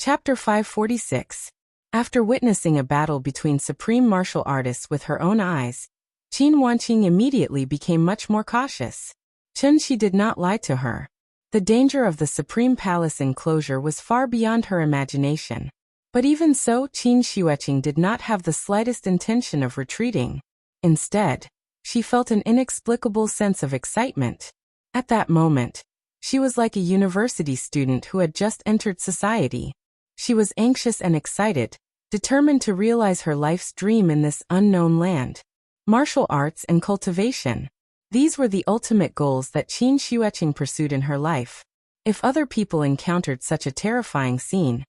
Chapter 546. After witnessing a battle between supreme martial artists with her own eyes, Qin Wanqing immediately became much more cautious. Chen Shi did not lie to her. The danger of the Supreme Palace enclosure was far beyond her imagination. But even so, Qin Xueqing did not have the slightest intention of retreating. Instead, she felt an inexplicable sense of excitement. At that moment, she was like a university student who had just entered society. She was anxious and excited, determined to realize her life's dream in this unknown land. Martial arts and cultivation. These were the ultimate goals that Qin Xueqing pursued in her life. If other people encountered such a terrifying scene,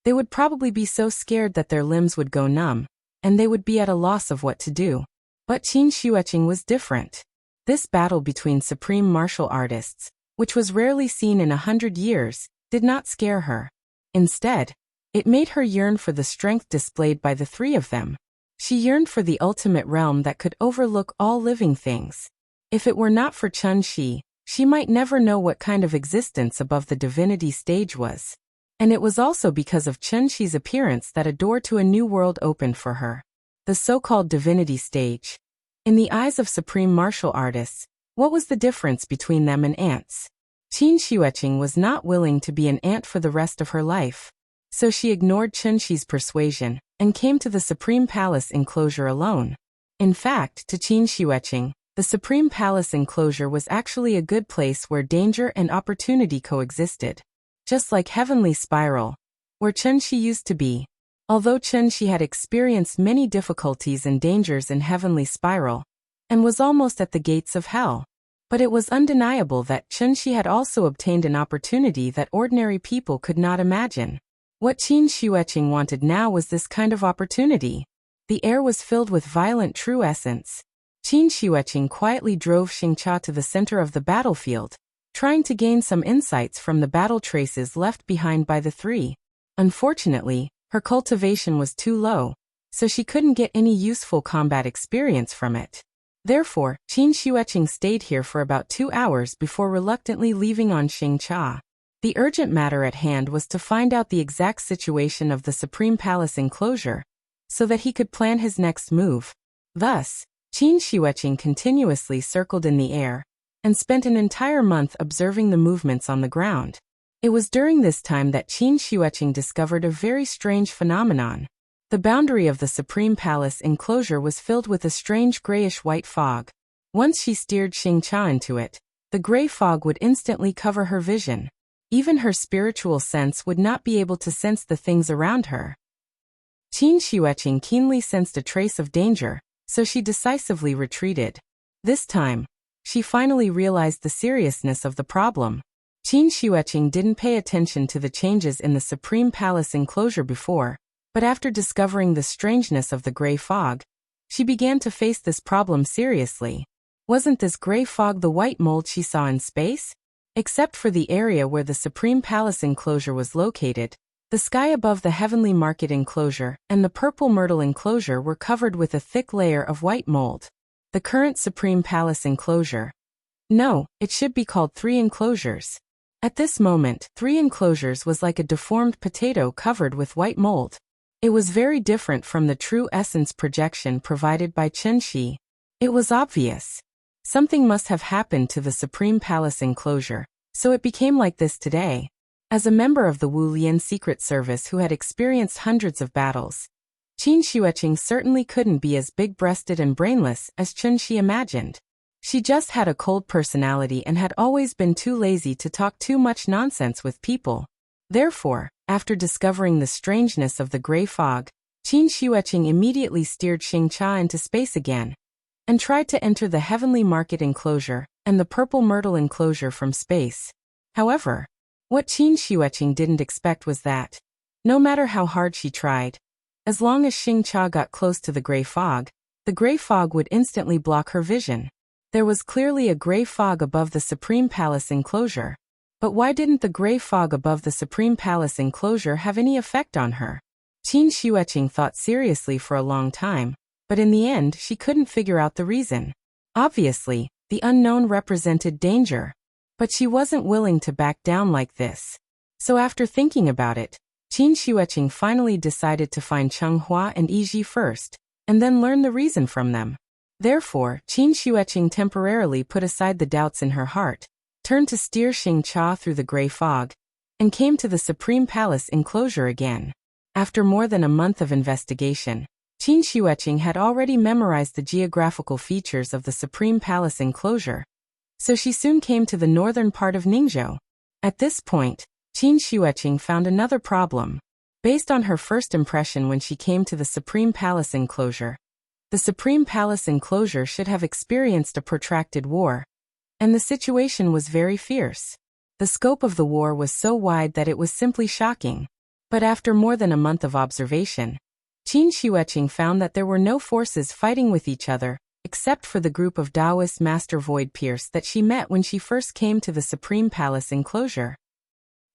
they would probably be so scared that their limbs would go numb, and they would be at a loss of what to do. But Qin Xueqing was different. This battle between supreme martial artists, which was rarely seen in 100 years, did not scare her. Instead, it made her yearn for the strength displayed by the three of them. She yearned for the ultimate realm that could overlook all living things. If it were not for Chen Shi, she might never know what kind of existence above the divinity stage was. And it was also because of Chen Shi's appearance that a door to a new world opened for her. The so-called divinity stage. In the eyes of supreme martial artists, what was the difference between them and ants? Qin Xueqing was not willing to be an ant for the rest of her life. So she ignored Chen Shi's persuasion and came to the Supreme Palace enclosure alone. In fact, to Qin Xueqing, the Supreme Palace enclosure was actually a good place where danger and opportunity coexisted. Just like Heavenly Spiral, where Chen Shi used to be. Although Chen Shi had experienced many difficulties and dangers in Heavenly Spiral, and was almost at the gates of hell. But it was undeniable that Chen Shi had also obtained an opportunity that ordinary people could not imagine. What Qin Xueqing wanted now was this kind of opportunity. The air was filled with violent true essence. Qin Xueqing quietly drove Xingqia to the center of the battlefield, trying to gain some insights from the battle traces left behind by the three. Unfortunately, her cultivation was too low, so she couldn't get any useful combat experience from it. Therefore, Qin Xueqing stayed here for about 2 hours before reluctantly leaving on Xingqia. The urgent matter at hand was to find out the exact situation of the Supreme Palace enclosure, so that he could plan his next move. Thus, Qin Xueqing continuously circled in the air, and spent an entire month observing the movements on the ground. It was during this time that Qin Xueqing discovered a very strange phenomenon. The boundary of the Supreme Palace enclosure was filled with a strange grayish-white fog. Once she steered Xingqia into it, the gray fog would instantly cover her vision. Even her spiritual sense would not be able to sense the things around her. Qin Xueqing keenly sensed a trace of danger, so she decisively retreated. This time, she finally realized the seriousness of the problem. Qin Xueqing didn't pay attention to the changes in the Supreme Palace enclosure before, but after discovering the strangeness of the gray fog, she began to face this problem seriously. Wasn't this gray fog the white mold she saw in space? Except for the area where the Supreme Palace enclosure was located, the sky above the Heavenly Market enclosure and the Purple Myrtle enclosure were covered with a thick layer of white mold. The current Supreme Palace enclosure. No, it should be called 3 enclosures. At this moment, 3 enclosures was like a deformed potato covered with white mold. It was very different from the true essence projection provided by Chen Shi. It was obvious. Something must have happened to the Supreme Palace enclosure, so it became like this today. As a member of the Wu Lian Secret Service who had experienced hundreds of battles, Qin Xueqing certainly couldn't be as big-breasted and brainless as Chen Shi imagined. She just had a cold personality and had always been too lazy to talk too much nonsense with people. Therefore, after discovering the strangeness of the gray fog, Qin Xueqing immediately steered Xingqia into space again, and tried to enter the Heavenly Market enclosure and the Purple Myrtle enclosure from space. However, what Qin Xueqing didn't expect was that, no matter how hard she tried, as long as Xingqia got close to the gray fog would instantly block her vision. There was clearly a gray fog above the Supreme Palace enclosure. But why didn't the gray fog above the Supreme Palace enclosure have any effect on her? Qin Xueqing thought seriously for a long time, but in the end she couldn't figure out the reason. Obviously, the unknown represented danger. But she wasn't willing to back down like this. So after thinking about it, Qin Xueqing finally decided to find Chenghua and Yiji first, and then learn the reason from them. Therefore, Qin Xueqing temporarily put aside the doubts in her heart, turned to steer Xingcha through the gray fog, and came to the Supreme Palace enclosure again. After more than a month of investigation, Qin Xueqing had already memorized the geographical features of the Supreme Palace enclosure, so she soon came to the northern part of Ningzhou. At this point, Qin Xueqing found another problem. Based on her first impression when she came to the Supreme Palace enclosure, the Supreme Palace enclosure should have experienced a protracted war, and the situation was very fierce. The scope of the war was so wide that it was simply shocking. But after more than a month of observation, Qin Xueqing found that there were no forces fighting with each other, except for the group of Taoist Master Void Pierce that she met when she first came to the Supreme Palace enclosure.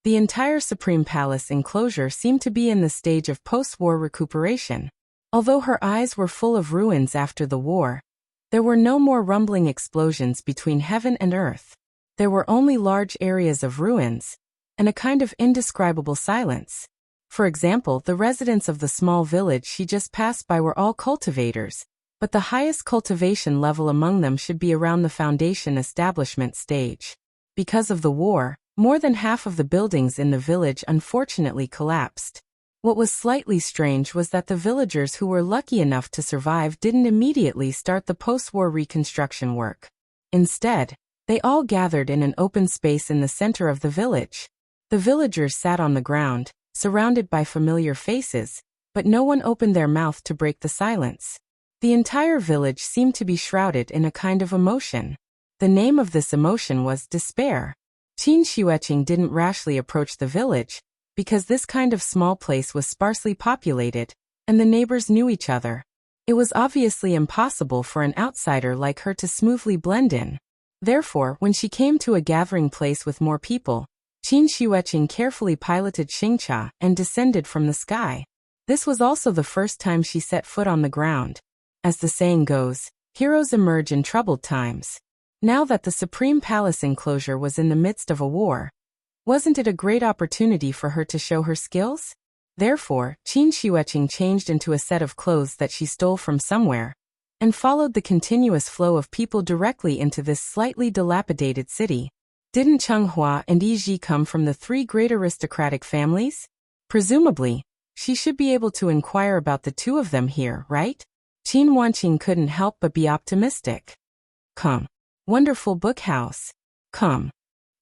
The entire Supreme Palace enclosure seemed to be in the stage of post-war recuperation. Although her eyes were full of ruins after the war, there were no more rumbling explosions between heaven and earth. There were only large areas of ruins, and a kind of indescribable silence. For example, the residents of the small village she just passed by were all cultivators, but the highest cultivation level among them should be around the foundation establishment stage. Because of the war, more than half of the buildings in the village unfortunately collapsed. What was slightly strange was that the villagers who were lucky enough to survive didn't immediately start the post-war reconstruction work. Instead, they all gathered in an open space in the center of the village. The villagers sat on the ground, surrounded by familiar faces, but no one opened their mouth to break the silence. The entire village seemed to be shrouded in a kind of emotion. The name of this emotion was despair. Qin Xueqing didn't rashly approach the village, because this kind of small place was sparsely populated, and the neighbors knew each other. It was obviously impossible for an outsider like her to smoothly blend in. Therefore, when she came to a gathering place with more people, Qin Xueqing carefully piloted Xingcha and descended from the sky. This was also the first time she set foot on the ground. As the saying goes, heroes emerge in troubled times. Now that the Supreme Palace enclosure was in the midst of a war, wasn't it a great opportunity for her to show her skills? Therefore, Qin Xueqing changed into a set of clothes that she stole from somewhere, and followed the continuous flow of people directly into this slightly dilapidated city. Didn't Chenghua and Yiji come from the three great aristocratic families? Presumably, she should be able to inquire about the two of them here, right? Qin Wanqing couldn't help but be optimistic. Come. Wonderful book house. Come.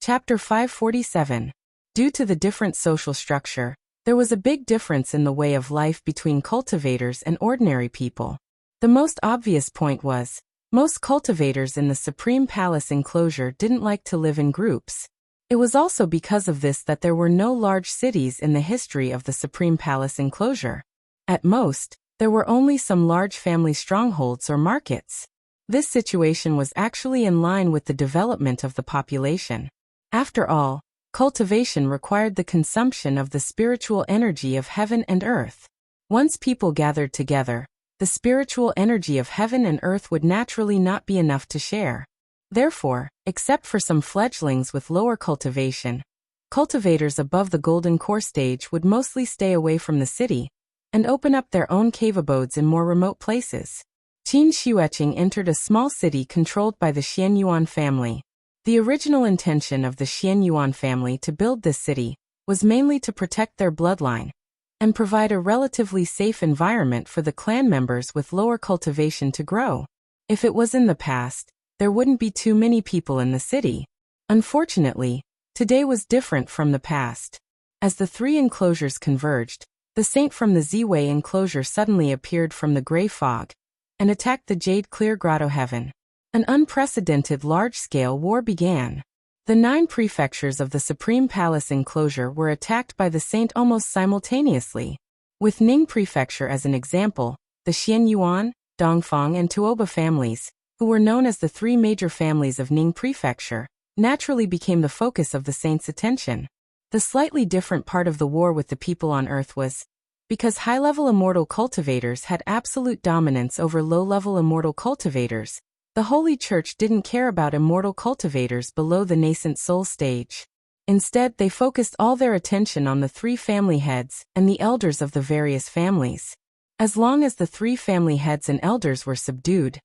Chapter 547. Due to the different social structure, there was a big difference in the way of life between cultivators and ordinary people. The most obvious point was, most cultivators in the Supreme Palace enclosure didn't like to live in groups. It was also because of this that there were no large cities in the history of the Supreme Palace enclosure. At most, there were only some large family strongholds or markets. This situation was actually in line with the development of the population. After all, cultivation required the consumption of the spiritual energy of heaven and earth. Once people gathered together, the spiritual energy of heaven and earth would naturally not be enough to share. Therefore, except for some fledglings with lower cultivation, cultivators above the golden core stage would mostly stay away from the city and open up their own cave abodes in more remote places. Qin Xueqing entered a small city controlled by the Xianyuan family. The original intention of the Xianyuan family to build this city was mainly to protect their bloodline and provide a relatively safe environment for the clan members with lower cultivation to grow. If it was in the past, there wouldn't be too many people in the city. Unfortunately, today was different from the past. As the three enclosures converged, the saint from the Ziwei enclosure suddenly appeared from the gray fog and attacked the Jade Clear Grotto Heaven. An unprecedented large-scale war began. The 9 prefectures of the Supreme Palace enclosure were attacked by the saint almost simultaneously. With Ning Prefecture as an example, the Xianyuan, Dongfang and Tuoba families, who were known as the 3 major families of Ning Prefecture, naturally became the focus of the saint's attention. The slightly different part of the war with the people on Earth was, because high-level immortal cultivators had absolute dominance over low-level immortal cultivators, the Holy Church didn't care about immortal cultivators below the nascent soul stage. Instead, they focused all their attention on the three family heads and the elders of the various families. As long as the three family heads and elders were subdued,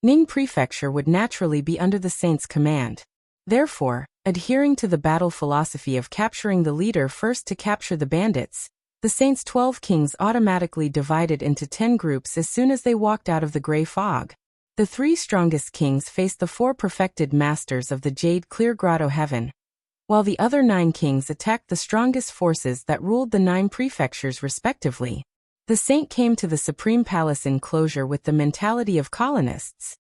Ning Prefecture would naturally be under the saints' command. Therefore, adhering to the battle philosophy of capturing the leader first to capture the bandits, the saints' 12 kings automatically divided into 10 groups as soon as they walked out of the gray fog. The 3 strongest kings faced the 4 perfected masters of the Jade Clear Grotto Heaven, while the other 9 kings attacked the strongest forces that ruled the 9 prefectures respectively. The saint came to the Supreme Palace enclosure with the mentality of colonists.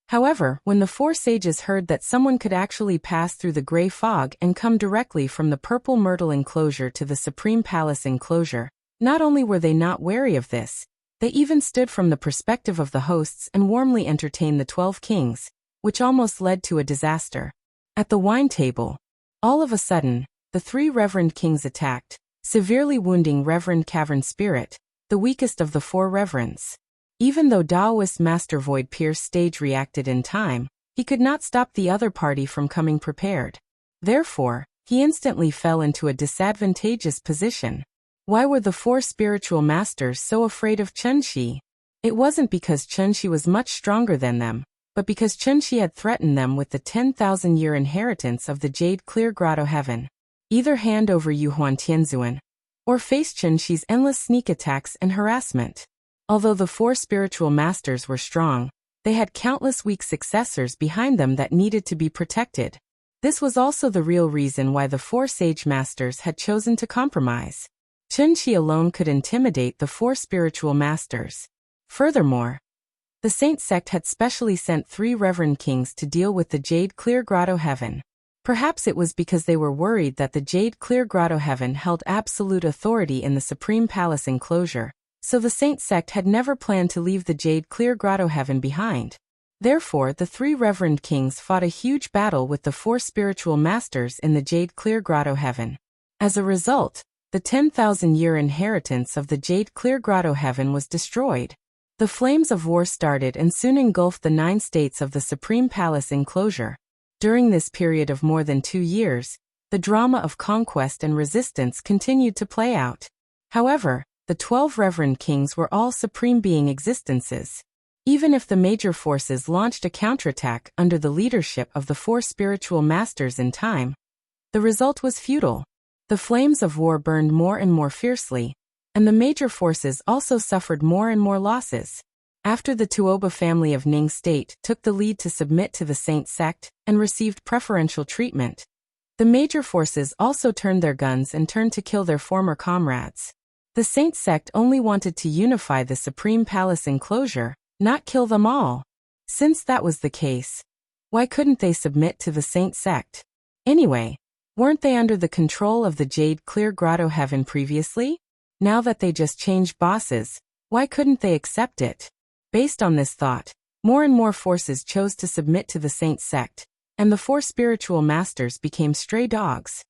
However, when the 4 sages heard that someone could actually pass through the gray fog and come directly from the purple myrtle enclosure to the Supreme Palace enclosure, not only were they not wary of this, they even stood from the perspective of the hosts and warmly entertained the 12 kings, which almost led to a disaster. At the wine table, all of a sudden, the 3 reverend kings attacked, severely wounding Reverend Cavern Spirit, the weakest of the 4 reverends. Even though Taoist Master Void Pierce Stage reacted in time, he could not stop the other party from coming prepared. Therefore, he instantly fell into a disadvantageous position. Why were the 4 spiritual masters so afraid of Chunxi? It wasn't because Chunxi was much stronger than them, but because Chunxi had threatened them with the 10,000-year inheritance of the Jade Clear Grotto Heaven. Either hand over Yuhuan Tianzuan, or face Chunxi's endless sneak attacks and harassment. Although the 4 spiritual masters were strong, they had countless weak successors behind them that needed to be protected. This was also the real reason why the 4 sage masters had chosen to compromise. Chunxi alone could intimidate the 4 spiritual masters. Furthermore, the Saint sect had specially sent 3 reverend kings to deal with the Jade Clear Grotto Heaven. Perhaps it was because they were worried that the Jade Clear Grotto Heaven held absolute authority in the Supreme Palace enclosure. So the Saint sect had never planned to leave the Jade Clear Grotto Heaven behind. Therefore, the 3 reverend kings fought a huge battle with the 4 spiritual masters in the Jade Clear Grotto Heaven. As a result, the 10,000-year inheritance of the Jade Clear Grotto Heaven was destroyed. The flames of war started and soon engulfed the 9 states of the Supreme Palace enclosure. During this period of more than 2 years, the drama of conquest and resistance continued to play out. However, the 12 reverend kings were all supreme being existences. Even if the major forces launched a counterattack under the leadership of the 4 spiritual masters in time, the result was futile. The flames of war burned more and more fiercely, and the major forces also suffered more and more losses. After the Tuoba family of Ning State took the lead to submit to the Saint sect and received preferential treatment, the major forces also turned their guns and turned to kill their former comrades. The Saint sect only wanted to unify the Supreme Palace enclosure, not kill them all. Since that was the case, why couldn't they submit to the Saint sect? Anyway, weren't they under the control of the Jade Clear Grotto Heaven previously? Now that they just changed bosses, why couldn't they accept it? Based on this thought, more and more forces chose to submit to the Saint sect, and the 4 spiritual masters became stray dogs.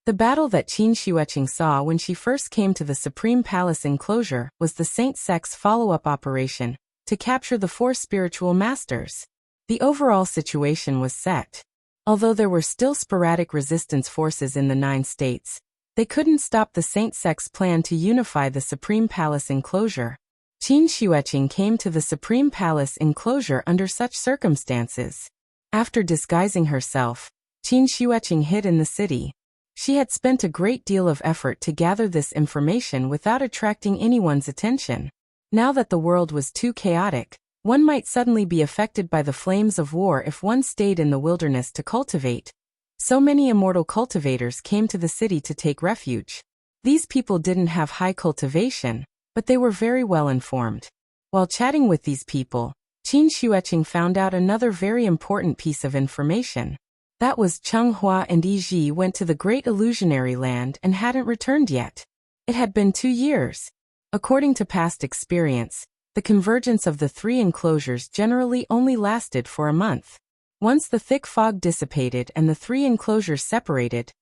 The battle that Qin Xueqing saw when she first came to the Supreme Palace enclosure was the Saint sect's follow-up operation to capture the 4 spiritual masters. The overall situation was set. Although there were still sporadic resistance forces in the 9 states, they couldn't stop the Saint sect's plan to unify the Supreme Palace enclosure. Qin Xueqing came to the Supreme Palace enclosure under such circumstances. After disguising herself, Qin Xueqing hid in the city. She had spent a great deal of effort to gather this information without attracting anyone's attention. Now that the world was too chaotic, one might suddenly be affected by the flames of war if one stayed in the wilderness to cultivate. So many immortal cultivators came to the city to take refuge. These people didn't have high cultivation, but they were very well informed. While chatting with these people, Qin Xueqing found out another very important piece of information. That was Cheng Hua and Yi Ji went to the Great Illusionary Land and hadn't returned yet. It had been 2 years. According to past experience, the convergence of the 3 enclosures generally only lasted for a month. Once the thick fog dissipated and the 3 enclosures separated,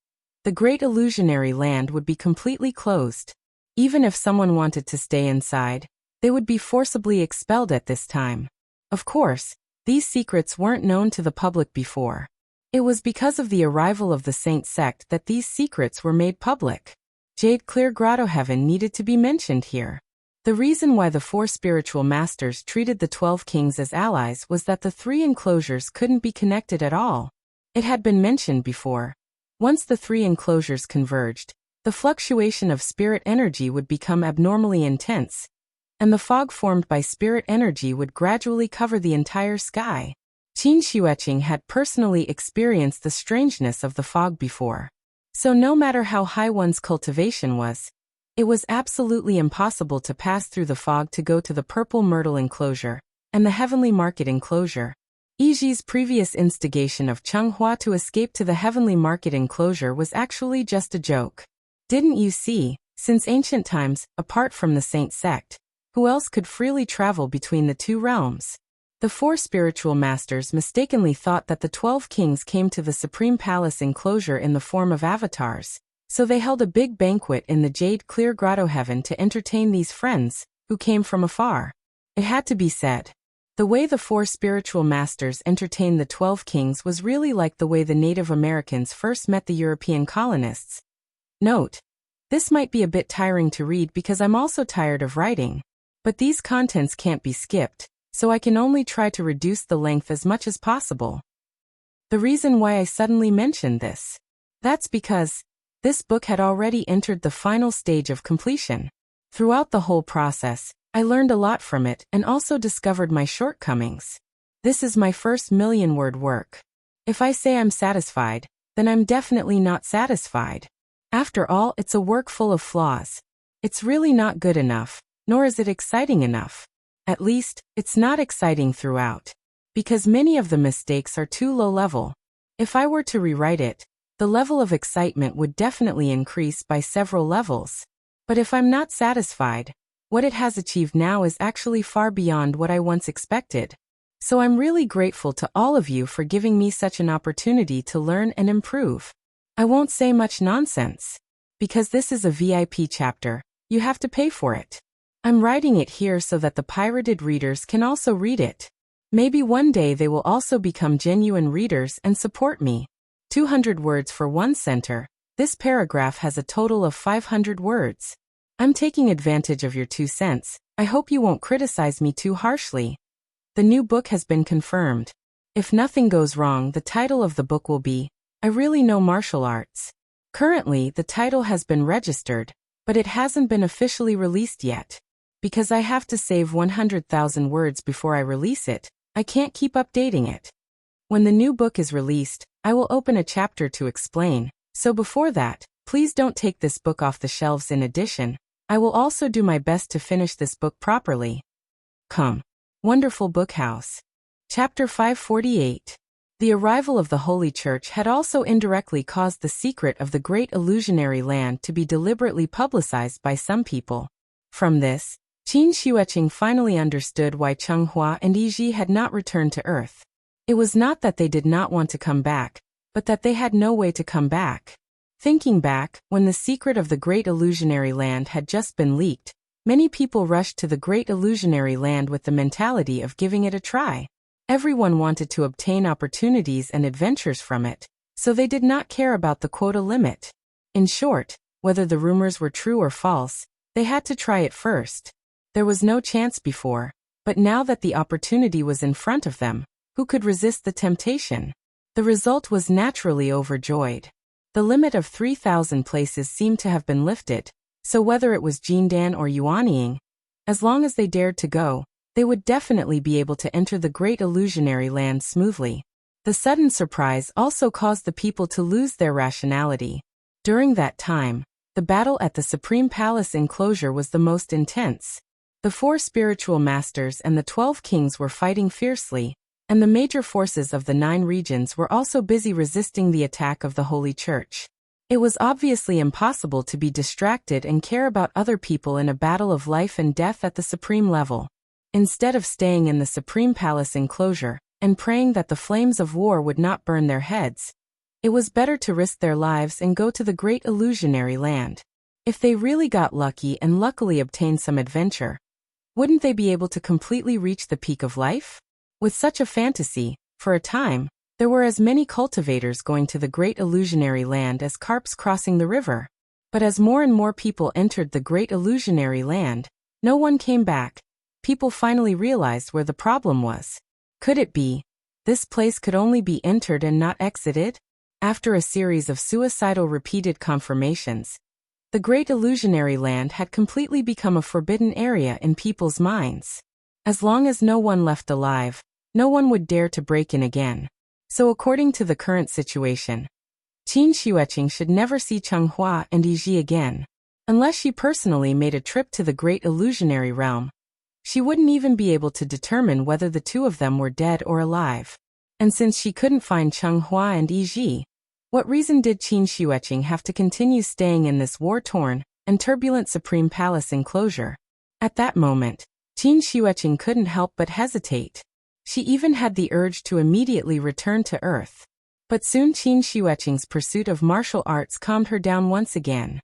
the Great Illusionary Land would be completely closed. Even if someone wanted to stay inside, they would be forcibly expelled at this time. Of course, these secrets weren't known to the public before. It was because of the arrival of the Saint sect that these secrets were made public. Jade Clear Grotto Heaven needed to be mentioned here. The reason why the 4 spiritual masters treated the 12 kings as allies was that the 3 enclosures couldn't be connected at all. It had been mentioned before. Once the 3 enclosures converged, the fluctuation of spirit energy would become abnormally intense, and the fog formed by spirit energy would gradually cover the entire sky. Qin Xueqing had personally experienced the strangeness of the fog before. So no matter how high one's cultivation was, it was absolutely impossible to pass through the fog to go to the Purple Myrtle enclosure and the Heavenly Market enclosure. Yiji's previous instigation of Changhua to escape to the Heavenly Market enclosure was actually just a joke. Didn't you see, since ancient times, apart from the Saint sect, who else could freely travel between the 2 realms? The 4 spiritual masters mistakenly thought that the 12 kings came to the Supreme Palace enclosure in the form of avatars, so they held a big banquet in the Jade Clear Grotto Heaven to entertain these friends, who came from afar. It had to be said. The way the 4 spiritual masters entertained the 12 kings was really like the way the Native Americans first met the European colonists. Note: this might be a bit tiring to read because I'm also tired of writing, but these contents can't be skipped, so I can only try to reduce the length as much as possible. The reason why I suddenly mentioned this, that's because this book had already entered the final stage of completion. Throughout the whole process, I learned a lot from it and also discovered my shortcomings. This is my first million-word work. If I say I'm satisfied, then I'm definitely not satisfied. After all, it's a work full of flaws. It's really not good enough, nor is it exciting enough. At least, it's not exciting throughout, because many of the mistakes are too low level. If I were to rewrite it, the level of excitement would definitely increase by several levels. But if I'm not satisfied, what it has achieved now is actually far beyond what I once expected. So I'm really grateful to all of you for giving me such an opportunity to learn and improve. I won't say much nonsense. Because this is a VIP chapter, you have to pay for it. I'm writing it here so that the pirated readers can also read it. Maybe one day they will also become genuine readers and support me. 200 words for 1 center. This paragraph has a total of 500 words. I'm taking advantage of your 2 cents. I hope you won't criticize me too harshly. The new book has been confirmed. If nothing goes wrong, the title of the book will be, I Really Know Martial Arts. Currently, the title has been registered, but it hasn't been officially released yet. Because I have to save 100,000 words before I release it, I can't keep updating it. When the new book is released, I will open a chapter to explain, so before that, please don't take this book off the shelves. In addition, I will also do my best to finish this book properly. Come. Wonderful Book House. Chapter 548. The arrival of the Holy Church had also indirectly caused the secret of the Great Illusionary Land to be deliberately publicized by some people. From this, Qin Xueqing finally understood why Changhua and Yiji had not returned to Earth. It was not that they did not want to come back, but that they had no way to come back. Thinking back, when the secret of the Great Illusionary Land had just been leaked, many people rushed to the Great Illusionary Land with the mentality of giving it a try. Everyone wanted to obtain opportunities and adventures from it, so they did not care about the quota limit. In short, whether the rumors were true or false, they had to try it first. There was no chance before, but now that the opportunity was in front of them, who could resist the temptation? The result was naturally overjoyed. The limit of 3,000 places seemed to have been lifted, so whether it was Jindan or Yuanying, as long as they dared to go, they would definitely be able to enter the Great Illusionary Land smoothly. The sudden surprise also caused the people to lose their rationality. During that time, the battle at the Supreme Palace enclosure was the most intense. The 4 spiritual masters and the 12 kings were fighting fiercely, and the major forces of the 9 regions were also busy resisting the attack of the Holy Church. It was obviously impossible to be distracted and care about other people in a battle of life and death at the supreme level. Instead of staying in the Supreme Palace enclosure and praying that the flames of war would not burn their heads, it was better to risk their lives and go to the Great Illusionary Land. If they really got lucky and luckily obtained some adventure, wouldn't they be able to completely reach the peak of life? With such a fantasy, for a time, There were as many cultivators going to the great illusionary land as carps crossing the river. But as more and more people entered the great illusionary land, no one came back. People finally realized where the problem was. Could it be? This place could only be entered and not exited? After a series of suicidal repeated confirmations, the great illusionary land had completely become a forbidden area in people's minds. As long as no one left alive, no one would dare to break in again. So according to the current situation, Qin Xueqing should never see Changhua and Yiji again. Unless she personally made a trip to the great illusionary realm, she wouldn't even be able to determine whether the two of them were dead or alive. And since she couldn't find Changhua and Yiji, what reason did Qin Xueqing have to continue staying in this war-torn and turbulent Supreme Palace enclosure? At that moment, Qin Xueqing couldn't help but hesitate. She even had the urge to immediately return to Earth. But soon Qin Xueqing's pursuit of martial arts calmed her down once again.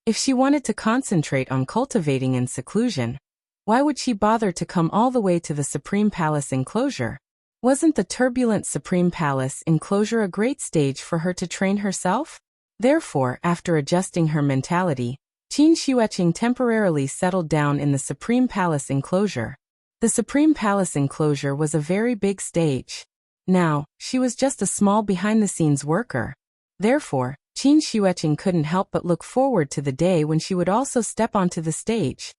If she wanted to concentrate on cultivating in seclusion, why would she bother to come all the way to the Supreme Palace enclosure? Wasn't the turbulent Supreme Palace enclosure a great stage for her to train herself? Therefore, after adjusting her mentality, Qin Xueqing temporarily settled down in the Supreme Palace enclosure. The Supreme Palace enclosure was a very big stage. Now, she was just a small behind-the-scenes worker. Therefore, Qin Xueqing couldn't help but look forward to the day when she would also step onto the stage.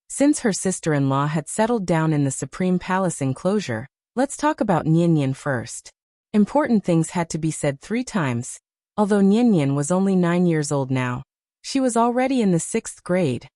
Since her sister-in-law had settled down in the Supreme Palace enclosure, let's talk about Nian first. Important things had to be said 3 times. Although Nian was only 9 years old now, she was already in the 6th grade.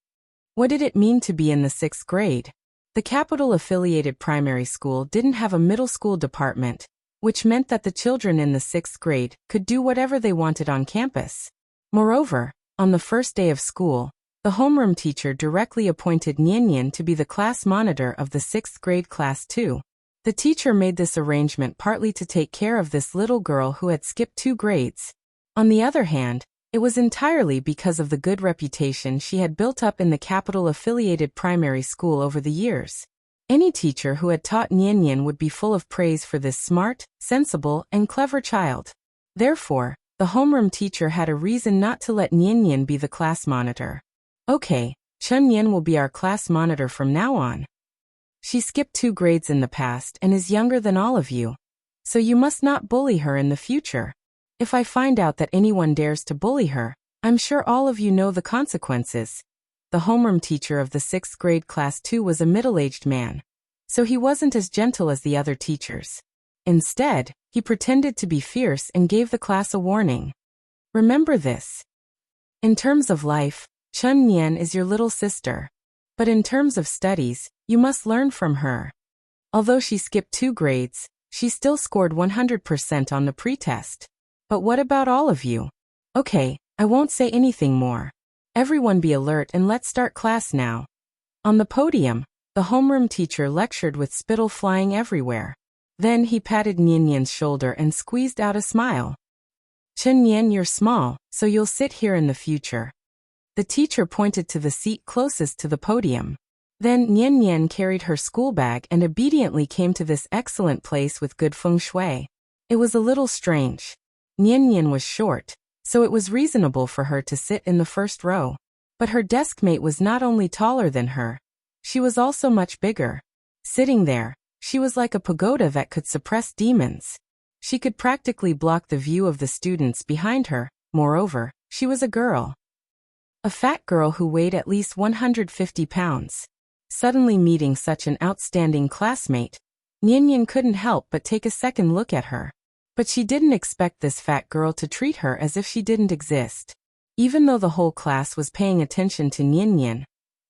What did it mean to be in the 6th grade? The capital-affiliated primary school didn't have a middle school department, which meant that the children in the 6th grade could do whatever they wanted on campus. Moreover, on the first day of school, the homeroom teacher directly appointed Nian to be the class monitor of the 6th grade class 2. The teacher made this arrangement partly to take care of this little girl who had skipped 2 grades. On the other hand, it was entirely because of the good reputation she had built up in the capital-affiliated primary school over the years. Any teacher who had taught Nian would be full of praise for this smart, sensible, and clever child. Therefore, the homeroom teacher had a reason not to let Nian be the class monitor. Okay, Chen Nian will be our class monitor from now on. She skipped 2 grades in the past and is younger than all of you. So you must not bully her in the future. If I find out that anyone dares to bully her, I'm sure all of you know the consequences. The homeroom teacher of the 6th grade class 2 was a middle-aged man, so he wasn't as gentle as the other teachers. Instead, he pretended to be fierce and gave the class a warning. Remember this. In terms of life, Chen Nian is your little sister. But in terms of studies, you must learn from her. Although she skipped 2 grades, she still scored 100% on the pretest. But what about all of you? Okay, I won't say anything more. Everyone be alert and let's start class now. On the podium, the homeroom teacher lectured with spittle flying everywhere. Then he patted Nian's shoulder and squeezed out a smile. Chen Nian, you're small, so you'll sit here in the future. The teacher pointed to the seat closest to the podium. Then Nian carried her school bag and obediently came to this excellent place with good feng shui. It was a little strange. Nian was short, so it was reasonable for her to sit in the first row. But her deskmate was not only taller than her, she was also much bigger. Sitting there, she was like a pagoda that could suppress demons. She could practically block the view of the students behind her. Moreover, she was a girl. A fat girl who weighed at least 150 pounds. Suddenly meeting such an outstanding classmate, Nian couldn't help but take a second look at her. But she didn't expect this fat girl to treat her as if she didn't exist. Even though the whole class was paying attention to Nian,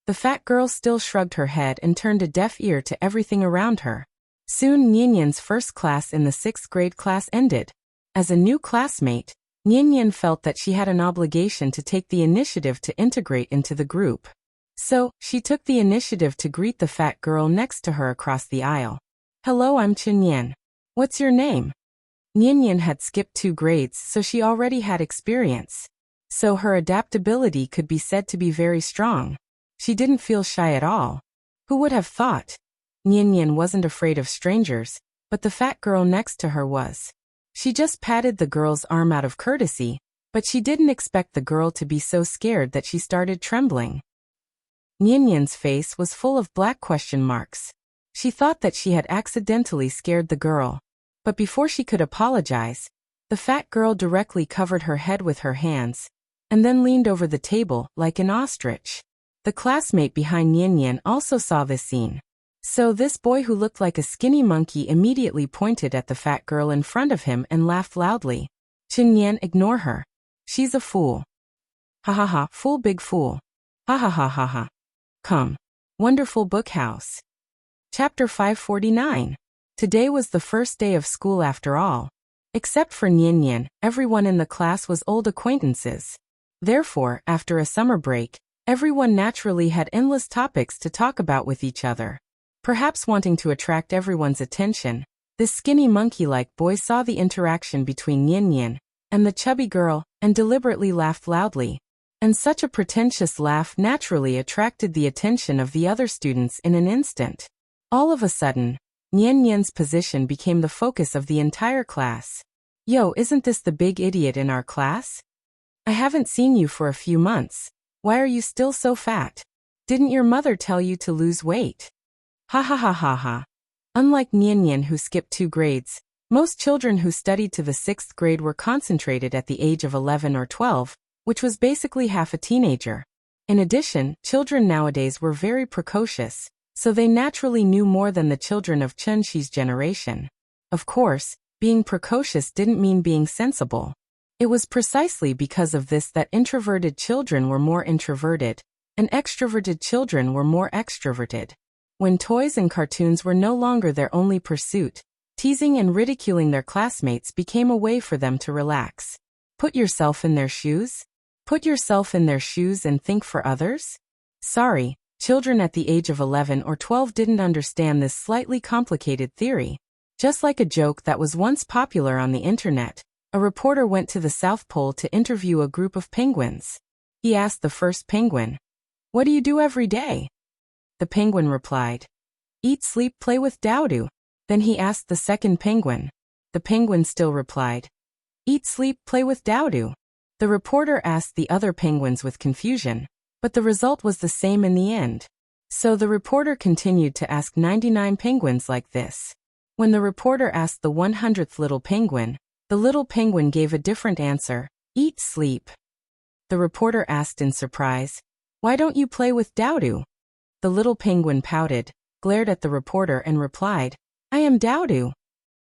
the fat girl still shrugged her head and turned a deaf ear to everything around her. Soon Nian's first class in the 6th grade class ended. As a new classmate, Nian felt that she had an obligation to take the initiative to integrate into the group. So, she took the initiative to greet the fat girl next to her across the aisle. Hello, I'm Chen Nian. What's your name? Nian had skipped 2 grades, so she already had experience. So her adaptability could be said to be very strong. She didn't feel shy at all. Who would have thought? Nian wasn't afraid of strangers, but the fat girl next to her was. She just patted the girl's arm out of courtesy, but she didn't expect the girl to be so scared that she started trembling. Nyan's face was full of black question marks. She thought that she had accidentally scared the girl. But before she could apologize, the fat girl directly covered her head with her hands, and then leaned over the table like an ostrich. The classmate behind Nyan also saw this scene. So this boy who looked like a skinny monkey immediately pointed at the fat girl in front of him and laughed loudly. Nyan, ignore her. She's a fool. Ha ha ha, fool, big fool. Ha ha ha ha ha. Come. Wonderful book house. Chapter 549. Today was the first day of school after all. Except for Nyan, everyone in the class was old acquaintances. Therefore, after a summer break, everyone naturally had endless topics to talk about with each other. Perhaps wanting to attract everyone's attention, this skinny monkey-like boy saw the interaction between Nyan and the chubby girl and deliberately laughed loudly. And such a pretentious laugh naturally attracted the attention of the other students in an instant. All of a sudden, Nyan's position became the focus of the entire class. Yo, isn't this the big idiot in our class? I haven't seen you for a few months. Why are you still so fat? Didn't your mother tell you to lose weight? Ha ha ha ha ha. Unlike Nyan who skipped 2 grades, most children who studied to the 6th grade were concentrated at the age of 11 or 12, which was basically half a teenager. In addition, children nowadays were very precocious, so they naturally knew more than the children of Chun-Chi's generation. Of course, being precocious didn't mean being sensible. It was precisely because of this that introverted children were more introverted, and extroverted children were more extroverted. When toys and cartoons were no longer their only pursuit, teasing and ridiculing their classmates became a way for them to relax. Put yourself in their shoes? Put yourself in their shoes and think for others? Sorry, children at the age of 11 or 12 didn't understand this slightly complicated theory. Just like a joke that was once popular on the internet, a reporter went to the South Pole to interview a group of penguins. He asked the first penguin, "What do you do every day?" The penguin replied, "Eat, sleep, play with Dowdo." Then he asked the second penguin. The penguin still replied, "Eat, sleep, play with Dowdo." The reporter asked the other penguins with confusion, but the result was the same in the end. So the reporter continued to ask 99 penguins like this. When the reporter asked the 100th little penguin, the little penguin gave a different answer, "Eat, sleep." The reporter asked in surprise, "Why don't you play with Dowdo?" The little penguin pouted, glared at the reporter and replied, "I am Dowdo."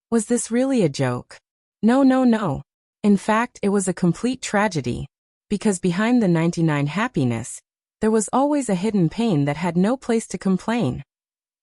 Was this really a joke? No, no, no. In fact, it was a complete tragedy. Because behind the 99 happiness, there was always a hidden pain that had no place to complain.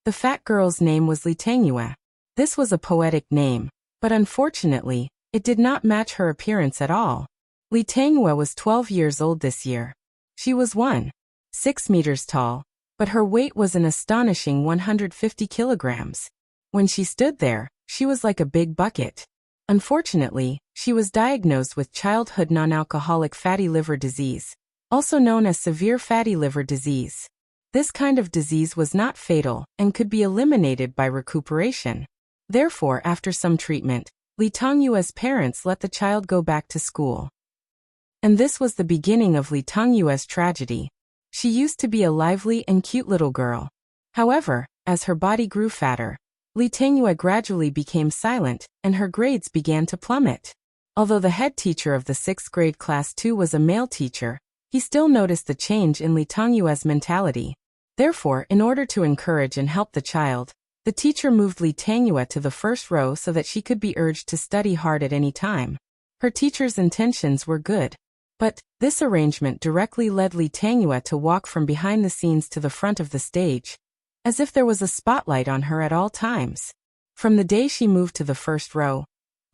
The fat girl's name was Litangua. This was a poetic name, but unfortunately, it did not match her appearance at all. Litangua was 12 years old this year. She was 1.6 meters tall, but her weight was an astonishing 150 kilograms. When she stood there, she was like a big bucket. Unfortunately, she was diagnosed with childhood non-alcoholic fatty liver disease, also known as severe fatty liver disease. This kind of disease was not fatal and could be eliminated by recuperation. Therefore, after some treatment, Litangua's parents let the child go back to school. And this was the beginning of Litangua's tragedy. She used to be a lively and cute little girl. However, as her body grew fatter, Litangua gradually became silent, and her grades began to plummet. Although the head teacher of the 6th grade class 2 was a male teacher, he still noticed the change in Litangua's mentality. Therefore, in order to encourage and help the child, the teacher moved Litangua to the first row so that she could be urged to study hard at any time. Her teacher's intentions were good. But this arrangement directly led Litangua to walk from behind the scenes to the front of the stage, as if there was a spotlight on her at all times. From the day she moved to the first row,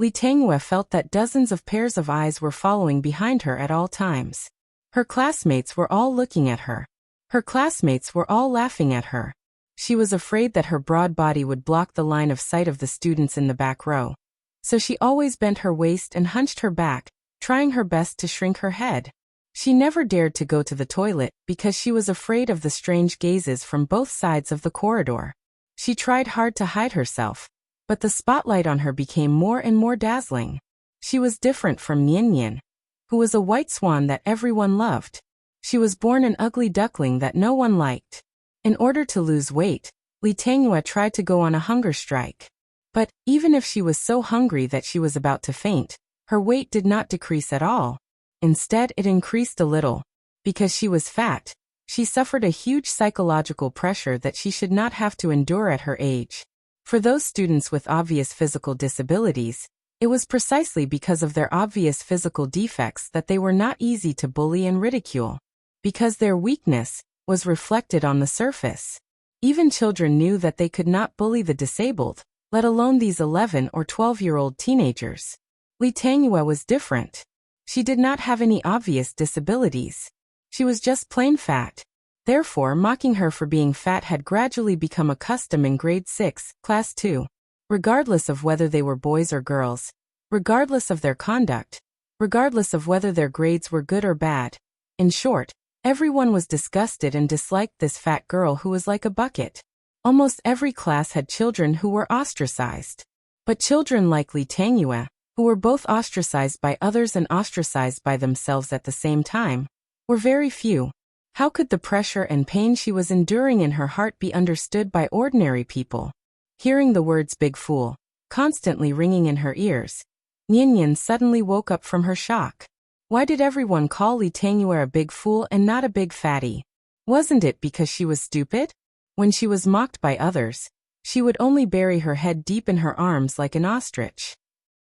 Litangua felt that dozens of pairs of eyes were following behind her at all times. Her classmates were all looking at her. Her classmates were all laughing at her. She was afraid that her broad body would block the line of sight of the students in the back row. So she always bent her waist and hunched her back, trying her best to shrink her head. She never dared to go to the toilet because she was afraid of the strange gazes from both sides of the corridor. She tried hard to hide herself, but the spotlight on her became more and more dazzling. She was different from Nian, who was a white swan that everyone loved. She was born an ugly duckling that no one liked. In order to lose weight, Li Tangyue tried to go on a hunger strike. But, even if she was so hungry that she was about to faint, her weight did not decrease at all. Instead, it increased a little. Because she was fat, she suffered a huge psychological pressure that she should not have to endure at her age. For those students with obvious physical disabilities, it was precisely because of their obvious physical defects that they were not easy to bully and ridicule. Because their weakness was reflected on the surface. Even children knew that they could not bully the disabled, let alone these 11 or 12-year-old teenagers. Li Tangyue was different. She did not have any obvious disabilities. She was just plain fat. Therefore, mocking her for being fat had gradually become a custom in grade 6, class 2. Regardless of whether they were boys or girls, regardless of their conduct, regardless of whether their grades were good or bad. In short, everyone was disgusted and disliked this fat girl who was like a bucket. Almost every class had children who were ostracized. But children like Li Tangyue, who were both ostracized by others and ostracized by themselves at the same time, were very few. How could the pressure and pain she was enduring in her heart be understood by ordinary people? Hearing the words big fool constantly ringing in her ears, Nian suddenly woke up from her shock. Why did everyone call Li Tangyue a big fool and not a big fatty? Wasn't it because she was stupid? When she was mocked by others, she would only bury her head deep in her arms like an ostrich.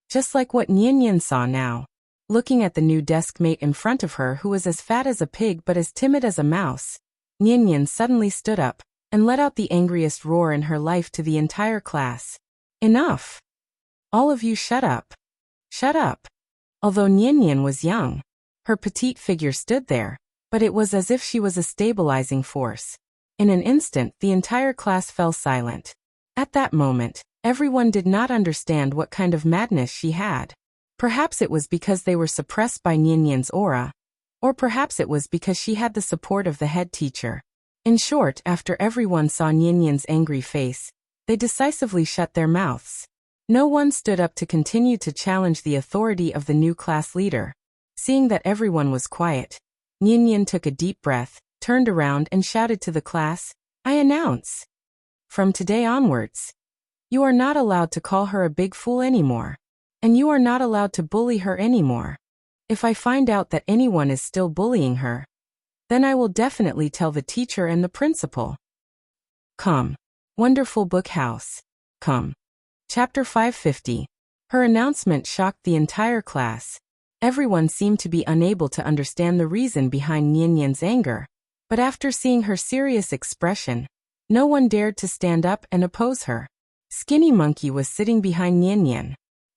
Just like what Nian saw now. Looking at the new desk mate in front of her who was as fat as a pig but as timid as a mouse, Nian suddenly stood up and let out the angriest roar in her life to the entire class. Enough! All of you shut up. Shut up. Although Nian was young, her petite figure stood there, but it was as if she was a stabilizing force. In an instant, the entire class fell silent. At that moment, everyone did not understand what kind of madness she had. Perhaps it was because they were suppressed by Nian's aura, or perhaps it was because she had the support of the head teacher. In short, after everyone saw Nian's angry face, they decisively shut their mouths. No one stood up to continue to challenge the authority of the new class leader. Seeing that everyone was quiet, Nian took a deep breath, turned around and shouted to the class, "I announce! From today onwards, you are not allowed to call her a big fool anymore. And you are not allowed to bully her anymore. If I find out that anyone is still bullying her, then I will definitely tell the teacher and the principal." Come. Wonderful Book House. Come. Chapter 550. Her announcement shocked the entire class. Everyone seemed to be unable to understand the reason behind Nian's anger, but after seeing her serious expression, no one dared to stand up and oppose her. Skinny Monkey was sitting behind Nian.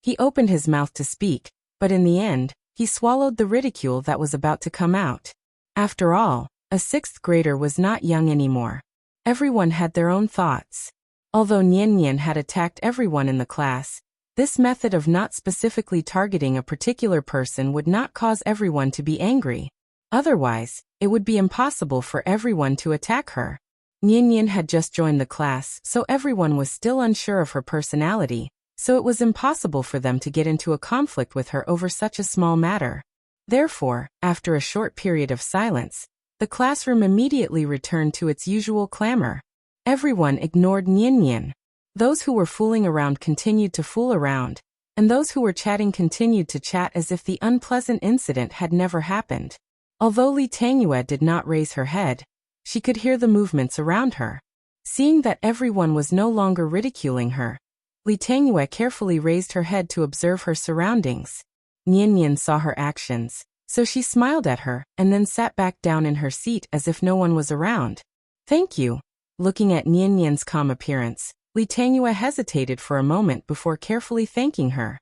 He opened his mouth to speak, but in the end, he swallowed the ridicule that was about to come out. After all, a 6th grader was not young anymore. Everyone had their own thoughts. Although Nian had attacked everyone in the class, this method of not specifically targeting a particular person would not cause everyone to be angry. Otherwise, it would be impossible for everyone to attack her. Nian had just joined the class, so everyone was still unsure of her personality. So it was impossible for them to get into a conflict with her over such a small matter. Therefore, after a short period of silence, the classroom immediately returned to its usual clamor. Everyone ignored Nian. Those who were fooling around continued to fool around, and those who were chatting continued to chat as if the unpleasant incident had never happened. Although Li Tangyue did not raise her head, she could hear the movements around her. Seeing that everyone was no longer ridiculing her, Li Tangyue carefully raised her head to observe her surroundings. Nian saw her actions, so she smiled at her and then sat back down in her seat as if no one was around. "Thank you." Looking at Nian's calm appearance, Li Tangyue hesitated for a moment before carefully thanking her.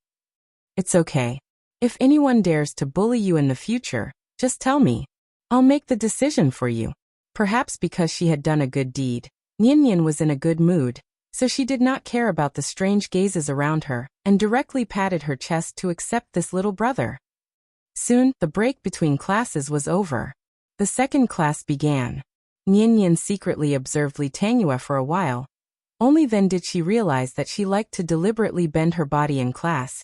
"It's okay. If anyone dares to bully you in the future, just tell me. I'll make the decision for you." Perhaps because she had done a good deed, Nian was in a good mood, so she did not care about the strange gazes around her, and directly patted her chest to accept this little brother. Soon, the break between classes was over. The second class began. Nian secretly observed Li Tangyue for a while. Only then did she realize that she liked to deliberately bend her body in class,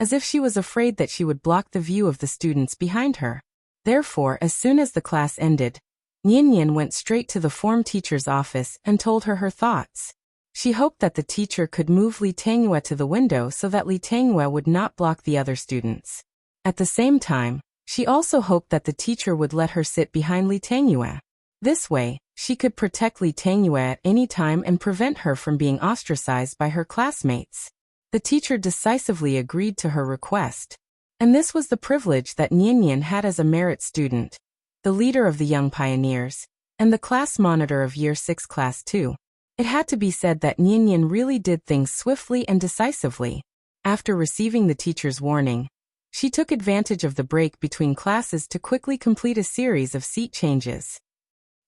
as if she was afraid that she would block the view of the students behind her. Therefore, as soon as the class ended, Nian went straight to the form teacher's office and told her thoughts. She hoped that the teacher could move Li Tangyue to the window so that Li Tangyue would not block the other students. At the same time, she also hoped that the teacher would let her sit behind Li Tangyue. This way, she could protect Li Tangyue at any time and prevent her from being ostracized by her classmates. The teacher decisively agreed to her request. And this was the privilege that Nian had as a merit student, the leader of the young pioneers, and the class monitor of Year 6 Class 2. It had to be said that Nian really did things swiftly and decisively. After receiving the teacher's warning, she took advantage of the break between classes to quickly complete a series of seat changes.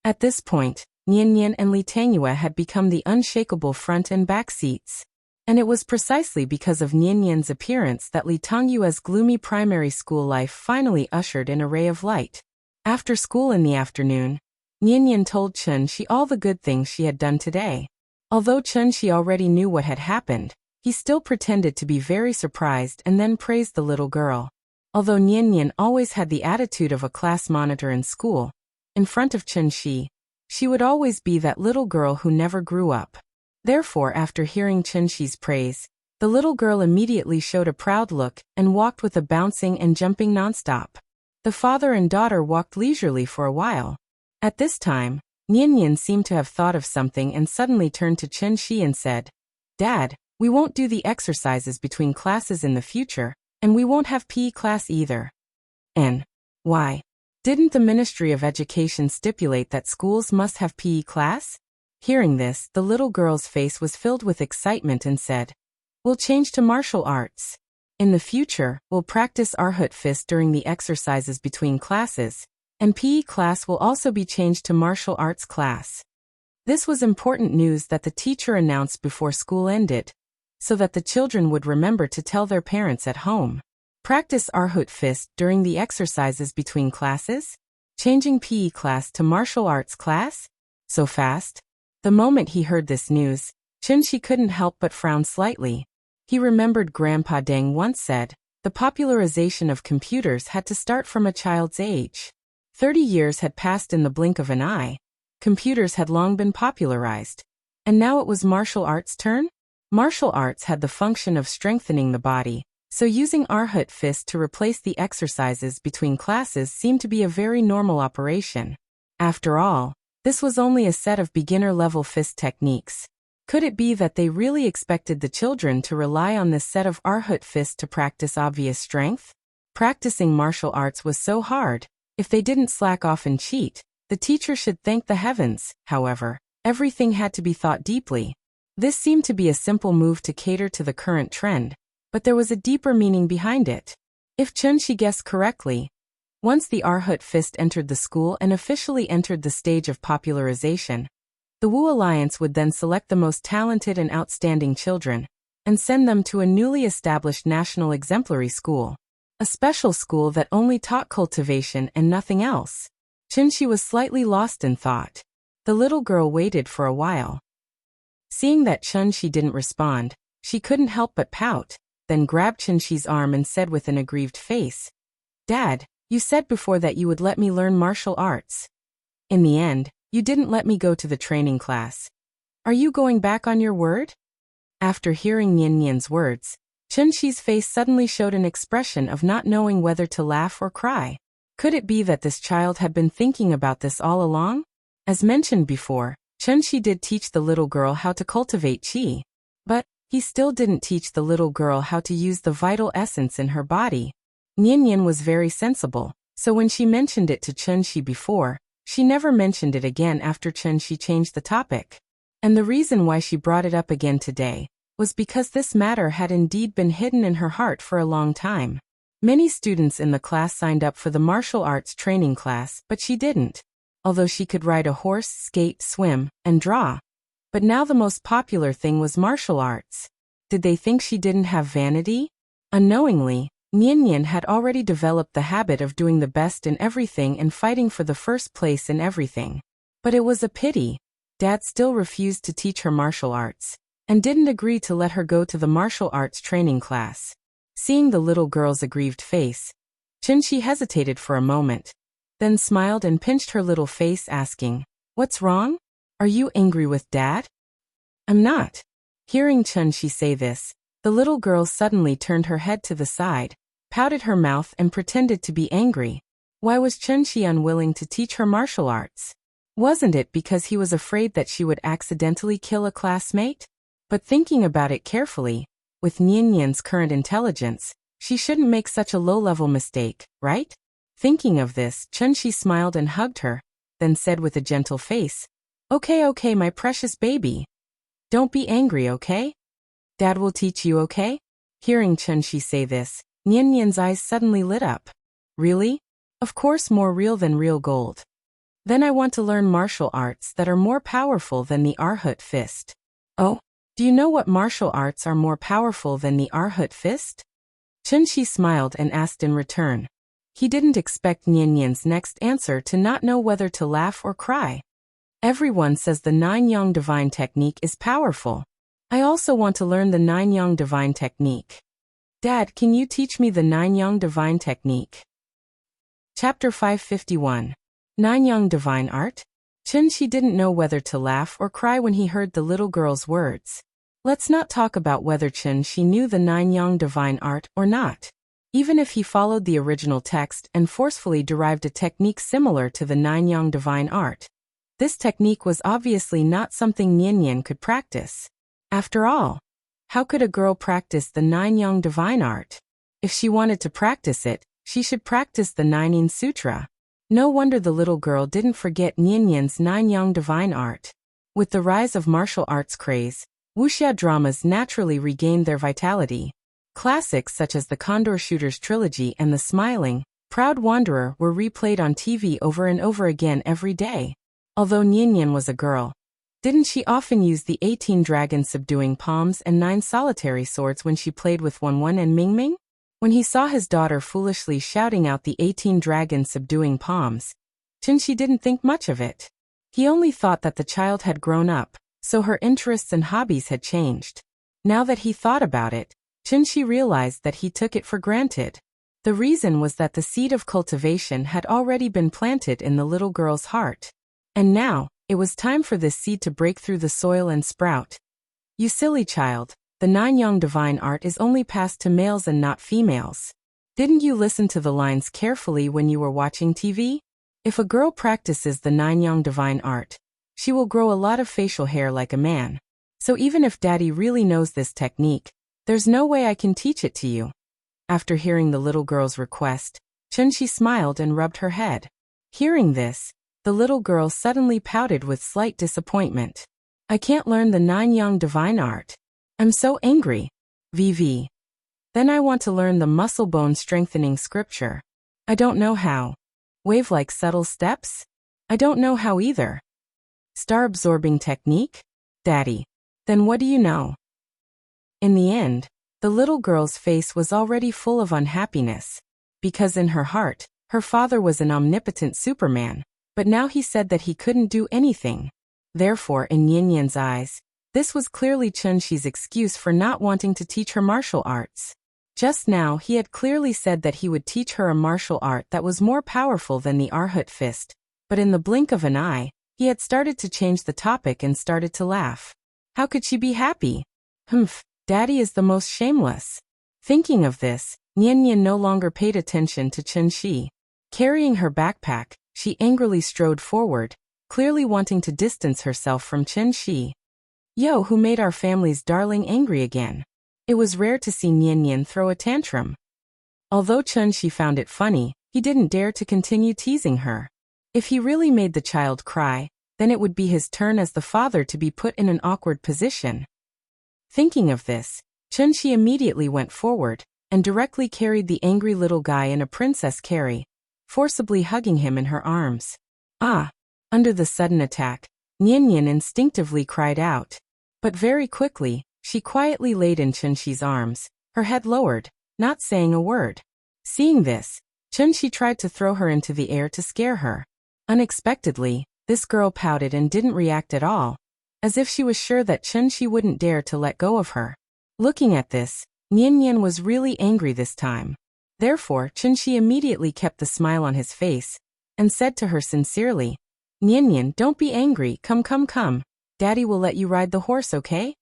At this point, Nian and Li Tangyue had become the unshakable front and back seats. And it was precisely because of Nian's appearance that Li Tangyue's gloomy primary school life finally ushered in a ray of light. After school in the afternoon, Nian told Chunxi all the good things she had done today. Although Chunxi already knew what had happened, he still pretended to be very surprised and then praised the little girl. Although Nian always had the attitude of a class monitor in school, in front of Chunxi, she would always be that little girl who never grew up. Therefore, after hearing Chunxi's praise, the little girl immediately showed a proud look and walked with a bouncing and jumping nonstop. The father and daughter walked leisurely for a while. At this time, Nian seemed to have thought of something and suddenly turned to Chunxi and said, "Dad, we won't do the exercises between classes in the future, and we won't have PE class either." "And why? Didn't the Ministry of Education stipulate that schools must have PE class?" Hearing this, the little girl's face was filled with excitement and said, "We'll change to martial arts. In the future, we'll practice Heartfelt during the exercises between classes, and PE class will also be changed to martial arts class." This was important news that the teacher announced before school ended, so that the children would remember to tell their parents at home. Practice Heartfelt during the exercises between classes? Changing PE class to martial arts class? So fast? The moment he heard this news, Chunxi couldn't help but frown slightly. He remembered Grandpa Deng once said, the popularization of computers had to start from a child's age. 30 years had passed in the blink of an eye. Computers had long been popularized. And now it was martial arts' turn? Martial arts had the function of strengthening the body, so using Heartfelt to replace the exercises between classes seemed to be a very normal operation. After all, this was only a set of beginner-level fist techniques. Could it be that they really expected the children to rely on this set of Heartfelt to practice obvious strength? Practicing martial arts was so hard. If they didn't slack off and cheat, the teacher should thank the heavens. However, everything had to be thought deeply. This seemed to be a simple move to cater to the current trend, but there was a deeper meaning behind it. If Chunxi guessed correctly, once the Heartfelt entered the school and officially entered the stage of popularization, the Wu Alliance would then select the most talented and outstanding children and send them to a newly established national exemplary school, a special school that only taught cultivation and nothing else. Chunxi was slightly lost in thought. The little girl waited for a while. Seeing that Chunxi didn't respond, she couldn't help but pout, then grabbed Chunxi's arm and said with an aggrieved face, "Dad, you said before that you would let me learn martial arts. In the end, you didn't let me go to the training class. Are you going back on your word?" After hearing Nian's words, Chunxi's face suddenly showed an expression of not knowing whether to laugh or cry. Could it be that this child had been thinking about this all along? As mentioned before, Chunxi did teach the little girl how to cultivate qi. But he still didn't teach the little girl how to use the vital essence in her body. Nian was very sensible, so when she mentioned it to Chunxi before, she never mentioned it again after Chunxi changed the topic. And the reason why she brought it up again today was because this matter had indeed been hidden in her heart for a long time. Many students in the class signed up for the martial arts training class, but she didn't. Although she could ride a horse, skate, swim, and draw. But now the most popular thing was martial arts. Did they think she didn't have vanity? Unknowingly, Nian had already developed the habit of doing the best in everything and fighting for the first place in everything. But it was a pity. Dad still refused to teach her martial arts, and didn't agree to let her go to the martial arts training class. Seeing the little girl's aggrieved face, Chunshi hesitated for a moment, then smiled and pinched her little face, asking, "What's wrong? Are you angry with Dad?" "I'm not." Hearing Chunshi say this, the little girl suddenly turned her head to the side, pouted her mouth and pretended to be angry. Why was Chunshi unwilling to teach her martial arts? Wasn't it because he was afraid that she would accidentally kill a classmate? But thinking about it carefully, with Nianyan's current intelligence, she shouldn't make such a low-level mistake, right? Thinking of this, Chunshi smiled and hugged her, then said with a gentle face, Okay, my precious baby. Don't be angry, okay? Dad will teach you, okay?" Hearing Chunshi say this, Nianyan's eyes suddenly lit up. "Really? Of course, more real than real gold. Then I want to learn martial arts that are more powerful than the Arhut fist." "Oh? Do you know what martial arts are more powerful than the Arhut fist?" Chunshi smiled and asked in return. He didn't expect Nianyan's next answer to not know whether to laugh or cry. "Everyone says the Nine-Yang Divine Technique is powerful. I also want to learn the Nine-Yang Divine Technique. Dad, can you teach me the Nine-Yang Divine Technique?" Chapter 551. Nine-Yang Divine Art? Chunshi didn't know whether to laugh or cry when he heard the little girl's words. Let's not talk about whether Chunshi knew the Nine-Yang Divine Art or not. Even if he followed the original text and forcefully derived a technique similar to the Nine-Yang Divine Art, this technique was obviously not something Nianyan could practice. After all, how could a girl practice the Nine-Yang Divine Art? If she wanted to practice it, she should practice the Nine-Yin Sutra. No wonder the little girl didn't forget Nianyan's Nine-Yang Divine Art. With the rise of martial arts craze, wuxia dramas naturally regained their vitality. Classics such as the Condor Shooters trilogy and The Smiling, Proud Wanderer were replayed on TV over and over again every day. Although Nianyan was a girl, didn't she often use the 18 dragons subduing palms and 9 solitary swords when she played with Wen and Mingming? When he saw his daughter foolishly shouting out the 18 dragons subduing palms, Chunshi didn't think much of it. He only thought that the child had grown up, so her interests and hobbies had changed. Now that he thought about it, Chunshi realized that he took it for granted. The reason was that the seed of cultivation had already been planted in the little girl's heart. And now, it was time for this seed to break through the soil and sprout. "You silly child, the Nine-Yang Divine Art is only passed to males and not females. Didn't you listen to the lines carefully when you were watching TV? If a girl practices the Nine-Yang Divine Art, she will grow a lot of facial hair like a man. So even if Daddy really knows this technique, there's no way I can teach it to you." After hearing the little girl's request, Chunshi smiled and rubbed her head. Hearing this, the little girl suddenly pouted with slight disappointment. "I can't learn the Nine-Yang Divine Art. I'm so angry. VV. Then I want to learn the muscle bone strengthening scripture. I don't know how. Wave-like subtle steps? I don't know how either. Star absorbing technique? Daddy. Then what do you know?" In the end, the little girl's face was already full of unhappiness, because in her heart, her father was an omnipotent Superman, but now he said that he couldn't do anything. Therefore, in Nianyan's eyes, this was clearly Chunshi's excuse for not wanting to teach her martial arts. Just now, he had clearly said that he would teach her a martial art that was more powerful than the Arhut fist, but in the blink of an eye, he had started to change the topic and started to laugh. How could she be happy? Humph, Daddy is the most shameless. Thinking of this, Nianyan no longer paid attention to Chunshi. Carrying her backpack, she angrily strode forward, clearly wanting to distance herself from Chunshi. Yo, who made our family's darling angry again? It was rare to see Nianyan throw a tantrum. Although Chunshi found it funny, he didn't dare to continue teasing her. If he really made the child cry, then it would be his turn as the father to be put in an awkward position. Thinking of this, Chunshi immediately went forward, and directly carried the angry little guy in a princess carry, forcibly hugging him in her arms. Ah! Under the sudden attack, Nianyan instinctively cried out. But very quickly, she quietly laid in Chunshi's arms, her head lowered, not saying a word. Seeing this, Chunshi tried to throw her into the air to scare her. Unexpectedly, This girl pouted and didn't react at all, as if she was sure that Chunxi wouldn't dare to let go of her. Looking at this, Nian was really angry this time. Therefore, Chunxi immediately kept the smile on his face, and said to her sincerely, Nian, don't be angry, come. Daddy will let you ride the horse, okay?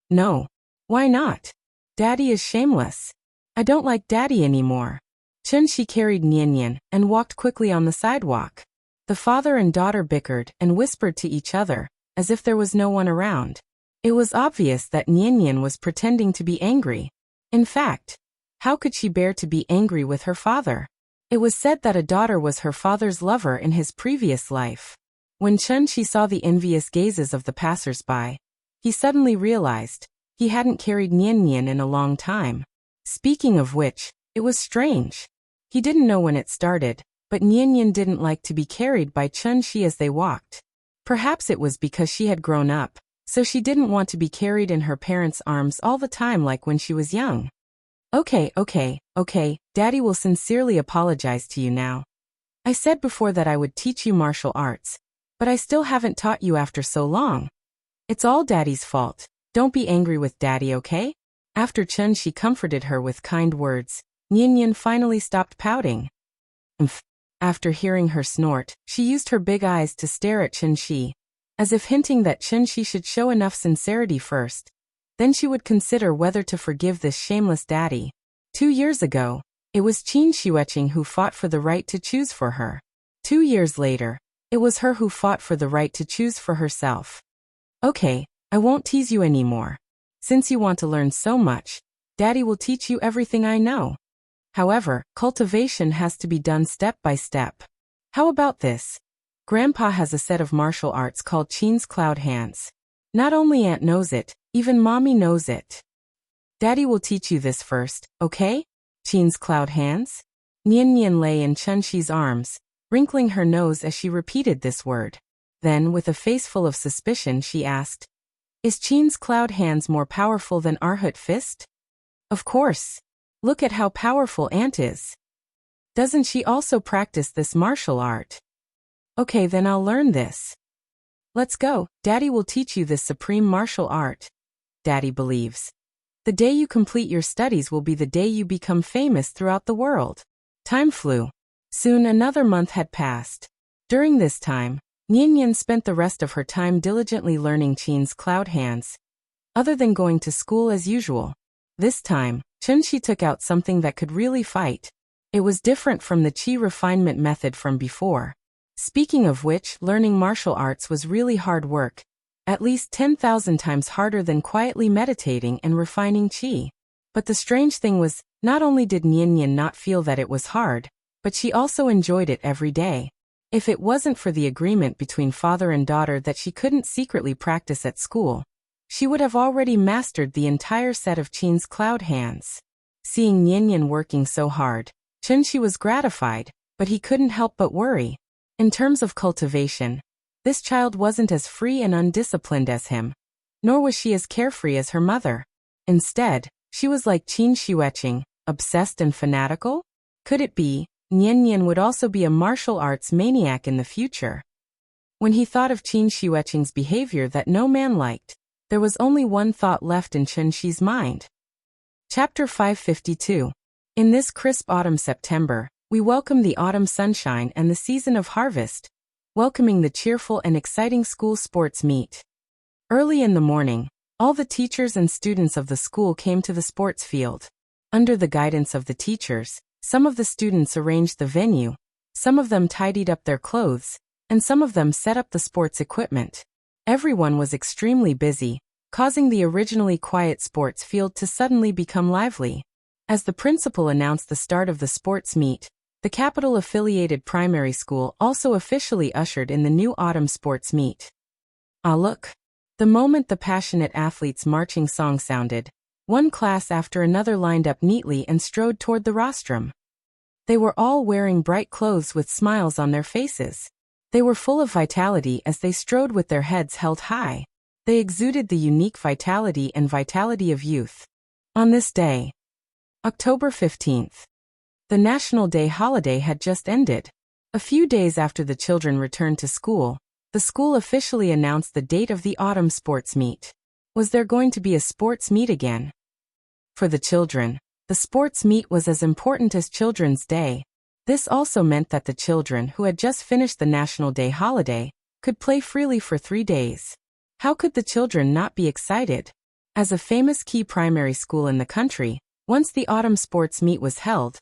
No. Why not? Daddy is shameless. I don't like Daddy anymore. Chunxi carried Nian and walked quickly on the sidewalk. The father and daughter bickered and whispered to each other, as if there was no one around. It was obvious that Nian was pretending to be angry. In fact, how could she bear to be angry with her father? It was said that a daughter was her father's lover in his previous life. When Chunxi saw the envious gazes of the passers-by, he suddenly realized he hadn't carried Nian in a long time. Speaking of which, it was strange. He didn't know when it started, but Nian didn't like to be carried by Chunxi as they walked. Perhaps it was because she had grown up, so she didn't want to be carried in her parents' arms all the time like when she was young. Okay, Daddy will sincerely apologize to you now. I said before that I would teach you martial arts, but I still haven't taught you after so long. It's all Daddy's fault. Don't be angry with Daddy, okay? After Chunxi comforted her with kind words, Nian finally stopped pouting. After hearing her snort, she used her big eyes to stare at Chunxi, as if hinting that Chunxi should show enough sincerity first. Then she would consider whether to forgive this shameless daddy. 2 years ago, it was Qin Xueqing who fought for the right to choose for her. 2 years later, it was her who fought for the right to choose for herself. Okay, I won't tease you anymore. Since you want to learn so much, Daddy will teach you everything I know. However, cultivation has to be done step by step. How about this? Grandpa has a set of martial arts called Qin's Cloud Hands. Not only Aunt knows it, even Mommy knows it. Daddy will teach you this first, okay? Qin's Cloud Hands? Nian lay in Chunxi's arms, wrinkling her nose as she repeated this word. Then, with a face full of suspicion, she asked, Is Qin's Cloud Hands more powerful than Arhut Fist? Of course. Look at how powerful Aunt is. Doesn't she also practice this martial art? Okay, then I'll learn this. Let's go. Daddy will teach you this supreme martial art. Daddy believes. The day you complete your studies will be the day you become famous throughout the world. Time flew. Soon another month had passed. During this time, Nian spent the rest of her time diligently learning Qin's Cloud Hands. Other than going to school as usual. This time, Chunxi took out something that could really fight. It was different from the Qi refinement method from before. Speaking of which, learning martial arts was really hard work. At least 10,000 times harder than quietly meditating and refining Qi. But the strange thing was, not only did Nian not feel that it was hard, but she also enjoyed it every day. If it wasn't for the agreement between father and daughter that she couldn't secretly practice at school, she would have already mastered the entire set of Qin's Cloud Hands. Seeing Nian working so hard, Chunxi was gratified, but he couldn't help but worry. In terms of cultivation, this child wasn't as free and undisciplined as him, nor was she as carefree as her mother. Instead, she was like Qin Xueqing, obsessed and fanatical? Could it be, Nian would also be a martial arts maniac in the future? When he thought of Qin Xueqing's behavior that no man liked, there was only one thought left in Chunxi's mind. Chapter 552. In this crisp autumn September, we welcome the autumn sunshine and the season of harvest, welcoming the cheerful and exciting school sports meet. Early in the morning, all the teachers and students of the school came to the sports field. Under the guidance of the teachers, some of the students arranged the venue, some of them tidied up their clothes, and some of them set up the sports equipment. Everyone was extremely busy, causing the originally quiet sports field to suddenly become lively. As the principal announced the start of the sports meet, the capital-affiliated primary school also officially ushered in the new autumn sports meet. Ah, look! The moment the passionate athletes' marching song sounded, one class after another lined up neatly and strode toward the rostrum. They were all wearing bright clothes with smiles on their faces. They were full of vitality as they strode with their heads held high. They exuded the unique vitality of youth. On this day, October 15th, the National Day holiday had just ended. A few days after the children returned to school, the school officially announced the date of the autumn sports meet. Was there going to be a sports meet again? For the children, the sports meet was as important as Children's Day. This also meant that the children who had just finished the National Day holiday could play freely for 3 days. How could the children not be excited? As a famous key primary school in the country, once the autumn sports meet was held,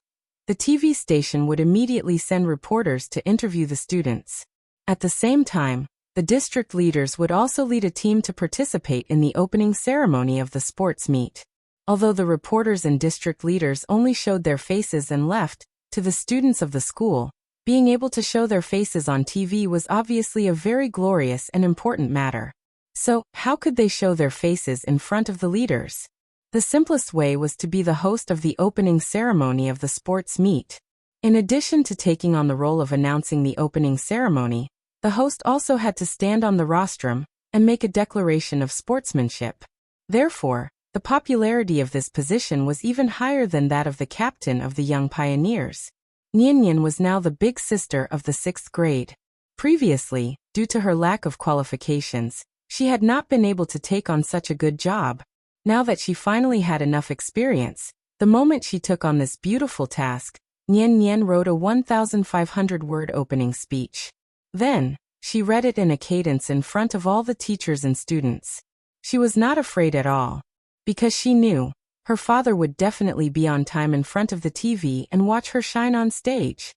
the TV station would immediately send reporters to interview the students. At the same time, the district leaders would also lead a team to participate in the opening ceremony of the sports meet. Although the reporters and district leaders only showed their faces and left, to the students of the school, being able to show their faces on TV was obviously a very glorious and important matter. So, how could they show their faces in front of the leaders? The simplest way was to be the host of the opening ceremony of the sports meet. In addition to taking on the role of announcing the opening ceremony, the host also had to stand on the rostrum and make a declaration of sportsmanship. Therefore, the popularity of this position was even higher than that of the captain of the young pioneers. Nian was now the big sister of the 6th grade. Previously, due to her lack of qualifications, she had not been able to take on such a good job. Now that she finally had enough experience, the moment she took on this beautiful task, Nian wrote a 1,500-word opening speech. Then, she read it in a cadence in front of all the teachers and students. She was not afraid at all, because she knew her father would definitely be on time in front of the TV and watch her shine on stage.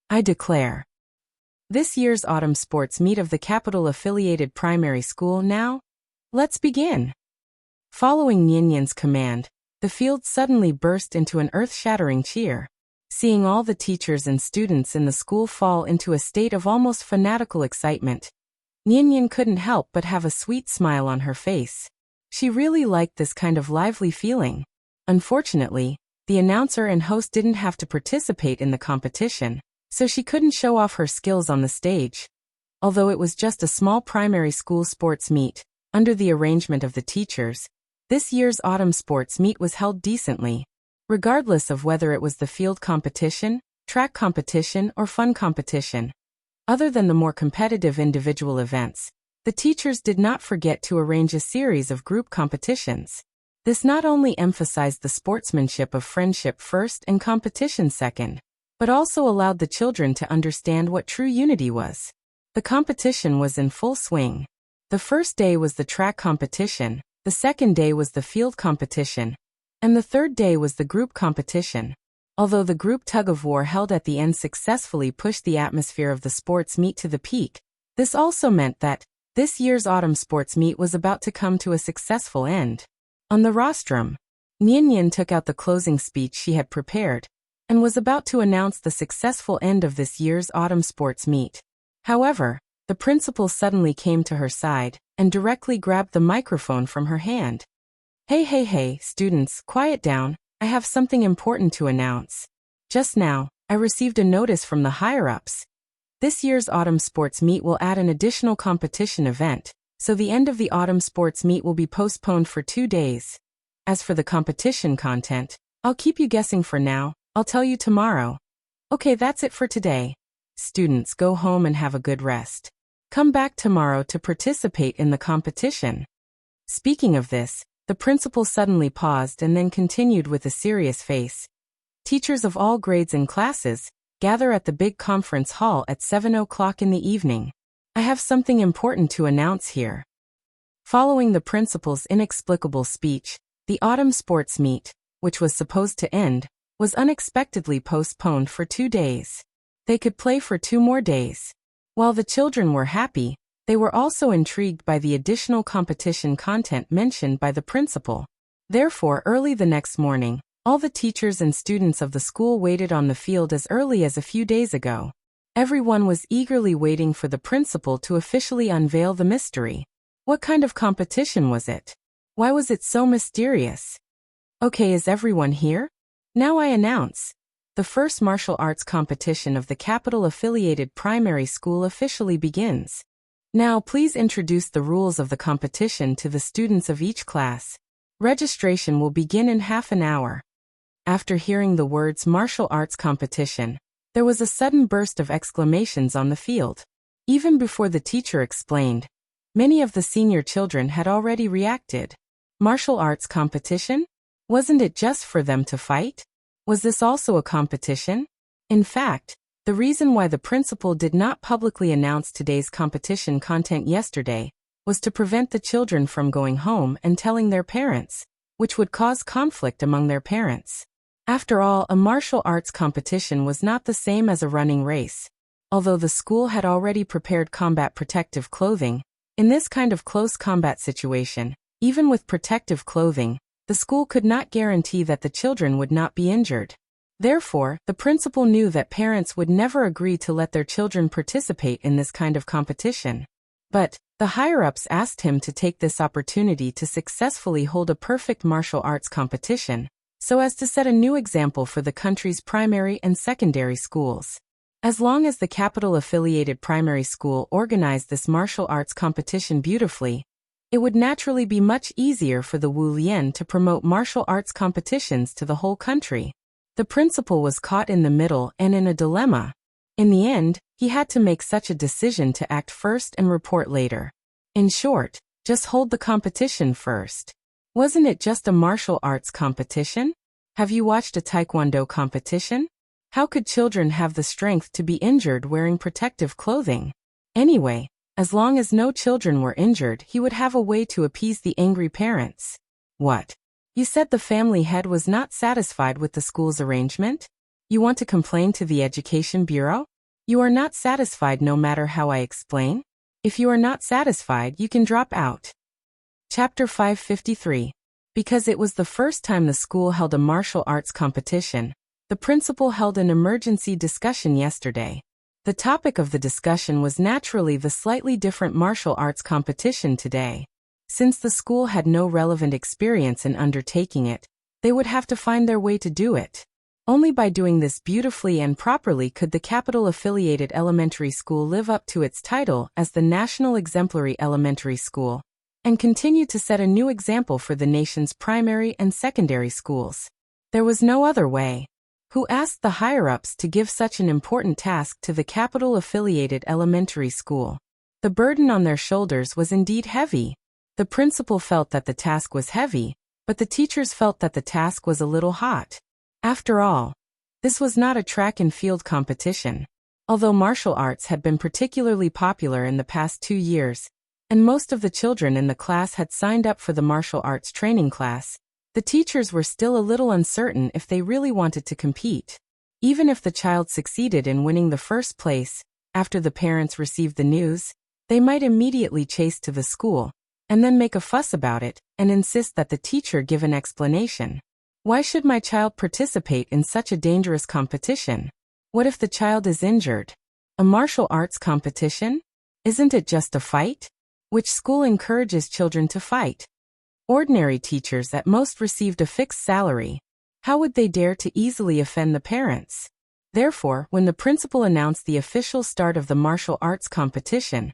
I declare. This year's autumn sports meet of the capital-affiliated primary school now? Let's begin. Following Nian's command, the field suddenly burst into an earth-shattering cheer. Seeing all the teachers and students in the school fall into a state of almost fanatical excitement, Nian couldn't help but have a sweet smile on her face. She really liked this kind of lively feeling. Unfortunately, the announcer and host didn't have to participate in the competition, so she couldn't show off her skills on the stage. Although it was just a small primary school sports meet, under the arrangement of the teachers, this year's autumn sports meet was held decently. Regardless of whether it was the field competition, track competition, or fun competition. Other than the more competitive individual events, the teachers did not forget to arrange a series of group competitions. This not only emphasized the sportsmanship of friendship first and competition second, but also allowed the children to understand what true unity was. The competition was in full swing. The first day was the track competition, the second day was the field competition, and the third day was the group competition. Although the group tug-of-war held at the end successfully pushed the atmosphere of the sports meet to the peak, this also meant that this year's autumn sports meet was about to come to a successful end. On the rostrum, Nian took out the closing speech she had prepared and was about to announce the successful end of this year's autumn sports meet. However, the principal suddenly came to her side and directly grabbed the microphone from her hand. Hey, students, quiet down. I have something important to announce. Just now, I received a notice from the higher-ups. This year's autumn sports meet will add an additional competition event, so the end of the autumn sports meet will be postponed for 2 days. As for the competition content, I'll keep you guessing for now. I'll tell you tomorrow. Okay, that's it for today. Students, go home and have a good rest. Come back tomorrow to participate in the competition. Speaking of this, the principal suddenly paused and then continued with a serious face. Teachers of all grades and classes, gather at the big conference hall at 7 o'clock in the evening. I have something important to announce here. Following the principal's inexplicable speech, the autumn sports meet, which was supposed to end, was unexpectedly postponed for 2 days. They could play for 2 more days. While the children were happy, they were also intrigued by the additional competition content mentioned by the principal. Therefore, early the next morning, all the teachers and students of the school waited on the field as early as a few days ago. Everyone was eagerly waiting for the principal to officially unveil the mystery. What kind of competition was it? Why was it so mysterious? Okay, is everyone here? Now I announce. The first martial arts competition of the capital-affiliated primary school officially begins. Now please introduce the rules of the competition to the students of each class. Registration will begin in half an hour. After hearing the words martial arts competition, there was a sudden burst of exclamations on the field. Even before the teacher explained, many of the senior children had already reacted. Martial arts competition? Wasn't it just for them to fight? Was this also a competition? In fact, the reason why the principal did not publicly announce today's competition content yesterday was to prevent the children from going home and telling their parents, which would cause conflict among their parents. After all, a martial arts competition was not the same as a running race. Although the school had already prepared combat protective clothing, in this kind of close combat situation, even with protective clothing, the school could not guarantee that the children would not be injured. Therefore, the principal knew that parents would never agree to let their children participate in this kind of competition. But the higher-ups asked him to take this opportunity to successfully hold a perfect martial arts competition, so as to set a new example for the country's primary and secondary schools. As long as the capital-affiliated primary school organized this martial arts competition beautifully, it would naturally be much easier for the Wu Lian to promote martial arts competitions to the whole country. The principal was caught in the middle and in a dilemma. In the end, he had to make such a decision to act first and report later. In short, just hold the competition first. Wasn't it just a martial arts competition? Have you watched a taekwondo competition? How could children have the strength to be injured wearing protective clothing? Anyway, as long as no children were injured, he would have a way to appease the angry parents. What? You said the family head was not satisfied with the school's arrangement? You want to complain to the Education Bureau? You are not satisfied no matter how I explain? If you are not satisfied, you can drop out. Chapter 553. Because it was the first time the school held a martial arts competition, the principal held an emergency discussion yesterday. The topic of the discussion was naturally the slightly different martial arts competition today. Since the school had no relevant experience in undertaking it, they would have to find their way to do it. Only by doing this beautifully and properly could the capital-affiliated elementary school live up to its title as the National Exemplary Elementary School, and continue to set a new example for the nation's primary and secondary schools. There was no other way. Who asked the higher-ups to give such an important task to the capital-affiliated elementary school? The burden on their shoulders was indeed heavy. The principal felt that the task was heavy, but the teachers felt that the task was a little hot. After all, this was not a track and field competition. Although martial arts had been particularly popular in the past 2 years, and most of the children in the class had signed up for the martial arts training class, the teachers were still a little uncertain if they really wanted to compete. Even if the child succeeded in winning the first place, after the parents received the news, they might immediately chase to the school, and then make a fuss about it, and insist that the teacher give an explanation. Why should my child participate in such a dangerous competition? What if the child is injured? A martial arts competition? Isn't it just a fight? Which school encourages children to fight? Ordinary teachers at most received a fixed salary. How would they dare to easily offend the parents? Therefore, when the principal announced the official start of the martial arts competition,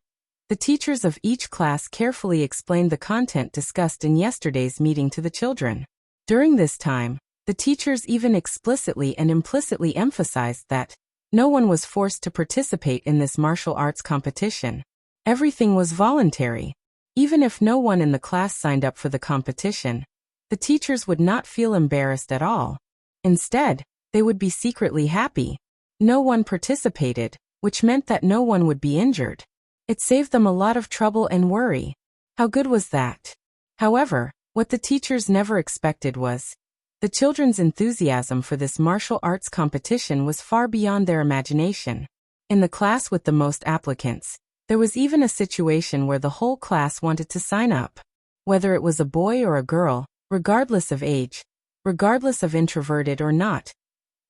the teachers of each class carefully explained the content discussed in yesterday's meeting to the children. During this time, the teachers even explicitly and implicitly emphasized that no one was forced to participate in this martial arts competition. Everything was voluntary. Even if no one in the class signed up for the competition, the teachers would not feel embarrassed at all. Instead, they would be secretly happy. No one participated, which meant that no one would be injured. It saved them a lot of trouble and worry. How good was that? However, what the teachers never expected was, the children's enthusiasm for this martial arts competition was far beyond their imagination. In the class with the most applicants, there was even a situation where the whole class wanted to sign up. Whether it was a boy or a girl, regardless of age, regardless of introverted or not,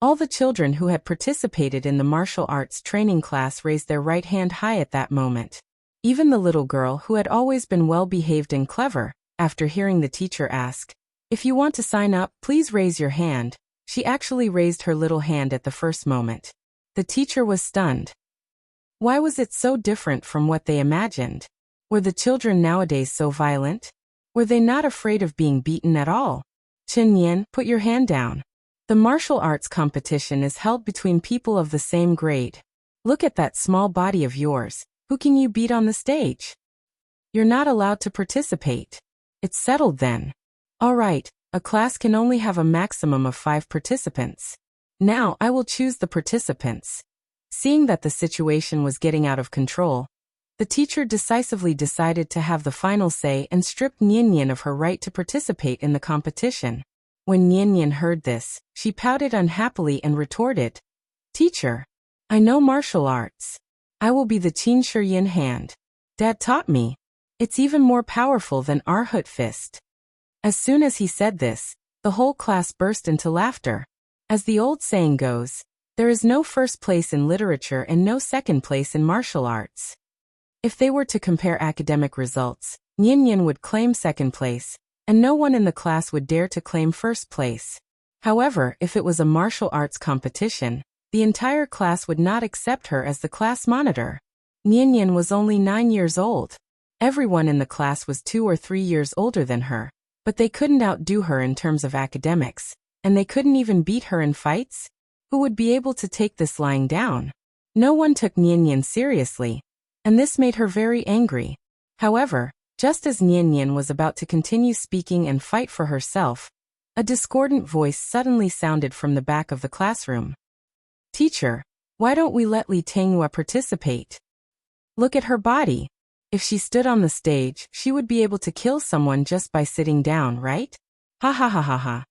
all the children who had participated in the martial arts training class raised their right hand high at that moment. Even the little girl who had always been well-behaved and clever, after hearing the teacher ask, "If you want to sign up, please raise your hand," she actually raised her little hand at the first moment. The teacher was stunned. Why was it so different from what they imagined? Were the children nowadays so violent? Were they not afraid of being beaten at all? Chen Yan, put your hand down. The martial arts competition is held between people of the same grade. Look at that small body of yours. Who can you beat on the stage? You're not allowed to participate. It's settled then. All right, a class can only have a maximum of 5 participants. Now I will choose the participants. Seeing that the situation was getting out of control, the teacher decisively decided to have the final say and stripped Nian of her right to participate in the competition. When Nian heard this, she pouted unhappily and retorted, "Teacher, I know martial arts. I will be the Qin Shiyin hand. Dad taught me. It's even more powerful than our Hut fist." As soon as he said this, the whole class burst into laughter. As the old saying goes, there is no first place in literature and no second place in martial arts. If they were to compare academic results, Nian would claim second place, and no one in the class would dare to claim first place. However, if it was a martial arts competition, the entire class would not accept her as the class monitor. Nian was only 9 years old. Everyone in the class was 2 or 3 years older than her, but they couldn't outdo her in terms of academics, and they couldn't even beat her in fights? Who would be able to take this lying down? No one took Nian seriously, and this made her very angry. However, just as Nian was about to continue speaking and fight for herself, a discordant voice suddenly sounded from the back of the classroom. "Teacher, why don't we let Li Tenghua participate? Look at her body. If she stood on the stage, she would be able to kill someone just by sitting down, right? Ha ha ha ha ha."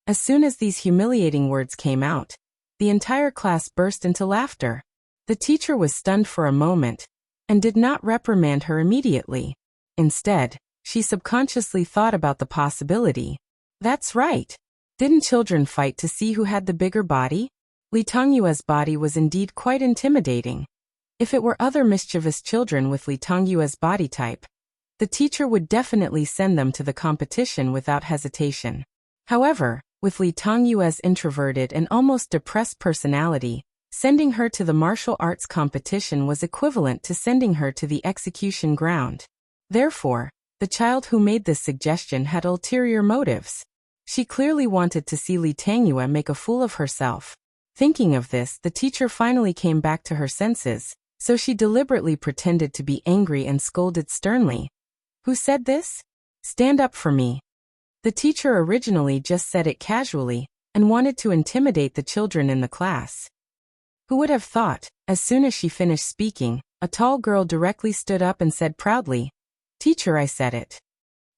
As soon as these humiliating words came out, the entire class burst into laughter. The teacher was stunned for a moment, and did not reprimand her immediately. Instead, she subconsciously thought about the possibility. That's right. Didn't children fight to see who had the bigger body? Li Tongyue's body was indeed quite intimidating. If it were other mischievous children with Li Tongyue's body type, the teacher would definitely send them to the competition without hesitation. However, with Li Tongyue's introverted and almost depressed personality, sending her to the martial arts competition was equivalent to sending her to the execution ground. Therefore, the child who made this suggestion had ulterior motives. She clearly wanted to see Li Tenghua make a fool of herself. Thinking of this, the teacher finally came back to her senses, so she deliberately pretended to be angry and scolded sternly. "Who said this? Stand up for me." The teacher originally just said it casually, and wanted to intimidate the children in the class. Who would have thought, as soon as she finished speaking, a tall girl directly stood up and said proudly, "Teacher, I said it."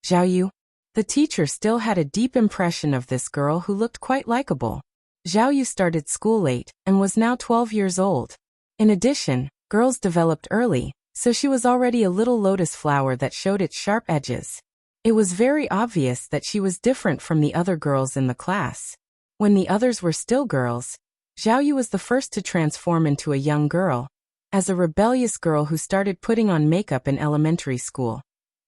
Zhao Yu. The teacher still had a deep impression of this girl who looked quite likable. Zhao Yu started school late, and was now 12 years old. In addition, girls developed early, so she was already a little lotus flower that showed its sharp edges. It was very obvious that she was different from the other girls in the class. When the others were still girls, Zhao Yu was the first to transform into a young girl, as a rebellious girl who started putting on makeup in elementary school.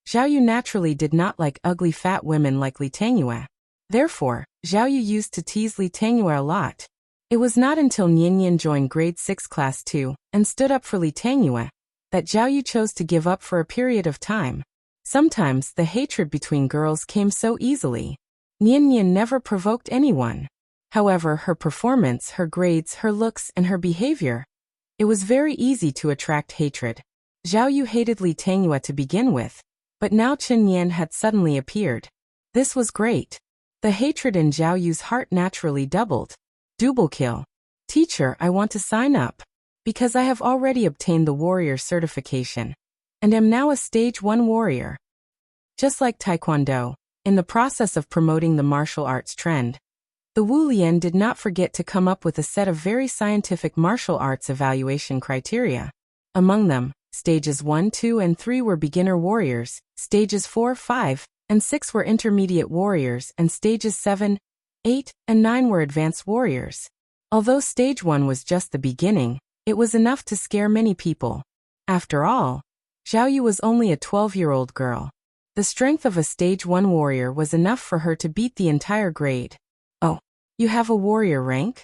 Zhao Yu naturally did not like ugly fat women like Li Tenghua. Therefore, Zhao Yu used to tease Li Tenghua a lot. It was not until Nian joined grade 6 class 2 and stood up for Li Tenghua that Zhao Yu chose to give up for a period of time. Sometimes the hatred between girls came so easily. Nian never provoked anyone. However, her performance, her grades, her looks, and her behavior, it was very easy to attract hatred. Zhao Yu hated Li Tenghua to begin with, but now Chen Yan had suddenly appeared. This was great. The hatred in Zhao Yu's heart naturally doubled. Double kill. "Teacher, I want to sign up, because I have already obtained the warrior certification, and am now a stage 1 warrior." Just like Taekwondo, in the process of promoting the martial arts trend, the Wu Lian did not forget to come up with a set of very scientific martial arts evaluation criteria. Among them, stages 1, 2, and 3 were beginner warriors, stages 4, 5, and 6 were intermediate warriors, and stages 7, 8, and 9 were advanced warriors. Although stage 1 was just the beginning, it was enough to scare many people. After all, Zhao Yu was only a 12-year-old girl. The strength of a stage 1 warrior was enough for her to beat the entire grade. "Oh, you have a warrior rank?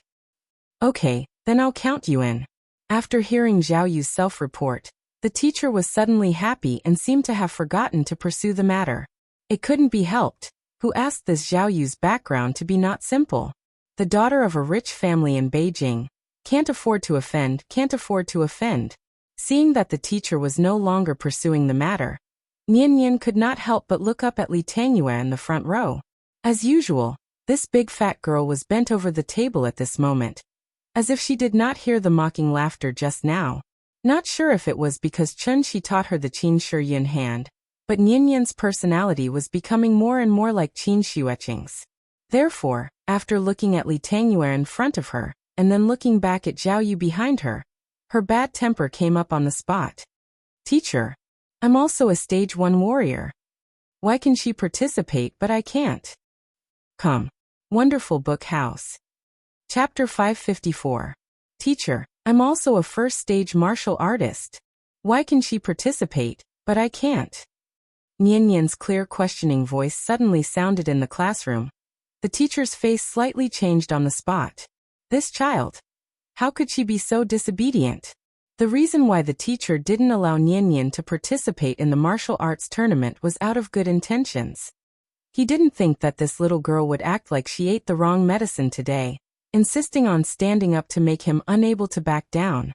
Okay, then I'll count you in." After hearing Zhao Yu's self-report, the teacher was suddenly happy and seemed to have forgotten to pursue the matter. It couldn't be helped. Who asked this Zhao Yu's background to be not simple? The daughter of a rich family in Beijing. Can't afford to offend. Seeing that the teacher was no longer pursuing the matter, Nian Nian could not help but look up at Li Tangyue in the front row. As usual, this big fat girl was bent over the table at this moment, as if she did not hear the mocking laughter just now. Not sure if it was because Chun Shi taught her the Qin Shi Yun hand, but Nian Nian's personality was becoming more and more like Qin Shueqing's. Therefore, after looking at Li Tangyue in front of her, and then looking back at Zhao Yu behind her, her bad temper came up on the spot. Teacher, I'm also a stage 1 warrior. Why can she participate but I can't? Come. Wonderful Book House. Chapter 554. Teacher, I'm also a first stage martial artist. Why can she participate, but I can't? Nian Nian's clear questioning voice suddenly sounded in the classroom. The teacher's face slightly changed on the spot. This child. How could she be so disobedient? The reason why the teacher didn't allow Nian Nian to participate in the martial arts tournament was out of good intentions. He didn't think that this little girl would act like she ate the wrong medicine today, insisting on standing up to make him unable to back down.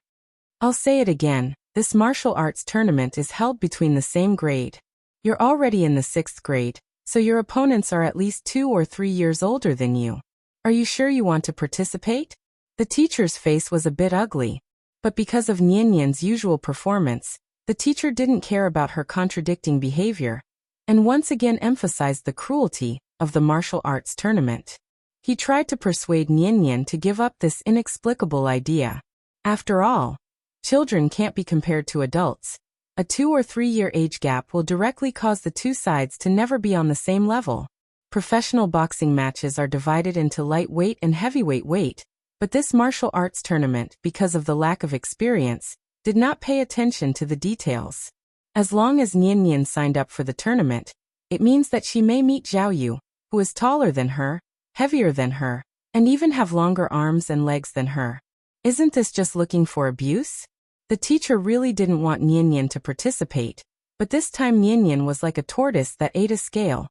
I'll say it again, this martial arts tournament is held between the same grade. You're already in the 6th grade, so your opponents are at least 2 or 3 years older than you. Are you sure you want to participate? The teacher's face was a bit ugly, but because of Nian Nian's usual performance, the teacher didn't care about her contradicting behavior, and once again emphasized the cruelty of the martial arts tournament. He tried to persuade Nian Nian to give up this inexplicable idea. After all, children can't be compared to adults. A 2 or 3 year age gap will directly cause the two sides to never be on the same level. Professional boxing matches are divided into lightweight and heavyweight weight, but this martial arts tournament, because of the lack of experience, did not pay attention to the details. As long as Nian Nian signed up for the tournament, it means that she may meet Zhao Yu, who is taller than her, heavier than her, and even have longer arms and legs than her. Isn't this just looking for abuse? The teacher really didn't want Nian Nian to participate, but this time Nian Nian was like a tortoise that ate a scale,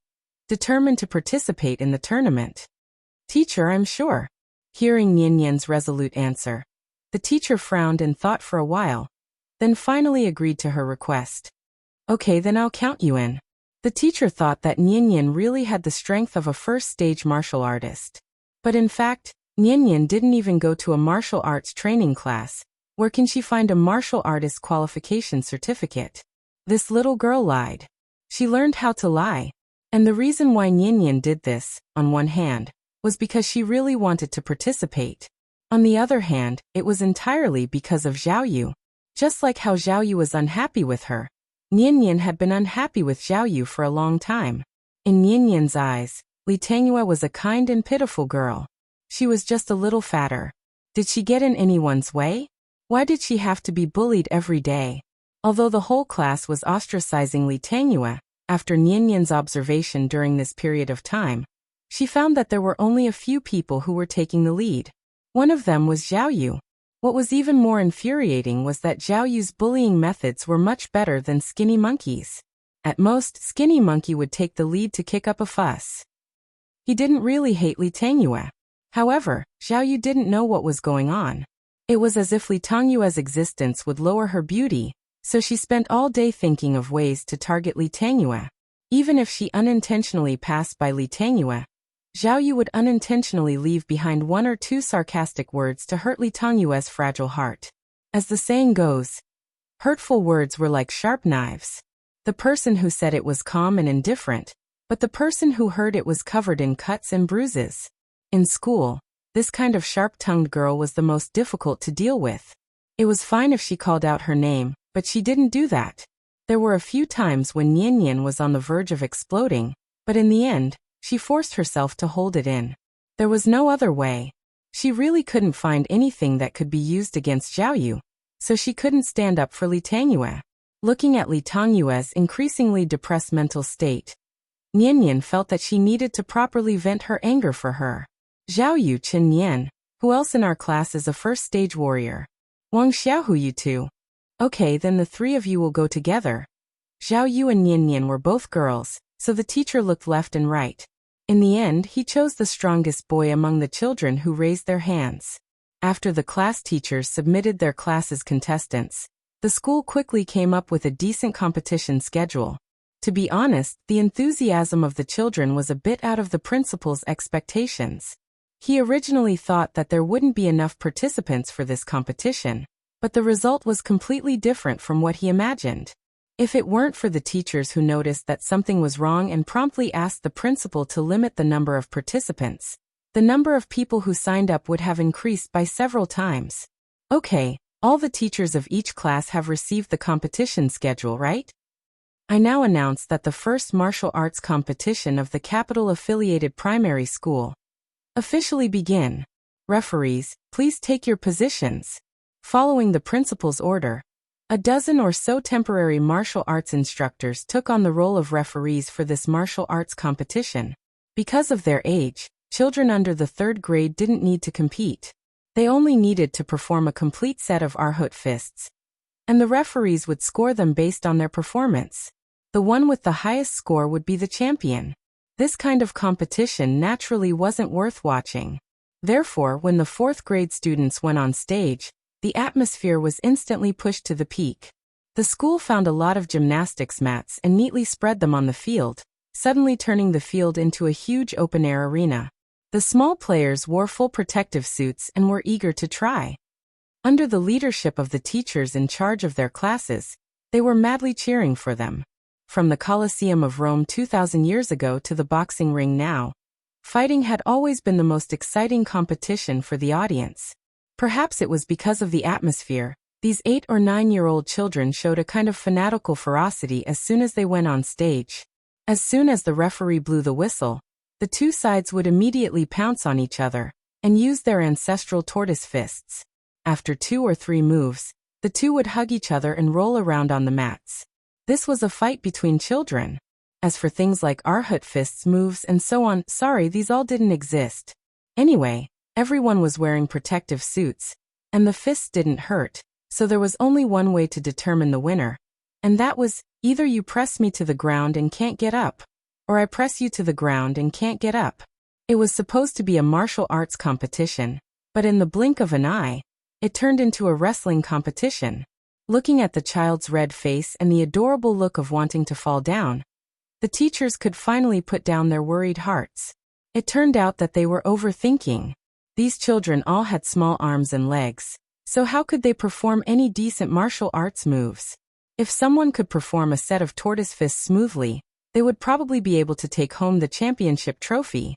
determined to participate in the tournament. Teacher, I'm sure. Hearing Nian Nian's resolute answer, the teacher frowned and thought for a while, then finally agreed to her request. Okay, then I'll count you in. The teacher thought that Nian Nian really had the strength of a first-stage martial artist. But in fact, Nian Nian didn't even go to a martial arts training class. Where can she find a martial artist qualification certificate? This little girl lied. She learned how to lie. And the reason why Nian Nian did this, on one hand, was because she really wanted to participate. On the other hand, it was entirely because of Zhao Yu. Just like how Zhao Yu was unhappy with her, Nian Nian had been unhappy with Zhao Yu for a long time. In Nian Nian's eyes, Li Tangyue was a kind and pitiful girl. She was just a little fatter. Did she get in anyone's way? Why did she have to be bullied every day? Although the whole class was ostracizing Li Tangyue, after Nian Nian's observation during this period of time, she found that there were only a few people who were taking the lead. One of them was Zhao Yu. What was even more infuriating was that Zhao Yu's bullying methods were much better than Skinny Monkey's. At most, Skinny Monkey would take the lead to kick up a fuss. He didn't really hate Li Tangyue. However, Zhao Yu didn't know what was going on. It was as if Li Tangyue's existence would lower her beauty, so she spent all day thinking of ways to target Li Tangyue. Even if she unintentionally passed by Li Tangyue, Zhao Yu would unintentionally leave behind 1 or 2 sarcastic words to hurt Li Tangyue's fragile heart. As the saying goes, hurtful words were like sharp knives. The person who said it was calm and indifferent, but the person who heard it was covered in cuts and bruises. In school, this kind of sharp-tongued girl was the most difficult to deal with. It was fine if she called out her name, but she didn't do that. There were a few times when Nian Nian was on the verge of exploding, but in the end, she forced herself to hold it in. There was no other way. She really couldn't find anything that could be used against Zhao Yu, so she couldn't stand up for Li Tangyue. Looking at Li Tangyue's increasingly depressed mental state, Nian Nian felt that she needed to properly vent her anger for her. Zhao Yu Chen Nian, who else in our class is a first-stage warrior? Wang Xiaohu you two. Okay, then the 3 of you will go together. Zhao Yu and Nian Nian were both girls, so the teacher looked left and right. In the end, he chose the strongest boy among the children who raised their hands. After the class teachers submitted their class's contestants, The school quickly came up with a decent competition schedule. To be honest, the enthusiasm of the children was a bit out of the principal's expectations. He originally thought that there wouldn't be enough participants for this competition, but the result was completely different from what he imagined. If it weren't for the teachers who noticed that something was wrong and promptly asked the principal to limit the number of participants, the number of people who signed up would have increased by several times. Okay, all the teachers of each class have received the competition schedule, right? I now announce that the first martial arts competition of the capital-affiliated primary school officially begin. Referees, please take your positions. Following the principal's order, a dozen or so temporary martial arts instructors took on the role of referees for this martial arts competition. Because of their age, children under the 3rd grade didn't need to compete. They only needed to perform a complete set of Arhut fists, and the referees would score them based on their performance. The one with the highest score would be the champion. This kind of competition naturally wasn't worth watching. Therefore, when the 4th grade students went on stage, the atmosphere was instantly pushed to the peak. The school found a lot of gymnastics mats and neatly spread them on the field, suddenly turning the field into a huge open-air arena. The small players wore full protective suits and were eager to try. Under the leadership of the teachers in charge of their classes, they were madly cheering for them. From the Colosseum of Rome 2,000 years ago to the boxing ring now, fighting had always been the most exciting competition for the audience. Perhaps it was because of the atmosphere. These 8 or 9-year-old children showed a kind of fanatical ferocity as soon as they went on stage. As soon as the referee blew the whistle, the two sides would immediately pounce on each other and use their ancestral tortoise fists. After 2 or 3 moves, the two would hug each other and roll around on the mats. This was a fight between children. As for things like Arhut fists moves and so on, sorry, these all didn't exist. Anyway, everyone was wearing protective suits, and the fists didn't hurt, so there was only one way to determine the winner. And that was, either you press me to the ground and can't get up, or I press you to the ground and can't get up. It was supposed to be a martial arts competition, but in the blink of an eye, it turned into a wrestling competition. Looking at the child's red face and the adorable look of wanting to fall down, the teachers could finally put down their worried hearts. It turned out that they were overthinking. These children all had small arms and legs, so how could they perform any decent martial arts moves? If someone could perform a set of tortoise fists smoothly, they would probably be able to take home the championship trophy.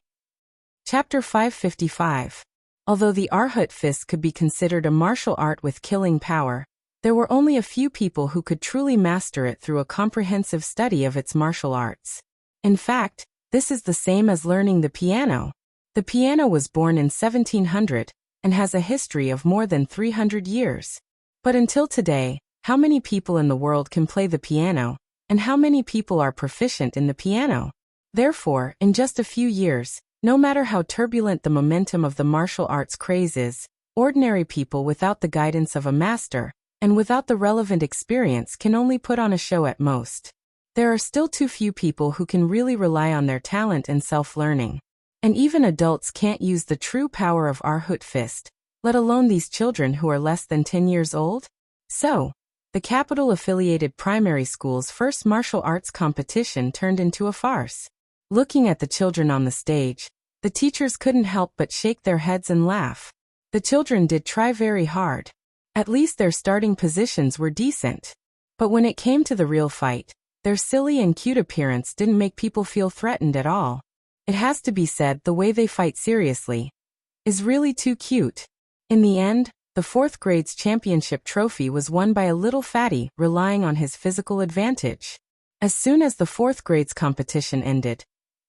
Chapter 555. Although the Arhut fist could be considered a martial art with killing power, there were only a few people who could truly master it through a comprehensive study of its martial arts. In fact, this is the same as learning the piano. The piano was born in 1700 and has a history of more than 300 years. But until today, how many people in the world can play the piano, and how many people are proficient in the piano? Therefore, in just a few years, no matter how turbulent the momentum of the martial arts craze is, ordinary people without the guidance of a master, and without the relevant experience can only put on a show at most. There are still too few people who can really rely on their talent and self-learning. And even adults can't use the true power of Arhut fist, let alone these children who are less than 10 years old. So, the capital-affiliated primary school's first martial arts competition turned into a farce. Looking at the children on the stage, the teachers couldn't help but shake their heads and laugh. The children did try very hard. At least their starting positions were decent. But when it came to the real fight, their silly and cute appearance didn't make people feel threatened at all. It has to be said, the way they fight seriously is really too cute. In the end, the 4th grade's championship trophy was won by a little fatty relying on his physical advantage. As soon as the 4th grade's competition ended,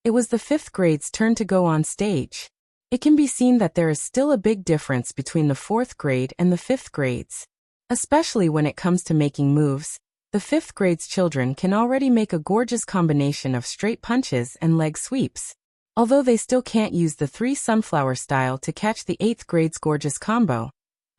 it was the 5th grade's turn to go on stage. It can be seen that there is still a big difference between the 4th grade and the 5th grades. Especially when it comes to making moves, the 5th grade's children can already make a gorgeous combination of straight punches and leg sweeps. Although they still can't use the 3 sunflower style to catch the 8th grade's gorgeous combo.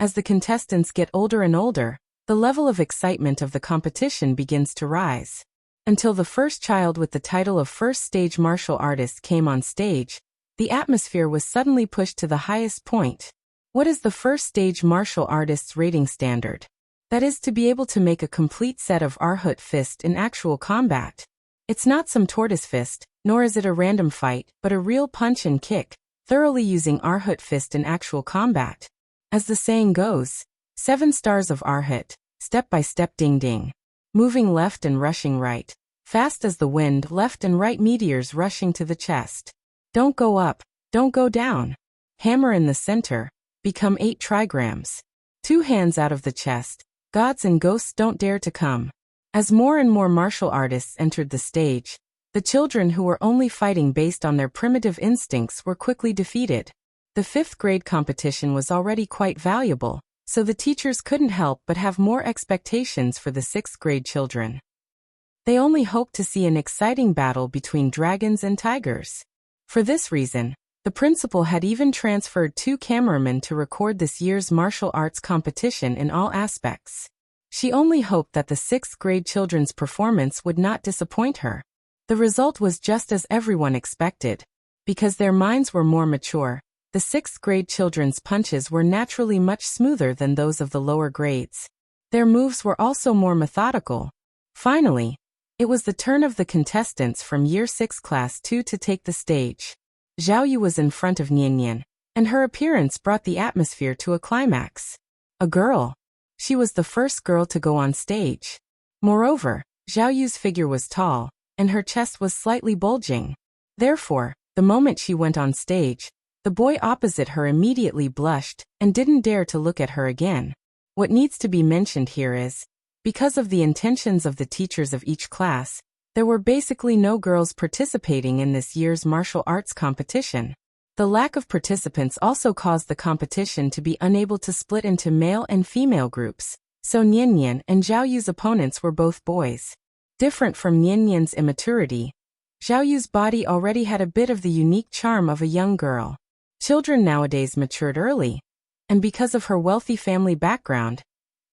As the contestants get older and older, the level of excitement of the competition begins to rise. Until the first child with the title of first stage martial artist came on stage, the atmosphere was suddenly pushed to the highest point. What is the first stage martial artist's rating standard? That is to be able to make a complete set of Arhut fist in actual combat. It's not some tortoise fist, nor is it a random fight, but a real punch and kick, thoroughly using Arhut fist in actual combat. As the saying goes, 7 stars of Arhut, step by step ding ding. Moving left and rushing right. Fast as the wind, left and right meteors rushing to the chest. Don't go up, don't go down. Hammer in the center, become 8 trigrams. 2 hands out of the chest, gods and ghosts don't dare to come. As more and more martial artists entered the stage, the children who were only fighting based on their primitive instincts were quickly defeated. The 5th grade competition was already quite valuable, so the teachers couldn't help but have more expectations for the 6th grade children. They only hoped to see an exciting battle between dragons and tigers. For this reason, the principal had even transferred 2 cameramen to record this year's martial arts competition in all aspects. She only hoped that the 6th grade children's performance would not disappoint her. The result was just as everyone expected. Because their minds were more mature, the 6th grade children's punches were naturally much smoother than those of the lower grades. Their moves were also more methodical. Finally, it was the turn of the contestants from Year 6 Class 2 to take the stage. Zhao Yu was in front of Nian, and her appearance brought the atmosphere to a climax. A girl. She was the first girl to go on stage. Moreover, Zhao Yu's figure was tall, and her chest was slightly bulging. Therefore, the moment she went on stage, the boy opposite her immediately blushed and didn't dare to look at her again. What needs to be mentioned here is, because of the intentions of the teachers of each class, there were basically no girls participating in this year's martial arts competition. The lack of participants also caused the competition to be unable to split into male and female groups, so Nian and Zhao Yu's opponents were both boys. Different from Nian's immaturity, Zhao Yu's body already had a bit of the unique charm of a young girl. Children nowadays matured early, and because of her wealthy family background,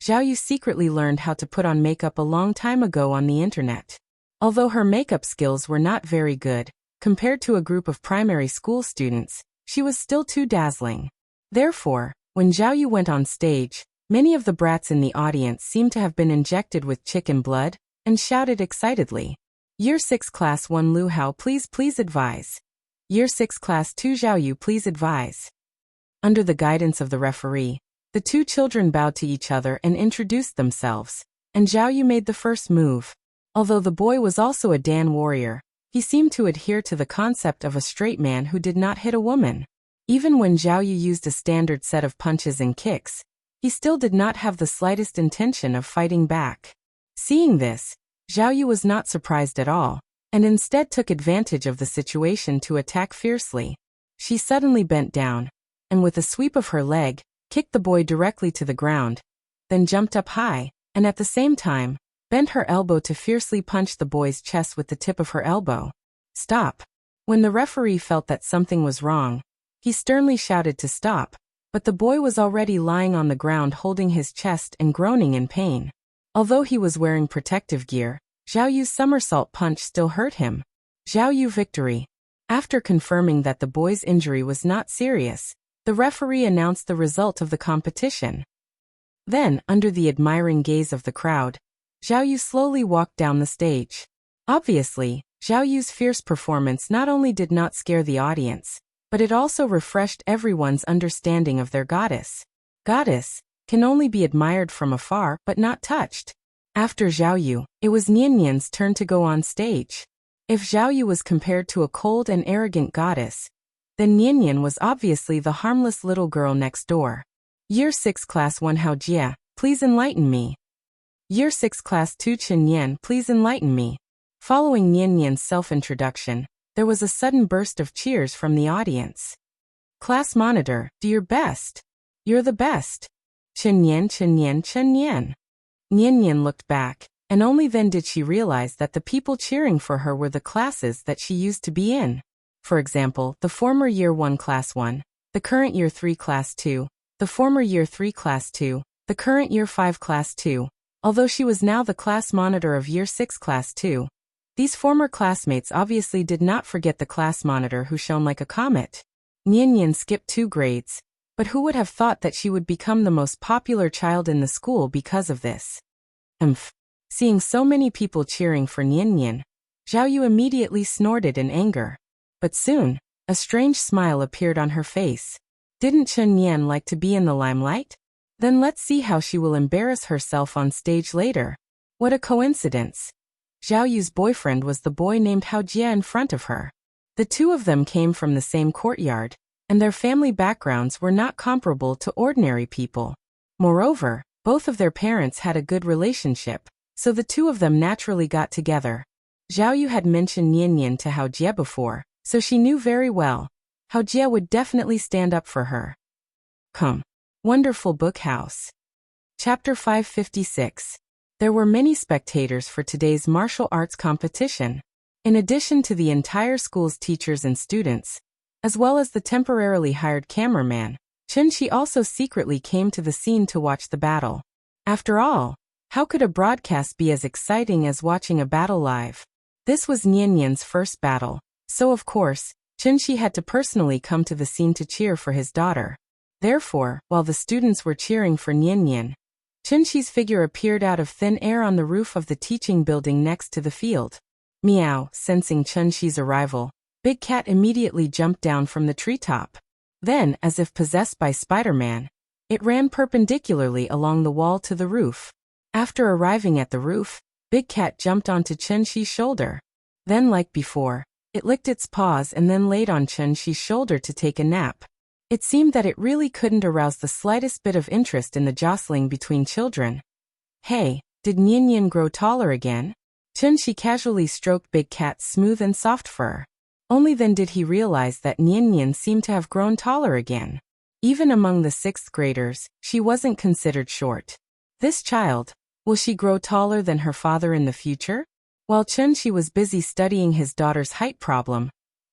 Zhao Yu secretly learned how to put on makeup a long time ago on the internet. Although her makeup skills were not very good, compared to a group of primary school students, she was still too dazzling. Therefore, when Zhao Yu went on stage, many of the brats in the audience seemed to have been injected with chicken blood, and shouted excitedly, Year 6 Class 1 Lu Hao please advise. Year 6 Class 2 Zhao Yu please advise. Under the guidance of the referee, the 2 children bowed to each other and introduced themselves, and Zhao Yu made the first move. Although the boy was also a Dan warrior, he seemed to adhere to the concept of a straight man who did not hit a woman. Even when Zhao Yu used a standard set of punches and kicks, he still did not have the slightest intention of fighting back. Seeing this, Zhao Yu was not surprised at all, and instead took advantage of the situation to attack fiercely. She suddenly bent down, and with a sweep of her leg, kicked the boy directly to the ground, then jumped up high, and at the same time, bent her elbow to fiercely punch the boy's chest with the tip of her elbow. Stop. When the referee felt that something was wrong, he sternly shouted to stop, but the boy was already lying on the ground holding his chest and groaning in pain. Although he was wearing protective gear, Zhao Yu's somersault punch still hurt him. Zhao Yu victory. After confirming that the boy's injury was not serious, the referee announced the result of the competition. Then, under the admiring gaze of the crowd, Zhao Yu slowly walked down the stage. Obviously, Zhao Yu's fierce performance not only did not scare the audience, but it also refreshed everyone's understanding of their goddess. Goddess can only be admired from afar but not touched. After Zhao Yu, it was Nian's turn to go on stage. If Zhao Yu was compared to a cold and arrogant goddess, then Nian was obviously the harmless little girl next door. Year 6 Class 1 Hao Jia, please enlighten me. Year 6 Class 2 Chen Yan, please enlighten me. Following Nian's self-introduction, there was a sudden burst of cheers from the audience. Class monitor, do your best. You're the best. Chen Yan, Chen Yan, Chen Yan. Nian looked back, and only then did she realize that the people cheering for her were the classes that she used to be in. For example, the former Year 1 Class 1, the current Year 3 Class 2, the former Year 3 Class 2, the current Year 5 Class 2. Although she was now the class monitor of Year 6 Class 2, these former classmates obviously did not forget the class monitor who shone like a comet. Nian skipped 2 grades, But who would have thought that she would become the most popular child in the school because of this? Seeing so many people cheering for Nian Nian, Zhao Yu immediately snorted in anger. But soon, a strange smile appeared on her face. Didn't Chen Nian like to be in the limelight? Then let's see how she will embarrass herself on stage later. What a coincidence. Zhao Yu's boyfriend was the boy named Hao Jie in front of her. The two of them came from the same courtyard, and their family backgrounds were not comparable to ordinary people. Moreover, both of their parents had a good relationship, so the two of them naturally got together. Zhao Yu had mentioned Nian Nian to Hao Jie before, so she knew very well. Hao Jie would definitely stand up for her. Wonderful Book House. Chapter 556. There were many spectators for today's martial arts competition. In addition to the entire school's teachers and students, as well as the temporarily hired cameraman, Chen Qi also secretly came to the scene to watch the battle. After all, how could a broadcast be as exciting as watching a battle live? This was Nian Nian's first battle, so of course, Chen Qi had to personally come to the scene to cheer for his daughter. Therefore, while the students were cheering for Nian Nian, Chen Qi's figure appeared out of thin air on the roof of the teaching building next to the field. Meow, sensing Chen Qi's arrival, Big Cat immediately jumped down from the treetop. Then, as if possessed by Spider-Man, it ran perpendicularly along the wall to the roof. After arriving at the roof, Big Cat jumped onto Chen Qi's shoulder. Then, like before, it licked its paws and then laid on Chen Qi's shoulder to take a nap. It seemed that it really couldn't arouse the slightest bit of interest in the jostling between children. Hey, did Nian Nian grow taller again? Chen Qi casually stroked Big Cat's smooth and soft fur. Only then did he realize that Nian Nian seemed to have grown taller again. Even among the 6th graders, she wasn't considered short. This child, will she grow taller than her father in the future? While Chen Qi was busy studying his daughter's height problem,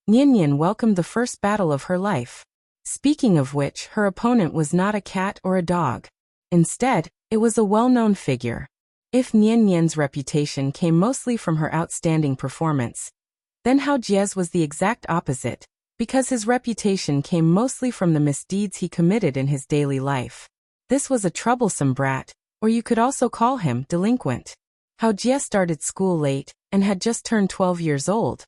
Nian Nian welcomed the first battle of her life. Speaking of which, her opponent was not a cat or a dog. Instead, it was a well-known figure. If Nian Nian's reputation came mostly from her outstanding performance, then Hao Jie's was the exact opposite, because his reputation came mostly from the misdeeds he committed in his daily life. This was a troublesome brat, or you could also call him delinquent. Hao Jie started school late, and had just turned 12 years old.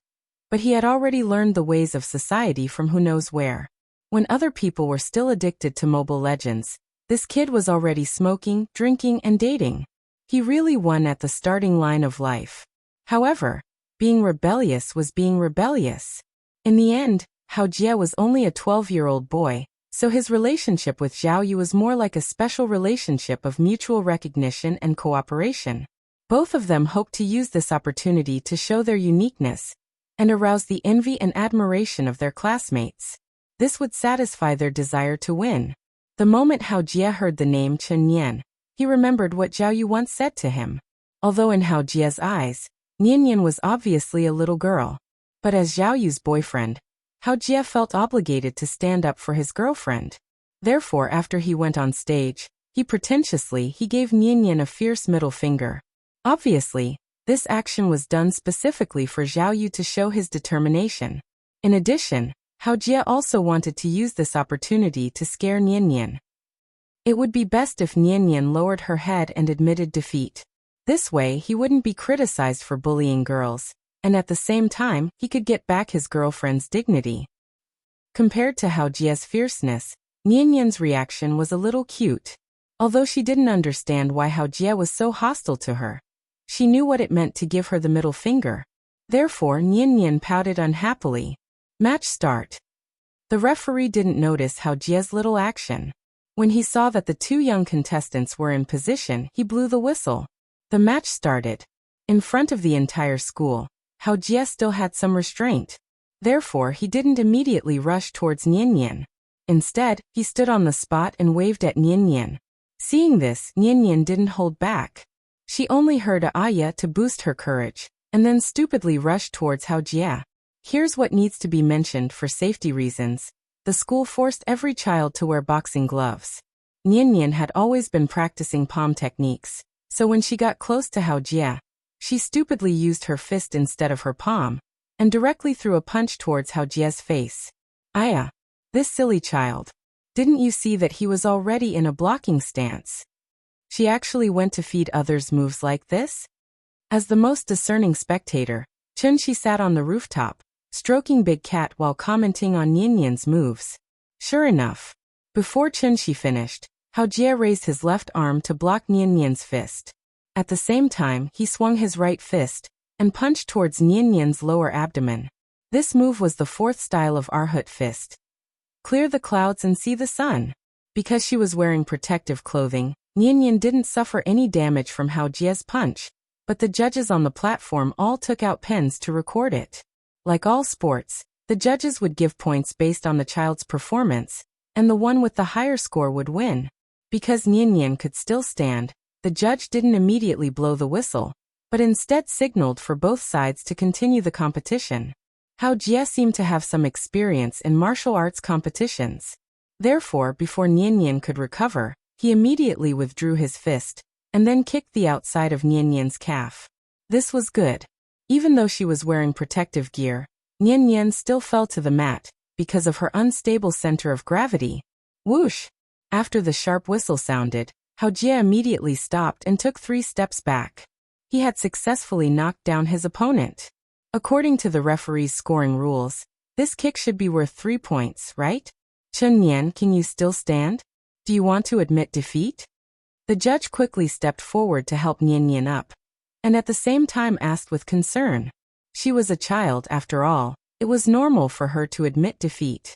But he had already learned the ways of society from who knows where. When other people were still addicted to Mobile Legends, this kid was already smoking, drinking, and dating. He really won at the starting line of life. However, being rebellious was being rebellious. In the end, Hao Jie was only a 12-year-old boy, so his relationship with Zhao Yu was more like a special relationship of mutual recognition and cooperation. Both of them hoped to use this opportunity to show their uniqueness and arouse the envy and admiration of their classmates. This would satisfy their desire to win. The moment Hao Jie heard the name Chen Nian, he remembered what Zhao Yu once said to him. Although in Hao Jie's eyes, Nian Nian was obviously a little girl. But as Zhao Yu's boyfriend, Hao Jie felt obligated to stand up for his girlfriend. Therefore, after he went on stage, he gave Nian Nian a fierce middle finger. Obviously, this action was done specifically for Zhao Yu to show his determination. In addition, Hao Jie also wanted to use this opportunity to scare Nian Nian. It would be best if Nian Nian lowered her head and admitted defeat. This way he wouldn't be criticized for bullying girls, and at the same time he could get back his girlfriend's dignity. Compared to Hao Jie's fierceness, Nian Nian's reaction was a little cute. Although she didn't understand why Hao Jie was so hostile to her, she knew what it meant to give her the middle finger. Therefore Nian Nian pouted unhappily. Match start. The referee didn't notice Hao Jie's little action. When he saw that the two young contestants were in position, he blew the whistle. The match started. In front of the entire school, Hao Jie still had some restraint. Therefore, he didn't immediately rush towards Nian Nian. Instead, he stood on the spot and waved at Nian Nian. Seeing this, Nian Nian didn't hold back. She only heard a "Aya" to boost her courage, and then stupidly rushed towards Hao Jie. Here's what needs to be mentioned for safety reasons. The school forced every child to wear boxing gloves. Nian Nian had always been practicing palm techniques, so when she got close to Hao Jie, she stupidly used her fist instead of her palm, and directly threw a punch towards Hao Jie's face. Aya! This silly child. Didn't you see that he was already in a blocking stance? She actually went to feed others moves like this? As the most discerning spectator, Chunshi sat on the rooftop, stroking Big Cat while commenting on Nianyan's moves. Sure enough, before Chunshi finished, Hao Jie raised his left arm to block Nianyan's fist. At the same time, he swung his right fist and punched towards Nianyan's lower abdomen. This move was the fourth style of Arhut fist. Clear the clouds and see the sun. Because she was wearing protective clothing, Nianyan didn't suffer any damage from Hao Jie's punch, but the judges on the platform all took out pens to record it. Like all sports, the judges would give points based on the child's performance, and the one with the higher score would win. Because Nianyan could still stand, the judge didn't immediately blow the whistle, but instead signaled for both sides to continue the competition. Hao Jie seemed to have some experience in martial arts competitions. Therefore, before Nianyan could recover, he immediately withdrew his fist, and then kicked the outside of Nianyan's calf. This was good. Even though she was wearing protective gear, Nianyan still fell to the mat, because of her unstable center of gravity. Whoosh! After the sharp whistle sounded, Hao Jie immediately stopped and took 3 steps back. He had successfully knocked down his opponent. According to the referee's scoring rules, this kick should be worth 3 points, right? Chun Nian, can you still stand? Do you want to admit defeat? The judge quickly stepped forward to help Nianyan up, and at the same time asked with concern. She was a child, after all. It was normal for her to admit defeat.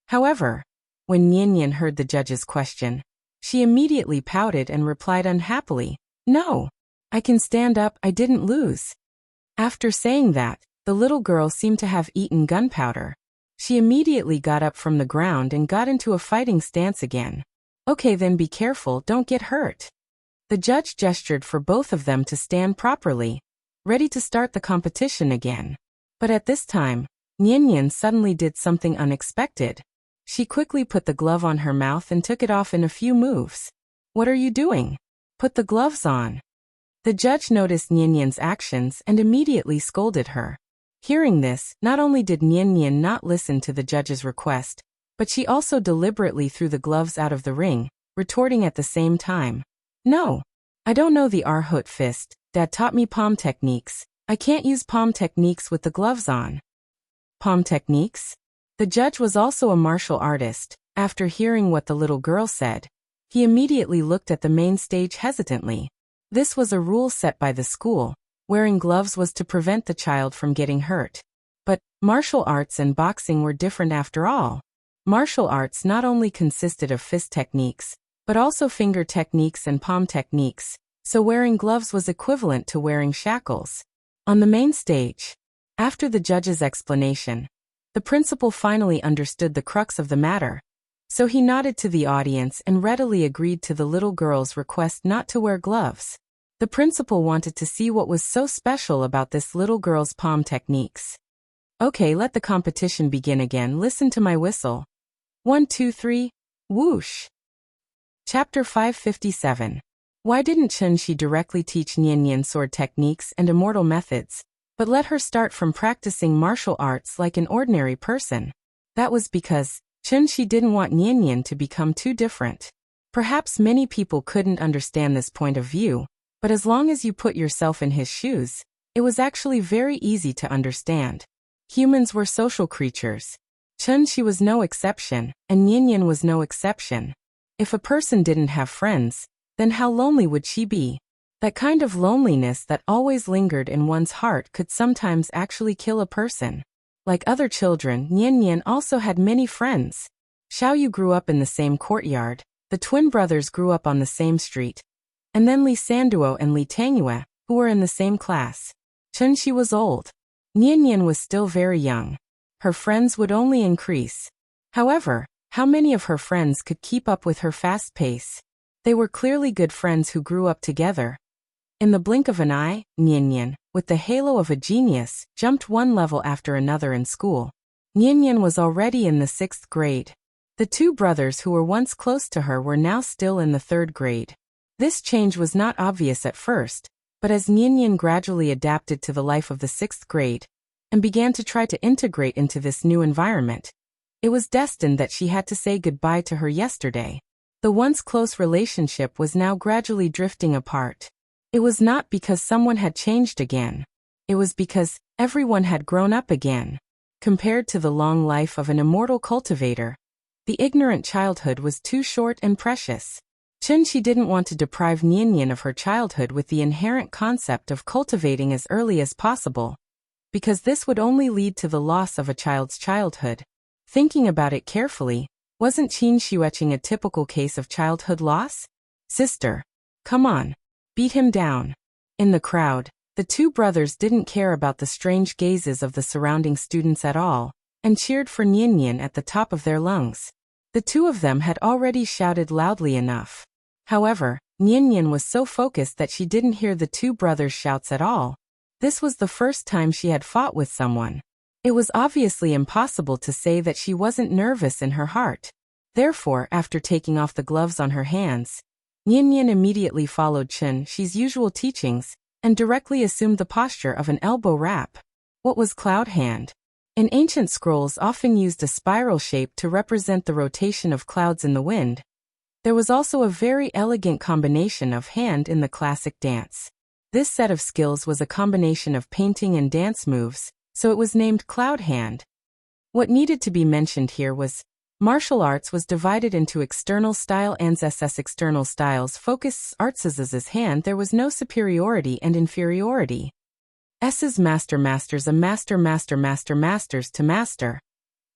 However, when Nianyan heard the judge's question, she immediately pouted and replied unhappily, "No, I can stand up, I didn't lose." After saying that, the little girl seemed to have eaten gunpowder. She immediately got up from the ground and got into a fighting stance again. Okay, then be careful, don't get hurt. The judge gestured for both of them to stand properly, ready to start the competition again. But at this time, Nianyan suddenly did something unexpected. She quickly put the glove on her mouth and took it off in a few moves. What are you doing? Put the gloves on. The judge noticed Nianyan's actions and immediately scolded her. Hearing this, not only did Nianyan not listen to the judge's request, but she also deliberately threw the gloves out of the ring, retorting at the same time. No, I don't know the Arhut fist. Dad taught me palm techniques. I can't use palm techniques with the gloves on. Palm techniques? The judge was also a martial artist. After hearing what the little girl said, he immediately looked at the main stage hesitantly. This was a rule set by the school. Wearing gloves was to prevent the child from getting hurt. But martial arts and boxing were different after all. Martial arts not only consisted of fist techniques, but also finger techniques and palm techniques, so wearing gloves was equivalent to wearing shackles. On the main stage, after the judge's explanation, the principal finally understood the crux of the matter. So he nodded to the audience and readily agreed to the little girl's request not to wear gloves. The principal wanted to see what was so special about this little girl's palm techniques. Okay, let the competition begin again. Listen to my whistle. 1, 2, 3, whoosh. Chapter 557. Why didn't Chunshi directly teach Nianyan sword techniques and immortal methods, but let her start from practicing martial arts like an ordinary person? That was because Chunshi didn't want Nianyan to become too different. Perhaps many people couldn't understand this point of view, but as long as you put yourself in his shoes, it was actually very easy to understand. Humans were social creatures. Chunshi was no exception, and Nianyan was no exception. If a person didn't have friends, then how lonely would she be? That kind of loneliness that always lingered in one's heart could sometimes actually kill a person. Like other children, Nianyan also had many friends. Xiaoyu grew up in the same courtyard, the twin brothers grew up on the same street, and then Li Sanduo and Li Tangyue, who were in the same class. Chunshi was old. Nianyan was still very young. Her friends would only increase. However, how many of her friends could keep up with her fast pace? They were clearly good friends who grew up together. In the blink of an eye, Nianyan, with the halo of a genius, jumped one level after another in school. Nianyan was already in the 6th grade. The two brothers who were once close to her were now still in the 3rd grade. This change was not obvious at first, but as Nianyan gradually adapted to the life of the 6th grade, and began to try to integrate into this new environment, It was destined that she had to say goodbye to her yesterday. The once close relationship was now gradually drifting apart. It was not because someone had changed again. It was because everyone had grown up again. Compared to the long life of an immortal cultivator, the ignorant childhood was too short and precious. She didn't want to deprive Nian of her childhood with the inherent concept of cultivating as early as possible, because this would only lead to the loss of a child's childhood. Thinking about it carefully, wasn't Qin Xueqing a typical case of childhood loss? Sister, come on, beat him down. In the crowd, the two brothers didn't care about the strange gazes of the surrounding students at all, and cheered for Nian at the top of their lungs. The two of them had already shouted loudly enough. However, Nian was so focused that she didn't hear the two brothers' shouts at all. This was the first time she had fought with someone. It was obviously impossible to say that she wasn't nervous in her heart. Therefore, after taking off the gloves on her hands, Nian immediately followed Xi's usual teachings, and directly assumed the posture of an elbow wrap. What was cloud hand? In ancient scrolls often used a spiral shape to represent the rotation of clouds in the wind. There was also a very elegant combination of hand in the classic dance. This set of skills was a combination of painting and dance moves, so it was named cloud hand. What needed to be mentioned here was, martial arts was divided into external style and SS external styles focused arts hand. There was no superiority and inferiority. S's masters a masters to master.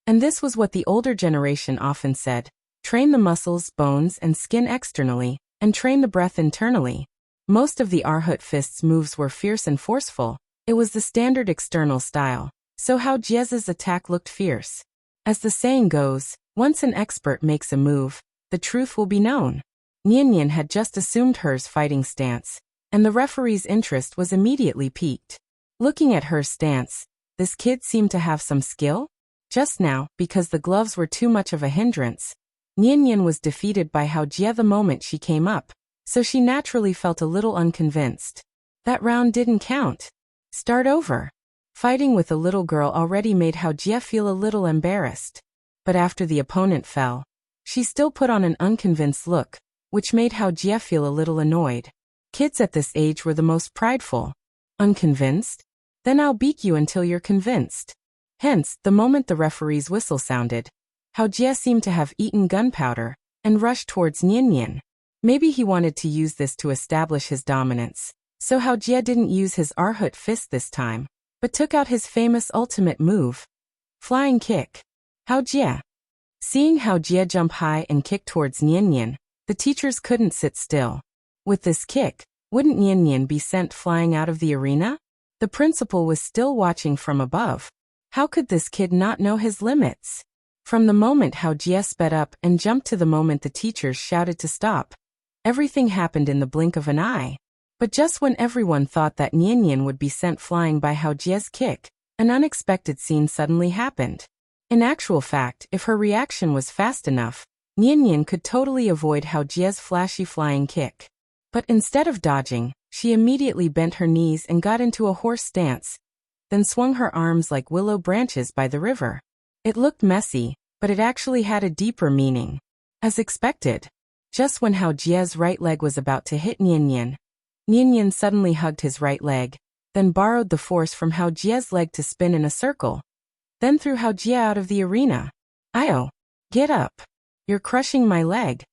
And this was what the older generation often said, train the muscles, bones, and skin externally, and train the breath internally. Most of the Arhut fist's moves were fierce and forceful. It was the standard external style, so Hao Jie's attack looked fierce. As the saying goes, once an expert makes a move, the truth will be known. Nian had just assumed hers fighting stance, and the referee's interest was immediately piqued. Looking at her stance, this kid seemed to have some skill? Just now, because the gloves were too much of a hindrance, Nian was defeated by Hao Jie the moment she came up, so she naturally felt a little unconvinced. That round didn't count. Start over. Fighting with a little girl already made Hao Jie feel a little embarrassed. But after the opponent fell, she still put on an unconvinced look, which made Hao Jie feel a little annoyed. Kids at this age were the most prideful. Unconvinced? Then I'll beat you until you're convinced. Hence, the moment the referee's whistle sounded, Hao Jie seemed to have eaten gunpowder, and rushed towards Nian. Maybe he wanted to use this to establish his dominance, so Hao Jie didn't use his Arhut fist this time, but took out his famous ultimate move. Flying kick. Hao Jie. Seeing Hao Jie jump high and kick towards Nian, the teachers couldn't sit still. With this kick, wouldn't Nian be sent flying out of the arena? The principal was still watching from above. How could this kid not know his limits? From the moment Hao Jie sped up and jumped to the moment the teachers shouted to stop, everything happened in the blink of an eye. But just when everyone thought that Nian would be sent flying by Hao Jie's kick, an unexpected scene suddenly happened. In actual fact, if her reaction was fast enough, Nian could totally avoid Hao Jie's flashy flying kick. But instead of dodging, she immediately bent her knees and got into a horse stance, then swung her arms like willow branches by the river. It looked messy, but it actually had a deeper meaning. As expected, just when Hao Jie's right leg was about to hit Nian suddenly hugged his right leg, then borrowed the force from Hao Jie's leg to spin in a circle, then threw Hao Jie out of the arena. Io, get up. You're crushing my leg.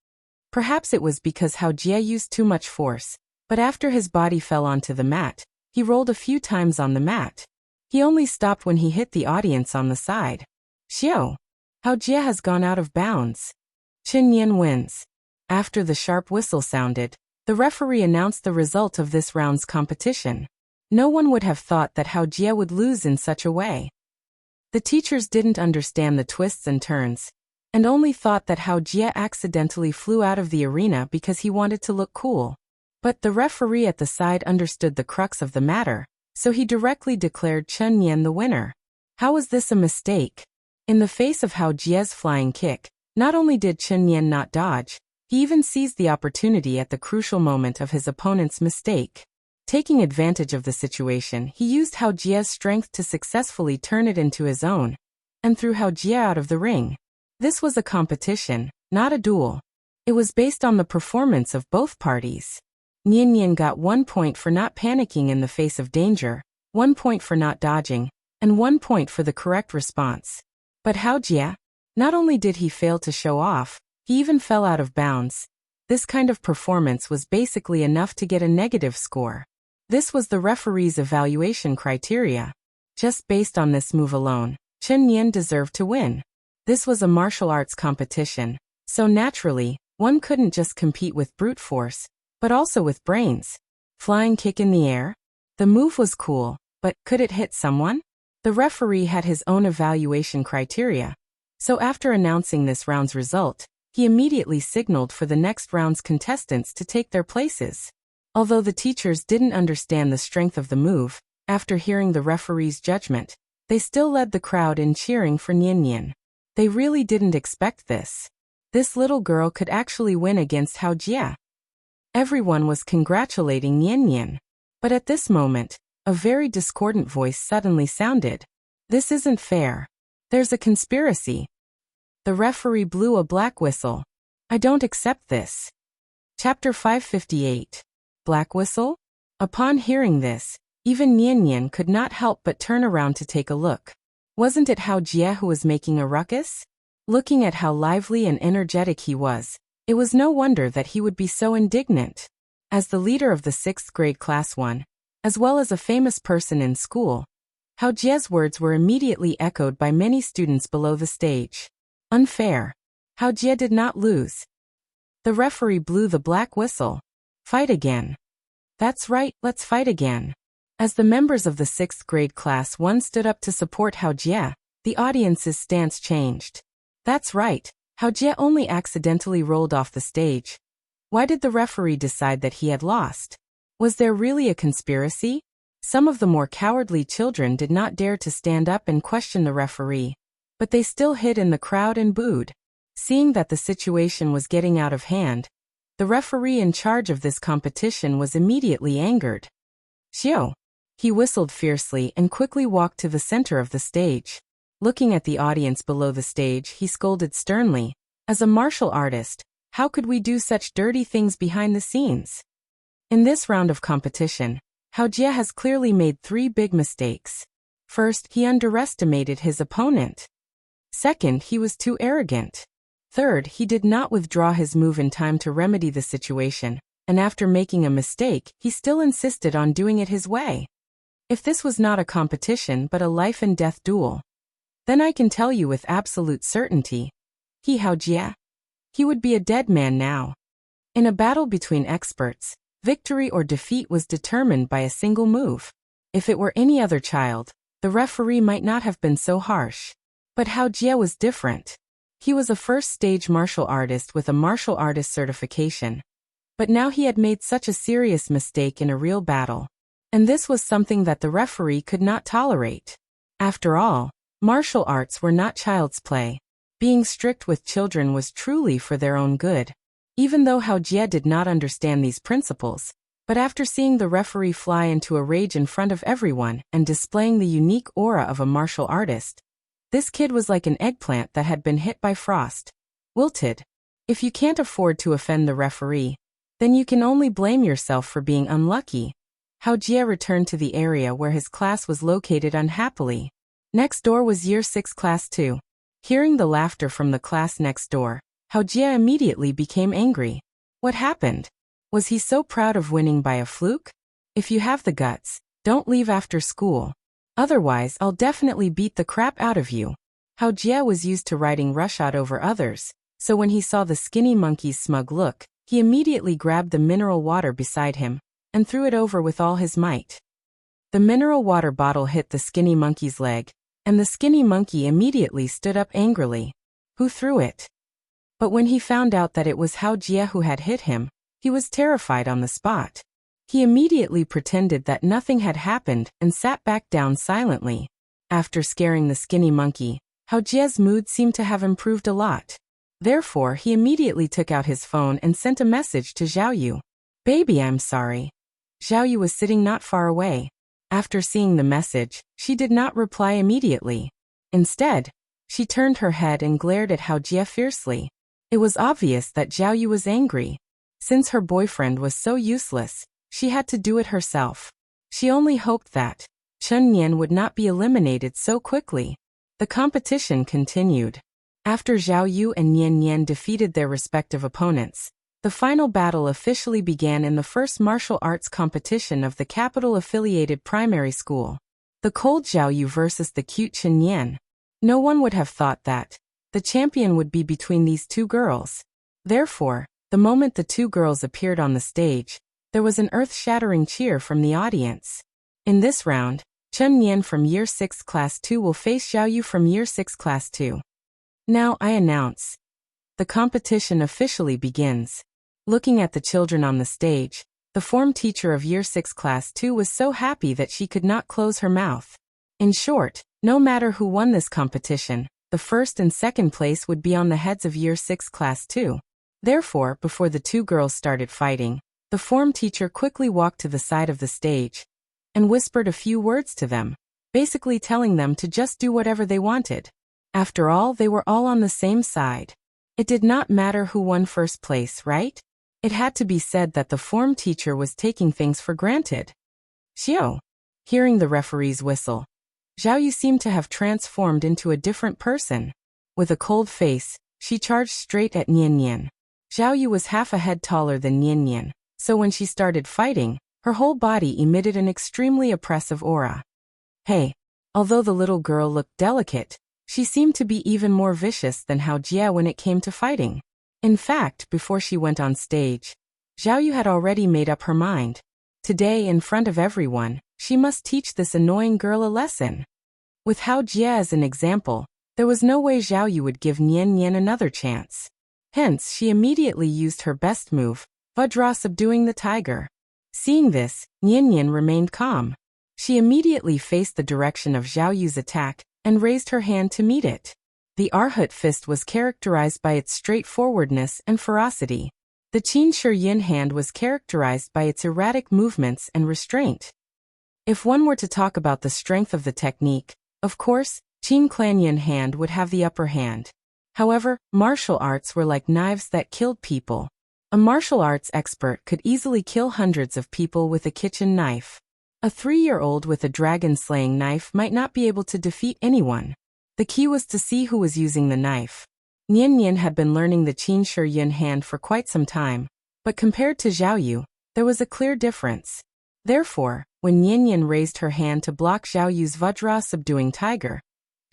Perhaps it was because Hao Jie used too much force, but after his body fell onto the mat, he rolled a few times on the mat. He only stopped when he hit the audience on the side. Xiao, Hao Jie has gone out of bounds. Nian wins. After the sharp whistle sounded, the referee announced the result of this round's competition. No one would have thought that Hao Jie would lose in such a way. The teachers didn't understand the twists and turns, and only thought that Hao Jie accidentally flew out of the arena because he wanted to look cool. But the referee at the side understood the crux of the matter, so he directly declared Nian the winner. How was this a mistake? In the face of Hao Jie's flying kick, not only did Nian not dodge, he even seized the opportunity at the crucial moment of his opponent's mistake. Taking advantage of the situation, he used Hao Jie's strength to successfully turn it into his own, and threw Hao Jie out of the ring. This was a competition, not a duel. It was based on the performance of both parties. Nian got 1 point for not panicking in the face of danger, 1 point for not dodging, and 1 point for the correct response. But Hao Jie? Not only did he fail to show off, he even fell out of bounds. This kind of performance was basically enough to get a negative score. This was the referee's evaluation criteria. Just based on this move alone, Chen Nian deserved to win. This was a martial arts competition, so naturally, one couldn't just compete with brute force, but also with brains. Flying kick in the air? The move was cool, but could it hit someone? The referee had his own evaluation criteria. So after announcing this round's result, he immediately signaled for the next round's contestants to take their places. Although the teachers didn't understand the strength of the move, after hearing the referee's judgment, they still led the crowd in cheering for Nian. They really didn't expect this. This little girl could actually win against Hao Jie. Everyone was congratulating Nian. But at this moment, a very discordant voice suddenly sounded. This isn't fair. There's a conspiracy. The referee blew a black whistle. I don't accept this. Chapter 558. Black whistle? Upon hearing this, even Nian could not help but turn around to take a look. Wasn't it Hao Jie who was making a ruckus? Looking at how lively and energetic he was, it was no wonder that he would be so indignant. As the leader of the 6th grade class 1, as well as a famous person in school, Hao Jie's words were immediately echoed by many students below the stage. Unfair. Hao Jie did not lose. The referee blew the black whistle. Fight again. That's right, let's fight again. As the members of the 6th grade class 1 stood up to support Hao Jie, the audience's stance changed. That's right, Hao Jie only accidentally rolled off the stage. Why did the referee decide that he had lost? Was there really a conspiracy? Some of the more cowardly children did not dare to stand up and question the referee, but they still hid in the crowd and booed. Seeing that the situation was getting out of hand, the referee in charge of this competition was immediately angered. Xiao! He whistled fiercely and quickly walked to the center of the stage. Looking at the audience below the stage, he scolded sternly, "As a martial artist, how could we do such dirty things behind the scenes?" In this round of competition, Hao Jie has clearly made 3 big mistakes. First, he underestimated his opponent. Second, he was too arrogant. Third, he did not withdraw his move in time to remedy the situation, and after making a mistake, he still insisted on doing it his way. If this was not a competition but a life-and-death duel, then I can tell you with absolute certainty, Hao Jie, he would be a dead man now. In a battle between experts, victory or defeat was determined by a single move. If it were any other child, the referee might not have been so harsh. But Hao Jie was different. He was a first-stage martial artist with a martial artist certification. But now he had made such a serious mistake in a real battle. And this was something that the referee could not tolerate. After all, martial arts were not child's play. Being strict with children was truly for their own good. Even though Hao Jie did not understand these principles, but after seeing the referee fly into a rage in front of everyone and displaying the unique aura of a martial artist, this kid was like an eggplant that had been hit by frost. Wilted. If you can't afford to offend the referee, then you can only blame yourself for being unlucky. Hao Jie returned to the area where his class was located unhappily. Next door was Year 6 Class 2. Hearing the laughter from the class next door, Hao Jie immediately became angry. What happened? Was he so proud of winning by a fluke? If you have the guts, don't leave after school. Otherwise, I'll definitely beat the crap out of you. Hao Jie was used to riding roughshod over others, so when he saw the skinny monkey's smug look, he immediately grabbed the mineral water beside him and threw it over with all his might. The mineral water bottle hit the skinny monkey's leg, and the skinny monkey immediately stood up angrily. Who threw it? But when he found out that it was Hao Jie who had hit him, he was terrified on the spot. He immediately pretended that nothing had happened and sat back down silently. After scaring the skinny monkey, Hao Jie's mood seemed to have improved a lot. Therefore, he immediately took out his phone and sent a message to Xiaoyu. "Baby, I'm sorry." Xiaoyu was sitting not far away. After seeing the message, she did not reply immediately. Instead, She turned her head and glared at Hao Jie fiercely. It was obvious that Zhao Yu was angry. Since her boyfriend was so useless, she had to do it herself. She only hoped that Chen Nian would not be eliminated so quickly. The competition continued. After Zhao Yu and Nian Nian defeated their respective opponents, the final battle officially began in the first martial arts competition of the capital-affiliated primary school. The cold Zhao Yu versus the cute Chen Nian. No one would have thought that the champion would be between these two girls. Therefore, the moment the two girls appeared on the stage, there was an earth-shattering cheer from the audience. In this round, Chen Nian from Year 6 Class 2 will face Zhao Yu from Year 6 Class 2. Now I announce. The competition officially begins. Looking at the children on the stage, the form teacher of Year 6 Class 2 was so happy that she could not close her mouth. In short, no matter who won this competition, the first and second place would be on the heads of Year 6 Class 2. Therefore, before the two girls started fighting, the form teacher quickly walked to the side of the stage and whispered a few words to them, basically telling them to just do whatever they wanted. After all, they were all on the same side. It did not matter who won first place, right? It had to be said that the form teacher was taking things for granted. Xiao. Hearing the referee's whistle, Zhao Yu seemed to have transformed into a different person. With a cold face, she charged straight at Nian Nian. Zhao Yu was half a head taller than Nian Nian, so when she started fighting, her whole body emitted an extremely oppressive aura. Hey! Although the little girl looked delicate, she seemed to be even more vicious than Hao Jie when it came to fighting. In fact, before she went on stage, Zhao Yu had already made up her mind. Today, in front of everyone, she must teach this annoying girl a lesson. With Hao Jie as an example, there was no way Zhao Yu would give Nian Nian another chance. Hence, she immediately used her best move, Vajra subduing the tiger. Seeing this, Nian Nian remained calm. She immediately faced the direction of Zhao Yu's attack and raised her hand to meet it. The Arhut fist was characterized by its straightforwardness and ferocity. The Qin Shi Yin hand was characterized by its erratic movements and restraint. If one were to talk about the strength of the technique, of course, Qin Clan Yin hand would have the upper hand. However, martial arts were like knives that killed people. A martial arts expert could easily kill hundreds of people with a kitchen knife. A 3-year-old with a dragon-slaying knife might not be able to defeat anyone. The key was to see who was using the knife. Nian Nian had been learning the Qin Shi Yin hand for quite some time, but compared to Zhao Yu, there was a clear difference. Therefore, when Nian Nian raised her hand to block Zhao Yu's Vajra subduing tiger,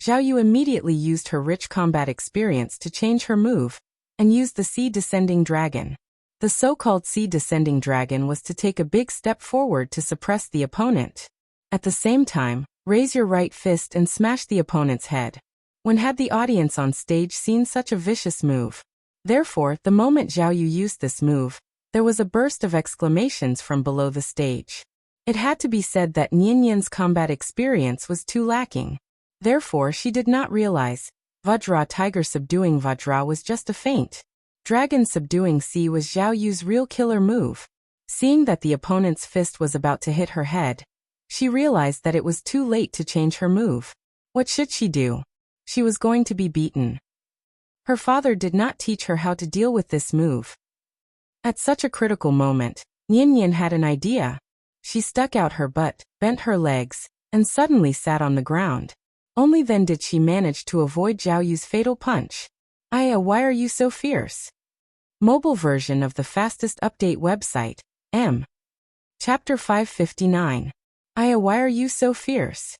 Zhao Yu immediately used her rich combat experience to change her move, and used the Sea Descending Dragon. The so-called Sea Descending Dragon was to take a big step forward to suppress the opponent. At the same time, raise your right fist and smash the opponent's head. When had the audience on stage seen such a vicious move? Therefore, the moment Zhao Yu used this move, there was a burst of exclamations from below the stage. It had to be said that Nian Nian's combat experience was too lacking. Therefore, she did not realize Vajra Tiger subduing Vajra was just a feint. Dragon subduing Sea was Zhao Yu's real killer move. Seeing that the opponent's fist was about to hit her head, she realized that it was too late to change her move. What should she do? She was going to be beaten. Her father did not teach her how to deal with this move. At such a critical moment, Nian Nian had an idea. She stuck out her butt, bent her legs, and suddenly sat on the ground. Only then did she manage to avoid Zhao Yu's fatal punch. Aya, why are you so fierce? Mobile version of the fastest update website, M. Chapter 559. Aya, why are you so fierce?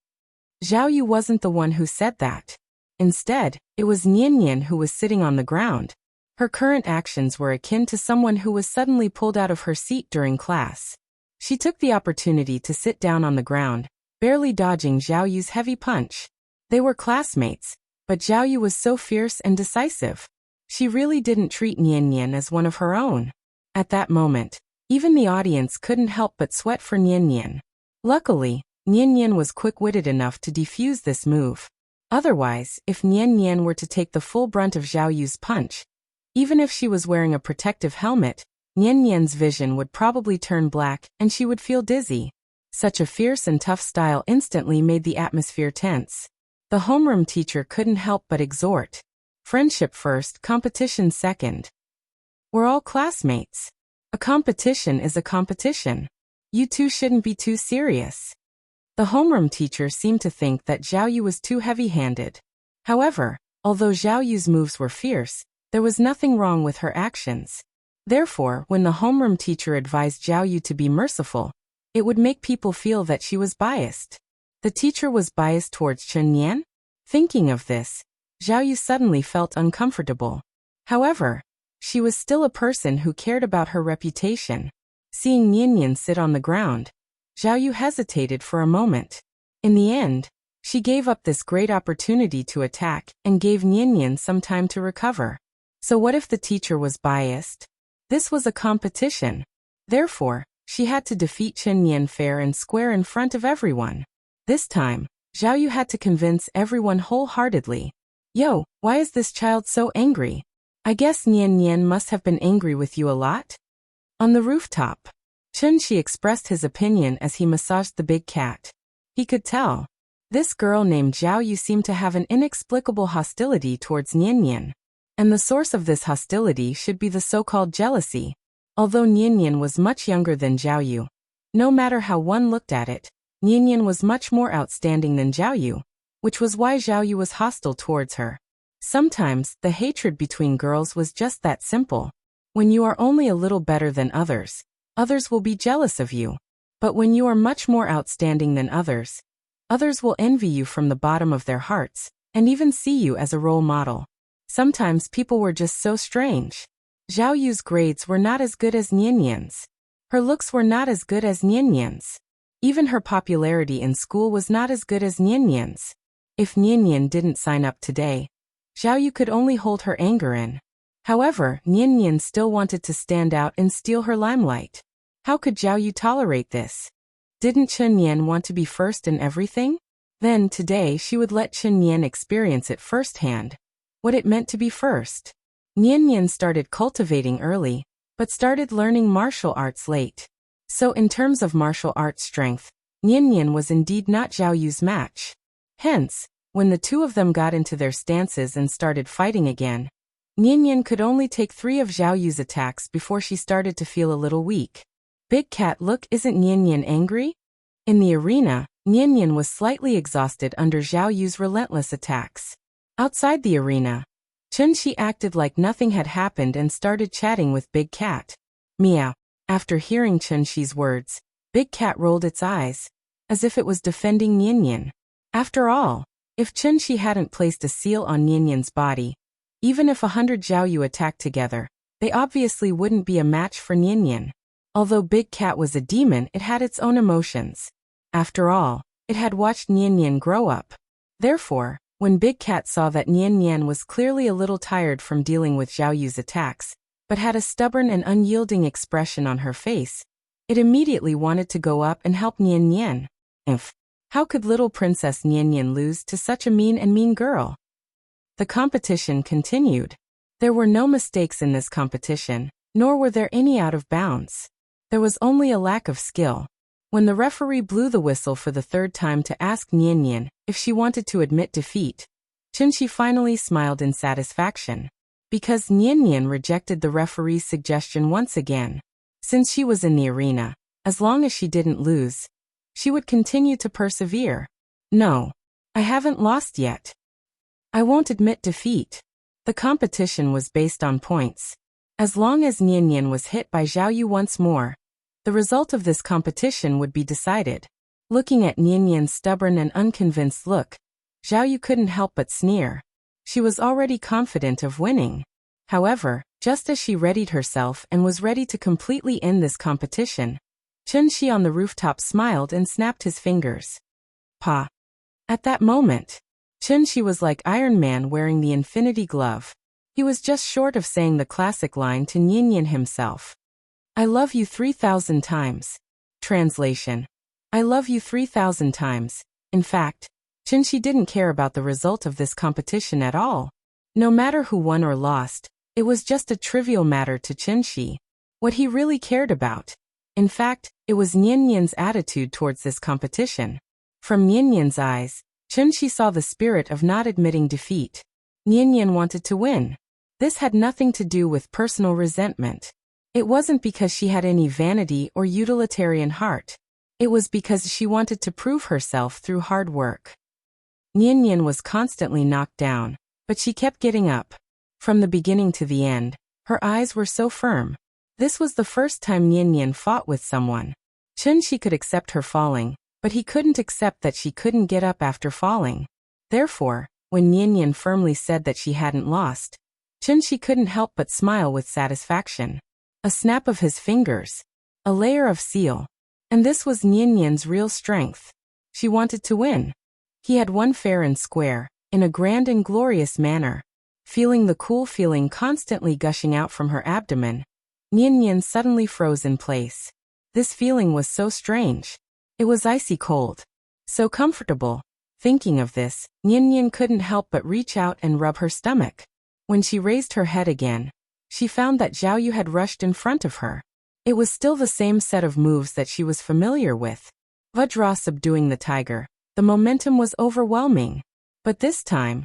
Zhao Yu wasn't the one who said that. Instead, it was Nian Nian who was sitting on the ground. Her current actions were akin to someone who was suddenly pulled out of her seat during class. She took the opportunity to sit down on the ground, barely dodging Zhao Yu's heavy punch. They were classmates, but Zhao Yu was so fierce and decisive. She really didn't treat Nian Nian as one of her own. At that moment, even the audience couldn't help but sweat for Nian Nian. Luckily, Nian Nian was quick-witted enough to defuse this move. Otherwise, if Nian Nian were to take the full brunt of Zhao Yu's punch, even if she was wearing a protective helmet, Nian Nian's vision would probably turn black and she would feel dizzy. Such a fierce and tough style instantly made the atmosphere tense. The homeroom teacher couldn't help but exhort. Friendship first, competition second. We're all classmates. A competition is a competition. You two shouldn't be too serious. The homeroom teacher seemed to think that Zhao Yu was too heavy-handed. However, although Zhao Yu's moves were fierce, there was nothing wrong with her actions. Therefore, when the homeroom teacher advised Zhao Yu to be merciful, it would make people feel that she was biased. The teacher was biased towards Chen Nian? Thinking of this, Zhao Yu suddenly felt uncomfortable. However, she was still a person who cared about her reputation. Seeing Nian sit on the ground, Zhao Yu hesitated for a moment. In the end, she gave up this great opportunity to attack and gave Nian some time to recover. So what if the teacher was biased? This was a competition. Therefore, she had to defeat Chen Nian fair and square in front of everyone. This time, Zhao Yu had to convince everyone wholeheartedly. Yo, why is this child so angry? I guess Nian must have been angry with you a lot? On the rooftop, Chen Shi expressed his opinion as he massaged the big cat. He could tell. This girl named Zhao Yu seemed to have an inexplicable hostility towards Nian. And the source of this hostility should be the so-called jealousy. Although Nian was much younger than Zhao Yu, no matter how one looked at it, Nian was much more outstanding than Zhao Yu, which was why Zhao Yu was hostile towards her. Sometimes, the hatred between girls was just that simple. When you are only a little better than others, others will be jealous of you. But when you are much more outstanding than others, others will envy you from the bottom of their hearts, and even see you as a role model. Sometimes people were just so strange. Zhao Yu's grades were not as good as Nian's. Her looks were not as good as Nian's. Even her popularity in school was not as good as Nian's. If Nian didn't sign up today, Zhao Yu could only hold her anger in. However, Nian still wanted to stand out and steal her limelight. How could Zhao Yu tolerate this? Didn't Chen Nian want to be first in everything? Then today she would let Chen Nian experience it firsthand. What it meant to be first. Nian started cultivating early, but started learning martial arts late. So in terms of martial arts strength, Nian was indeed not Zhao Yu's match. Hence, when the two of them got into their stances and started fighting again, Nian could only take 3 of Zhao Yu's attacks before she started to feel a little weak. Big cat, look, isn't Nian angry? In the arena, Nian was slightly exhausted under Zhao Yu's relentless attacks. Outside the arena, Chen Shi acted like nothing had happened and started chatting with Big Cat. Meow. After hearing Chen Shi's words, Big Cat rolled its eyes, as if it was defending Nian. After all, if Chen Shi hadn't placed a seal on Nian's body, even if 100 Zhao Yu attacked together, they obviously wouldn't be a match for Nian. Although Big Cat was a demon, it had its own emotions. After all, it had watched Nian grow up. Therefore, when Big Cat saw that Nian was clearly a little tired from dealing with Zhao Yu's attacks, but had a stubborn and unyielding expression on her face, it immediately wanted to go up and help Nian. How could little Princess Nian lose to such a mean girl? The competition continued. There were no mistakes in this competition, nor were there any out of bounds. There was only a lack of skill. When the referee blew the whistle for the 3rd time to ask Nian if she wanted to admit defeat, Chen Shi finally smiled in satisfaction. Because Nian rejected the referee's suggestion once again. Since she was in the arena, as long as she didn't lose, she would continue to persevere. No, I haven't lost yet. I won't admit defeat. The competition was based on points. As long as Nian was hit by Zhao Yu once more, the result of this competition would be decided. Looking at Nian's stubborn and unconvinced look, Zhao Yu couldn't help but sneer. She was already confident of winning. However, just as she readied herself and was ready to completely end this competition, Chen Shi on the rooftop smiled and snapped his fingers. Pa. At that moment, Chen Shi was like Iron Man wearing the Infinity Glove. He was just short of saying the classic line to Nian himself. I love you 3,000 times. Translation. I love you 3,000 times. In fact, Chen Shi didn't care about the result of this competition at all. No matter who won or lost, it was just a trivial matter to Chen Shi. What he really cared about, in fact, it was Nian's attitude towards this competition. From Nian's eyes, Chunxi saw the spirit of not admitting defeat. Nianyan wanted to win. This had nothing to do with personal resentment. It wasn't because she had any vanity or utilitarian heart. It was because she wanted to prove herself through hard work. Nianyan was constantly knocked down, but she kept getting up. From the beginning to the end, her eyes were so firm. This was the first time Nianyan fought with someone. Chunxi could accept her falling, but he couldn't accept that she couldn't get up after falling. Therefore, when Nianyan firmly said that she hadn't lost, Chunxi couldn't help but smile with satisfaction. A snap of his fingers. A layer of seal. And this was Nianyan's real strength. She wanted to win. He had won fair and square, in a grand and glorious manner. Feeling the cool feeling constantly gushing out from her abdomen, Nianyan suddenly froze in place. This feeling was so strange. It was icy cold. So comfortable. Thinking of this, Nianyan couldn't help but reach out and rub her stomach. When she raised her head again, she found that Zhao Yu had rushed in front of her. It was still the same set of moves that she was familiar with. Vajra subduing the tiger. The momentum was overwhelming. But this time,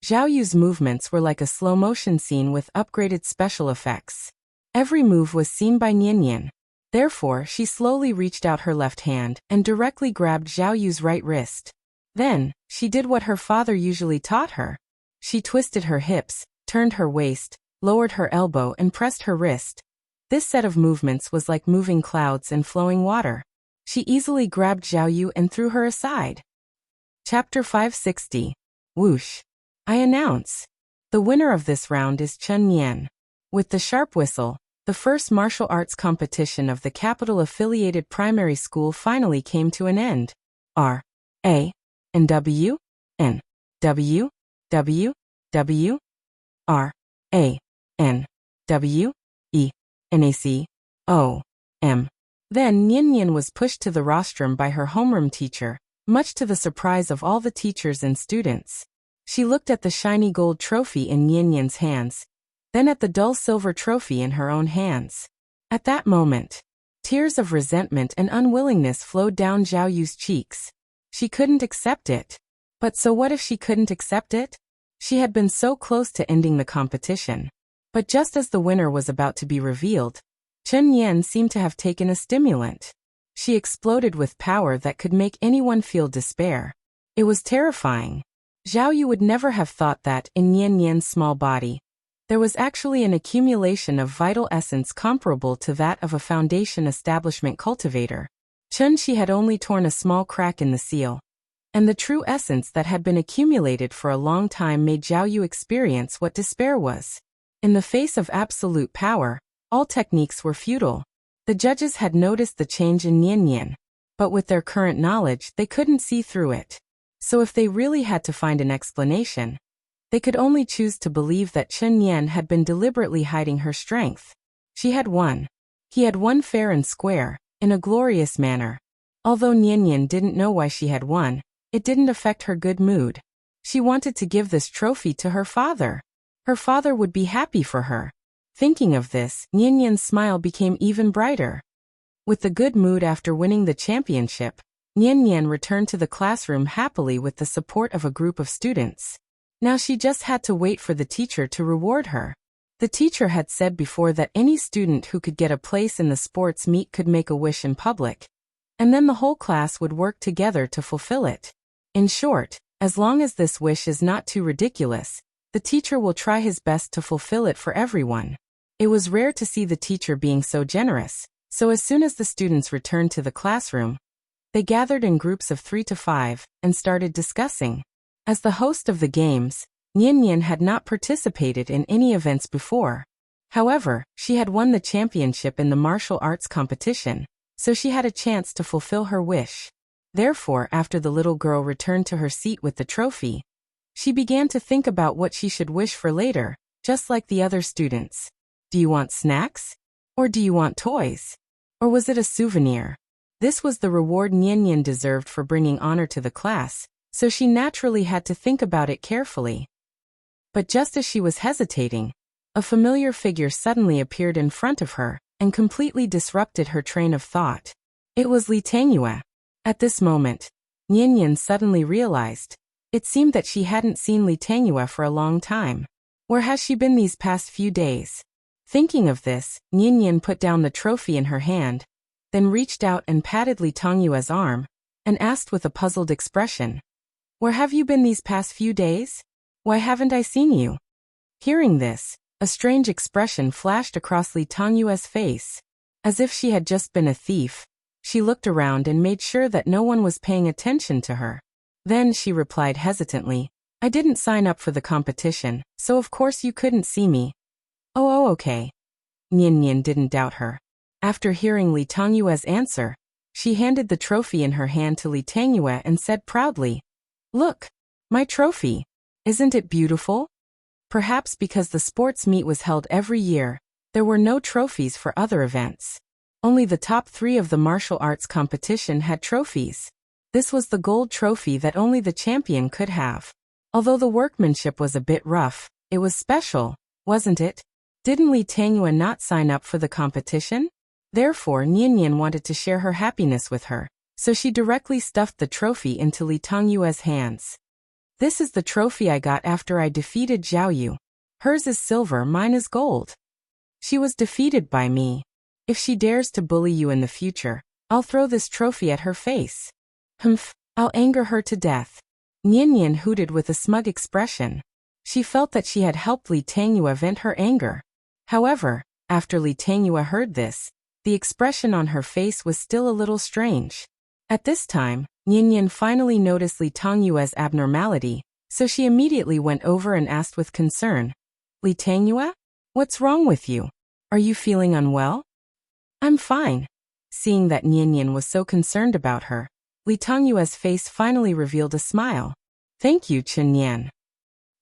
Zhao Yu's movements were like a slow-motion scene with upgraded special effects. Every move was seen by Nianyan. Therefore, she slowly reached out her left hand and directly grabbed Zhao Yu's right wrist. Then, she did what her father usually taught her. She twisted her hips, turned her waist, lowered her elbow and pressed her wrist. This set of movements was like moving clouds and flowing water. She easily grabbed Zhao Yu and threw her aside. Chapter 560. Whoosh. I announce. The winner of this round is Chen Nian. With the sharp whistle, the first martial arts competition of the capital-affiliated primary school finally came to an end. R. A. N. W. N. W. W. W. R. A. N. W. E. N. A. C. O. M. Then Nianyan was pushed to the rostrum by her homeroom teacher, much to the surprise of all the teachers and students. She looked at the shiny gold trophy in Nianyan's hands, then at the dull silver trophy in her own hands. At that moment, tears of resentment and unwillingness flowed down Zhao Yu's cheeks. She couldn't accept it. But so what if she couldn't accept it? She had been so close to ending the competition. But just as the winner was about to be revealed, Chen Yan seemed to have taken a stimulant. She exploded with power that could make anyone feel despair. It was terrifying. Zhao Yu would never have thought that, in Nianyan's small body, there was actually an accumulation of vital essence comparable to that of a foundation establishment cultivator. Chunxi had only torn a small crack in the seal. And the true essence that had been accumulated for a long time made Zhao Yu experience what despair was. In the face of absolute power, all techniques were futile. The judges had noticed the change in Nianyan, but with their current knowledge they couldn't see through it. So if they really had to find an explanation, they could only choose to believe that Chen Yan had been deliberately hiding her strength. She had won. He had won fair and square, in a glorious manner. Although Nianyan didn't know why she had won, it didn't affect her good mood. She wanted to give this trophy to her father. Her father would be happy for her. Thinking of this, Nianyan's smile became even brighter. With the good mood after winning the championship, Nianyan returned to the classroom happily with the support of a group of students. Now she just had to wait for the teacher to reward her. The teacher had said before that any student who could get a place in the sports meet could make a wish in public, and then the whole class would work together to fulfill it. In short, as long as this wish is not too ridiculous, the teacher will try his best to fulfill it for everyone. It was rare to see the teacher being so generous, so as soon as the students returned to the classroom, they gathered in groups of 3 to 5 and started discussing. As the host of the games, Nianyan had not participated in any events before. However, she had won the championship in the martial arts competition, so she had a chance to fulfill her wish. Therefore, after the little girl returned to her seat with the trophy, she began to think about what she should wish for later, just like the other students. Do you want snacks? Or do you want toys? Or was it a souvenir? This was the reward Nianyan deserved for bringing honor to the class, so she naturally had to think about it carefully. But just as she was hesitating, a familiar figure suddenly appeared in front of her and completely disrupted her train of thought. It was Li Tangyue. At this moment, Nianyan suddenly realized, It seemed that she hadn't seen Li Tangyue for a long time. Where has she been these past few days? Thinking of this, Nian put down the trophy in her hand, then reached out and patted Li Tangyue's arm, and asked with a puzzled expression, "Where have you been these past few days? Why haven't I seen you?" Hearing this, a strange expression flashed across Li Tangyue's face. As if she had just been a thief, she looked around and made sure that no one was paying attention to her. Then she replied hesitantly, "I didn't sign up for the competition, so of course you couldn't see me." Oh, okay. Nian didn't doubt her. After hearing Li Tangyue's answer, she handed the trophy in her hand to Li Tangyue and said proudly, "Look, my trophy. Isn't it beautiful?" Perhaps because the sports meet was held every year, there were no trophies for other events. Only the top 3 of the martial arts competition had trophies. This was the gold trophy that only the champion could have. Although the workmanship was a bit rough, it was special, wasn't it? Didn't Li Tangyue not sign up for the competition? Therefore Nian wanted to share her happiness with her, so she directly stuffed the trophy into Li Tangyue's hands. "This is the trophy I got after I defeated Zhao Yu. Hers is silver, mine is gold. She was defeated by me. If she dares to bully you in the future, I'll throw this trophy at her face. Humph, I'll anger her to death." Nian hooted with a smug expression. She felt that she had helped Li Tangyue vent her anger. However, after Li Tangyue heard this, the expression on her face was still a little strange. At this time, Nian finally noticed Li Tangyue's abnormality, so she immediately went over and asked with concern, "Li Tangyue? What's wrong with you? Are you feeling unwell?" "I'm fine." Seeing that Nian was so concerned about her, Li Tangyue's face finally revealed a smile. "Thank you, Nian."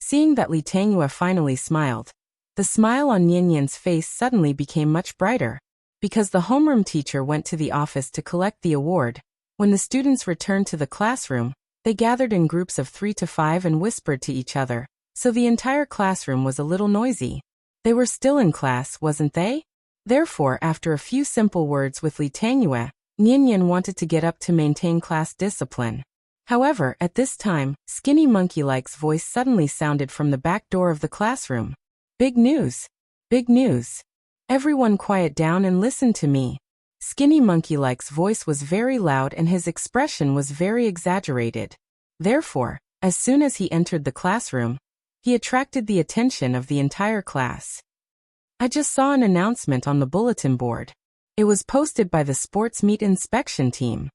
Seeing that Li Tangyue finally smiled, the smile on Nian's face suddenly became much brighter. Because the homeroom teacher went to the office to collect the award, when the students returned to the classroom, they gathered in groups of 3 to 5 and whispered to each other, so the entire classroom was a little noisy. They were still in class, wasn't they? Therefore, after a few simple words with Li Tangyue, Nian wanted to get up to maintain class discipline. However, at this time, Skinny Monkey-like's voice suddenly sounded from the back door of the classroom. "Big news! Big news! Everyone quiet down and listen to me." Skinny Monkey-like's voice was very loud and his expression was very exaggerated. Therefore, as soon as he entered the classroom, he attracted the attention of the entire class. "I just saw an announcement on the bulletin board. It was posted by the sports meet inspection team.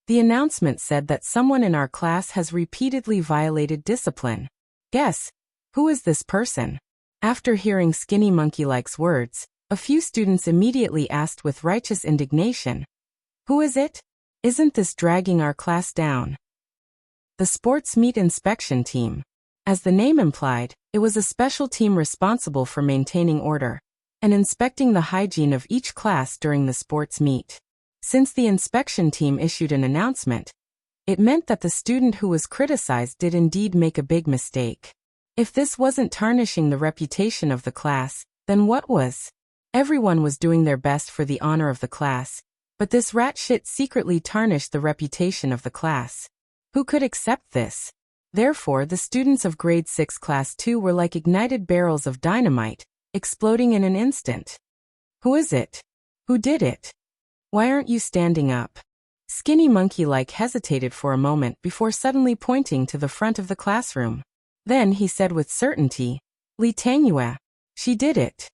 The announcement said that someone in our class has repeatedly violated discipline. Guess, who is this person?" After hearing Skinny Monkey-like's words, a few students immediately asked with righteous indignation, "Who is it? Isn't this dragging our class down?" The sports meet inspection team. As the name implied, it was a special team responsible for maintaining order and inspecting the hygiene of each class during the sports meet. Since the inspection team issued an announcement, it meant that the student who was criticized did indeed make a big mistake. If this wasn't tarnishing the reputation of the class, then what was? Everyone was doing their best for the honor of the class, but this rat shit secretly tarnished the reputation of the class. Who could accept this? Therefore, the students of grade 6 class 2 were like ignited barrels of dynamite, exploding in an instant. "Who is it? Who did it? Why aren't you standing up?" Skinny Monkey-like hesitated for a moment before suddenly pointing to the front of the classroom. Then he said with certainty, "Li Tangyue. She did it."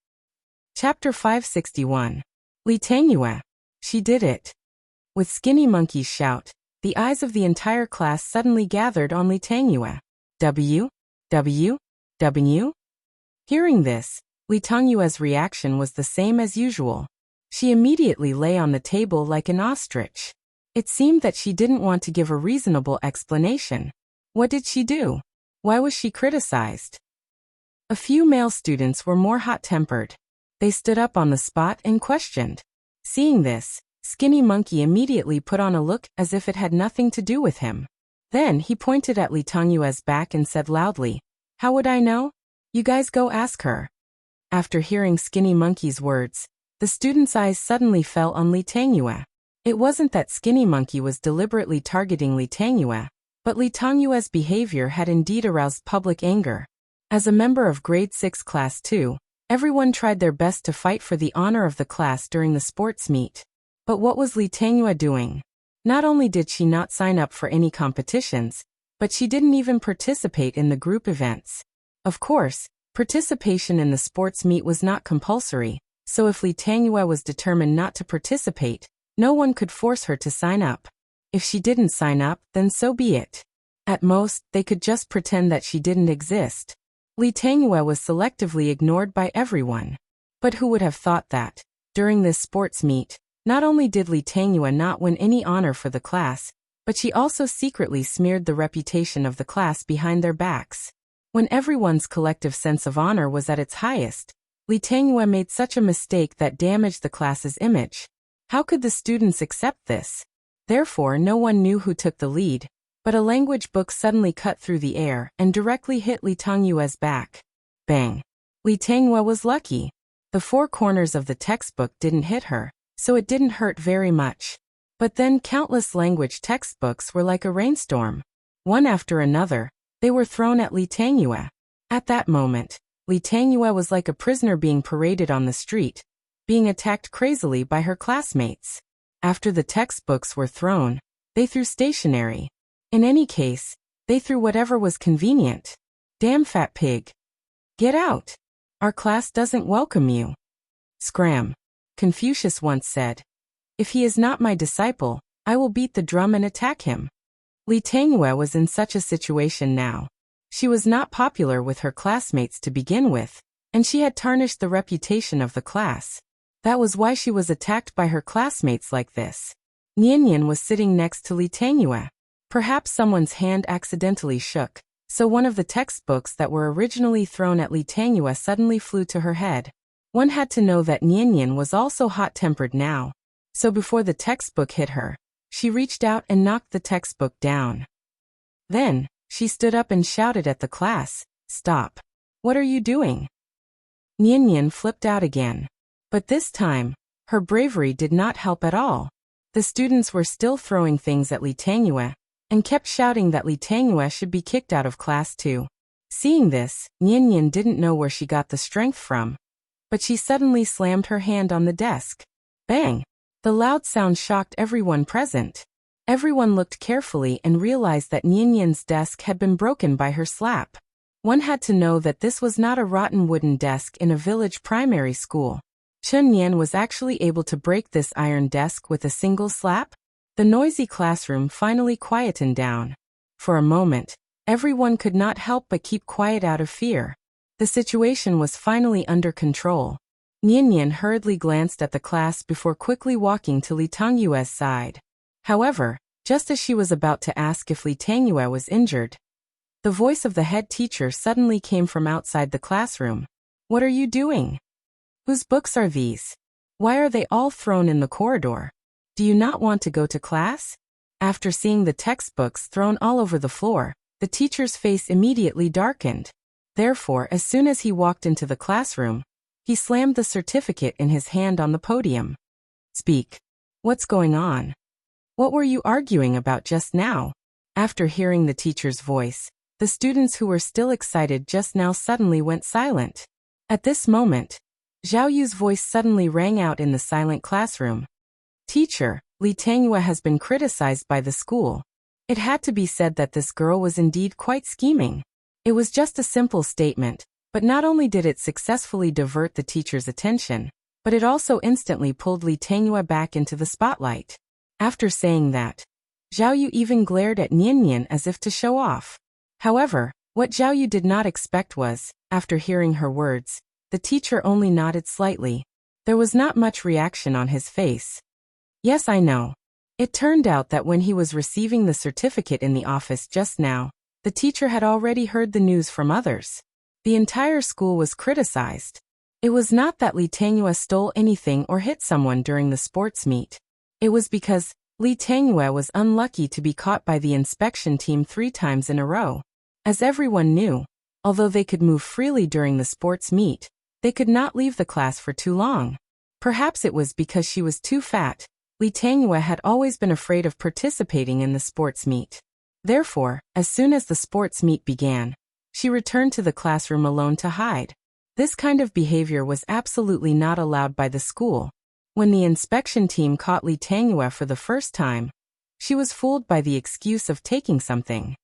Chapter 561. Li Tangyue. She did it. With Skinny Monkey's shout, the eyes of the entire class suddenly gathered on Li Tangyue. W. Hearing this, Li Tangyue's reaction was the same as usual. She immediately lay on the table like an ostrich. It seemed that she didn't want to give a reasonable explanation. What did she do? Why was she criticized? A few male students were more hot-tempered. They stood up on the spot and questioned. Seeing this, Skinny Monkey immediately put on a look as if it had nothing to do with him. Then he pointed at Li Tangyue's back and said loudly, "How would I know? You guys go ask her." After hearing Skinny Monkey's words, the students' eyes suddenly fell on Li Tangyue. It wasn't that Skinny Monkey was deliberately targeting Li Tangyue, But Li Tongyue's behavior had indeed aroused public anger. As a member of Grade 6 Class 2, everyone tried their best to fight for the honor of the class during the sports meet. But what was Li Tongyue doing? Not only did she not sign up for any competitions, but she didn't even participate in the group events. Of course, participation in the sports meet was not compulsory, so if Li Tongyue was determined not to participate, no one could force her to sign up. If she didn't sign up, then so be it. At most, they could just pretend that she didn't exist. Li Tongyue was selectively ignored by everyone. But who would have thought that, during this sports meet, not only did Li Tongyue not win any honor for the class, but she also secretly smeared the reputation of the class behind their backs. When everyone's collective sense of honor was at its highest, Li Tongyue made such a mistake that damaged the class's image. How could the students accept this? Therefore, no one knew who took the lead, but a language book suddenly cut through the air and directly hit Li Tongyue's back. Bang! Li Tongyue was lucky. The four corners of the textbook didn't hit her, so it didn't hurt very much. But then countless language textbooks were like a rainstorm. One after another, they were thrown at Li Tongyue. At that moment, Li Tongyue was like a prisoner being paraded on the street, being attacked crazily by her classmates. After the textbooks were thrown, they threw stationery. In any case, they threw whatever was convenient. Damn fat pig. Get out. Our class doesn't welcome you. Scram. Confucius once said, "If he is not my disciple, I will beat the drum and attack him." Li Tongyue was in such a situation now. She was not popular with her classmates to begin with, and she had tarnished the reputation of the class. That was why she was attacked by her classmates like this. Nian was sitting next to Li Tongyue. Perhaps someone's hand accidentally shook, so one of the textbooks that were originally thrown at Li Tongyue suddenly flew to her head. One had to know that Nian was also hot-tempered now. So before the textbook hit her, she reached out and knocked the textbook down. Then, she stood up and shouted at the class, "Stop. What are you doing?" Nian flipped out again. But this time, her bravery did not help at all. The students were still throwing things at Li Tongyue, and kept shouting that Li Tongyue should be kicked out of class too. Seeing this, Nian didn't know where she got the strength from. But she suddenly slammed her hand on the desk. Bang! The loud sound shocked everyone present. Everyone looked carefully and realized that Nian's desk had been broken by her slap. One had to know that this was not a rotten wooden desk in a village primary school. Chun Nian was actually able to break this iron desk with a single slap. The noisy classroom finally quietened down. For a moment, everyone could not help but keep quiet out of fear. The situation was finally under control. Nian hurriedly glanced at the class before quickly walking to Li Tongyue's side. However, just as she was about to ask if Li Tongyue was injured, the voice of the head teacher suddenly came from outside the classroom. "What are you doing? Whose books are these? Why are they all thrown in the corridor? Do you not want to go to class?" After seeing the textbooks thrown all over the floor, the teacher's face immediately darkened. Therefore, as soon as he walked into the classroom, he slammed the certificate in his hand on the podium. "Speak. What's going on? What were you arguing about just now?" After hearing the teacher's voice, the students who were still excited just now suddenly went silent. At this moment, Zhao Yu's voice suddenly rang out in the silent classroom. "Teacher, Li Tongyue has been criticized by the school." It had to be said that this girl was indeed quite scheming. It was just a simple statement, but not only did it successfully divert the teacher's attention, but it also instantly pulled Li Tongyue back into the spotlight. After saying that, Zhao Yu even glared at Nian as if to show off. However, what Zhao Yu did not expect was, after hearing her words, the teacher only nodded slightly. There was not much reaction on his face. "Yes, I know." It turned out that when he was receiving the certificate in the office just now, the teacher had already heard the news from others. The entire school was criticized. It was not that Li Tongyue stole anything or hit someone during the sports meet. It was because Li Tongyue was unlucky to be caught by the inspection team 3 times in a row. As everyone knew, although they could move freely during the sports meet, they could not leave the class for too long. Perhaps it was because she was too fat. Li Tongyue had always been afraid of participating in the sports meet. Therefore, as soon as the sports meet began, she returned to the classroom alone to hide. This kind of behavior was absolutely not allowed by the school. When the inspection team caught Li Tangyue for the first time, she was fooled by the excuse of taking something.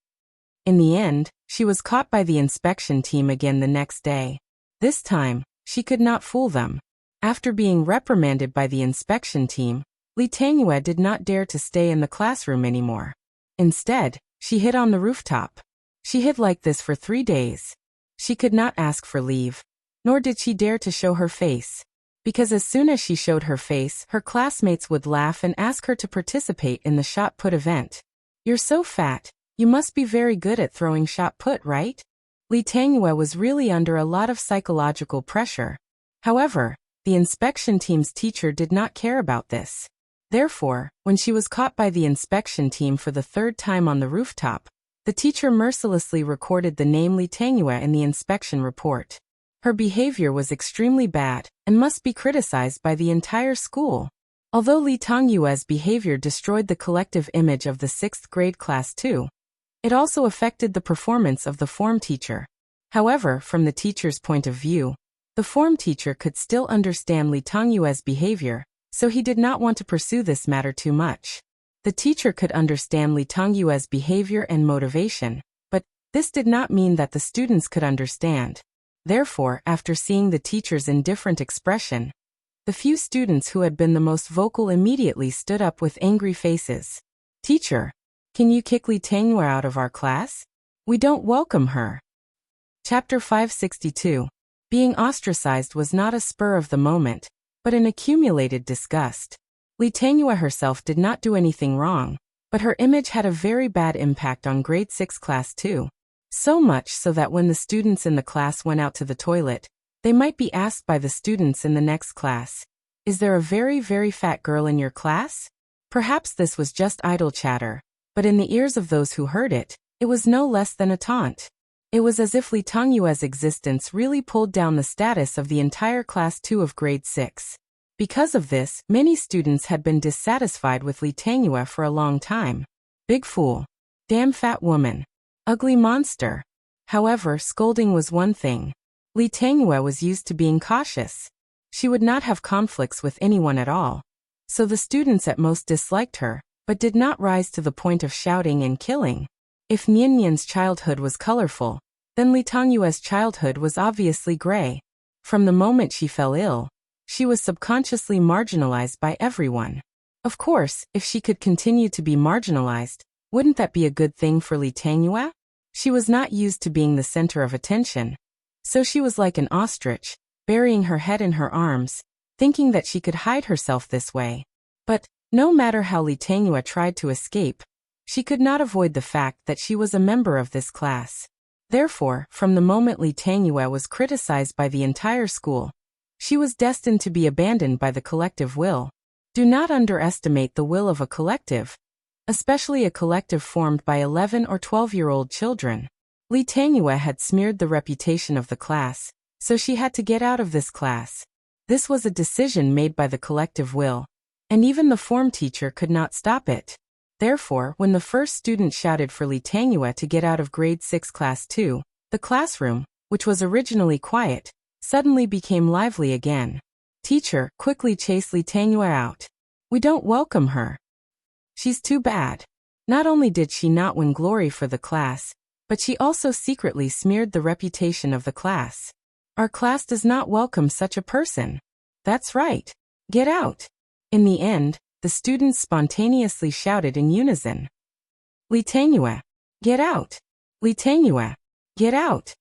In the end, she was caught by the inspection team again the next day. This time, she could not fool them. After being reprimanded by the inspection team, Li Tangyue did not dare to stay in the classroom anymore. Instead, she hid on the rooftop. She hid like this for 3 days. She could not ask for leave, nor did she dare to show her face. Because as soon as she showed her face, her classmates would laugh and ask her to participate in the shot put event. "You're so fat, you must be very good at throwing shot put, right?" Li Tangyue was really under a lot of psychological pressure. However, the inspection team's teacher did not care about this. Therefore, when she was caught by the inspection team for the 3rd time on the rooftop, the teacher mercilessly recorded the name Li Tangyue in the inspection report. Her behavior was extremely bad and must be criticized by the entire school. Although Li Tangyue's behavior destroyed the collective image of the 6th grade class too, it also affected the performance of the form teacher. However, from the teacher's point of view, the form teacher could still understand Li Tangyue's behavior, so he did not want to pursue this matter too much. The teacher could understand Li Tangyue's behavior and motivation, but this did not mean that the students could understand. Therefore, after seeing the teacher's indifferent expression, the few students who had been the most vocal immediately stood up with angry faces. "Teacher, can you kick Li Tangyue out of our class? We don't welcome her." Chapter 562. Being ostracized was not a spur of the moment, but an accumulated disgust. Li Tangyue herself did not do anything wrong, but her image had a very bad impact on grade 6 class too. So much so that when the students in the class went out to the toilet, they might be asked by the students in the next class, "Is there a very, very fat girl in your class?" Perhaps this was just idle chatter, but in the ears of those who heard it, it was no less than a taunt. It was as if Li Tangyue's existence really pulled down the status of the entire class 2 of grade 6. Because of this, many students had been dissatisfied with Li Tangyue for a long time. "Big fool. Damn fat woman. Ugly monster." However, scolding was one thing. Li Tangyue was used to being cautious. She would not have conflicts with anyone at all. So the students at most disliked her, but did not rise to the point of shouting and killing. If Nianyan's childhood was colorful, then Li Tangyue's childhood was obviously gray. From the moment she fell ill, she was subconsciously marginalized by everyone. Of course, if she could continue to be marginalized, wouldn't that be a good thing for Li Tangyue? She was not used to being the center of attention. So she was like an ostrich, burying her head in her arms, thinking that she could hide herself this way. But, no matter how Li Tangyue tried to escape, she could not avoid the fact that she was a member of this class. Therefore, from the moment Li Tangyue was criticized by the entire school, she was destined to be abandoned by the collective will. Do not underestimate the will of a collective, especially a collective formed by 11 or 12-year-old children. Li Tangyue had smeared the reputation of the class, so she had to get out of this class. This was a decision made by the collective will, and even the form teacher could not stop it. Therefore, when the first student shouted for Li Tangyue to get out of grade 6 class 2, the classroom, which was originally quiet, suddenly became lively again. "Teacher, quickly chase Li Tangyue out. We don't welcome her. She's too bad." Not only did she not win glory for the class, but she also secretly smeared the reputation of the class. "Our class does not welcome such a person. That's right. Get out." In the end, the students spontaneously shouted in unison, "Li Tangyue, get out! Li Tangyue, get out!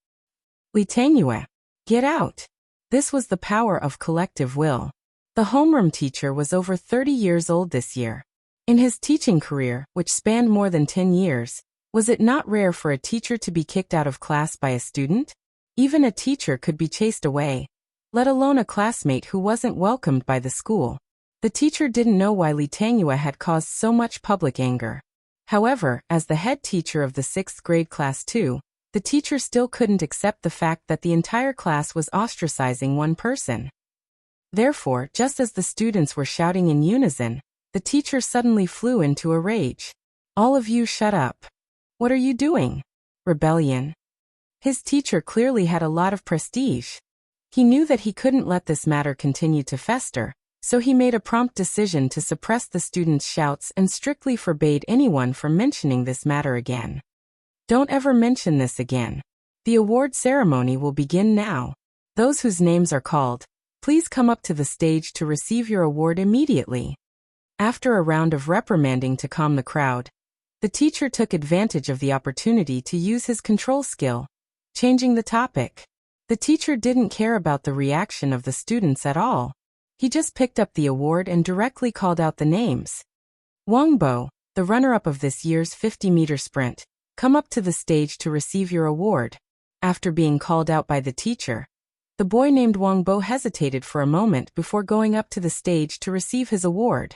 Li Tangyue, get out!" This was the power of collective will. The homeroom teacher was over 30 years old this year. In his teaching career, which spanned more than 10 years, was it not rare for a teacher to be kicked out of class by a student? Even a teacher could be chased away, let alone a classmate who wasn't welcomed by the school. The teacher didn't know why Li Tangyue had caused so much public anger. However, as the head teacher of the 6th grade class 2, the teacher still couldn't accept the fact that the entire class was ostracizing one person. Therefore, just as the students were shouting in unison, the teacher suddenly flew into a rage. "All of you shut up. What are you doing? Rebellion. His teacher clearly had a lot of prestige. He knew that he couldn't let this matter continue to fester, so he made a prompt decision to suppress the students' shouts and strictly forbade anyone from mentioning this matter again. Don't ever mention this again. The award ceremony will begin now. Those whose names are called, please come up to the stage to receive your award immediately. After a round of reprimanding to calm the crowd, the teacher took advantage of the opportunity to use his control skill, changing the topic. The teacher didn't care about the reaction of the students at all. He just picked up the award and directly called out the names. Wang Bo, the runner-up of this year's 50-meter sprint, come up to the stage to receive your award. After being called out by the teacher, the boy named Wang Bo hesitated for a moment before going up to the stage to receive his award.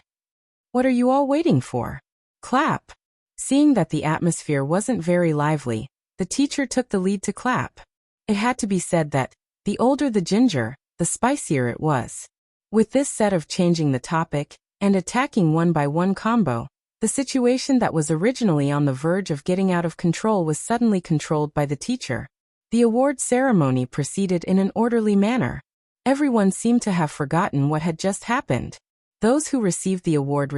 What are you all waiting for? Clap. Seeing that the atmosphere wasn't very lively, the teacher took the lead to clap. It had to be said that, the older the ginger, the spicier it was. With this set of changing the topic, and attacking one by one combo, the situation that was originally on the verge of getting out of control was suddenly controlled by the teacher. The award ceremony proceeded in an orderly manner. Everyone seemed to have forgotten what had just happened. Those who received the award,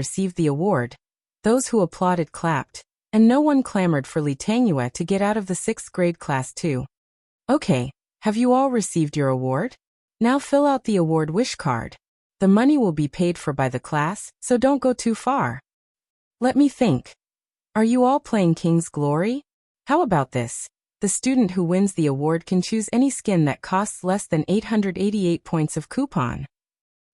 those who applauded clapped, and no one clamored for Li Tangyue to get out of the 6th grade class too. Okay, have you all received your award? Now fill out the award wish card. The money will be paid for by the class, so don't go too far. Let me think. Are you all playing King's Glory? How about this? The student who wins the award can choose any skin that costs less than 888 points of coupon.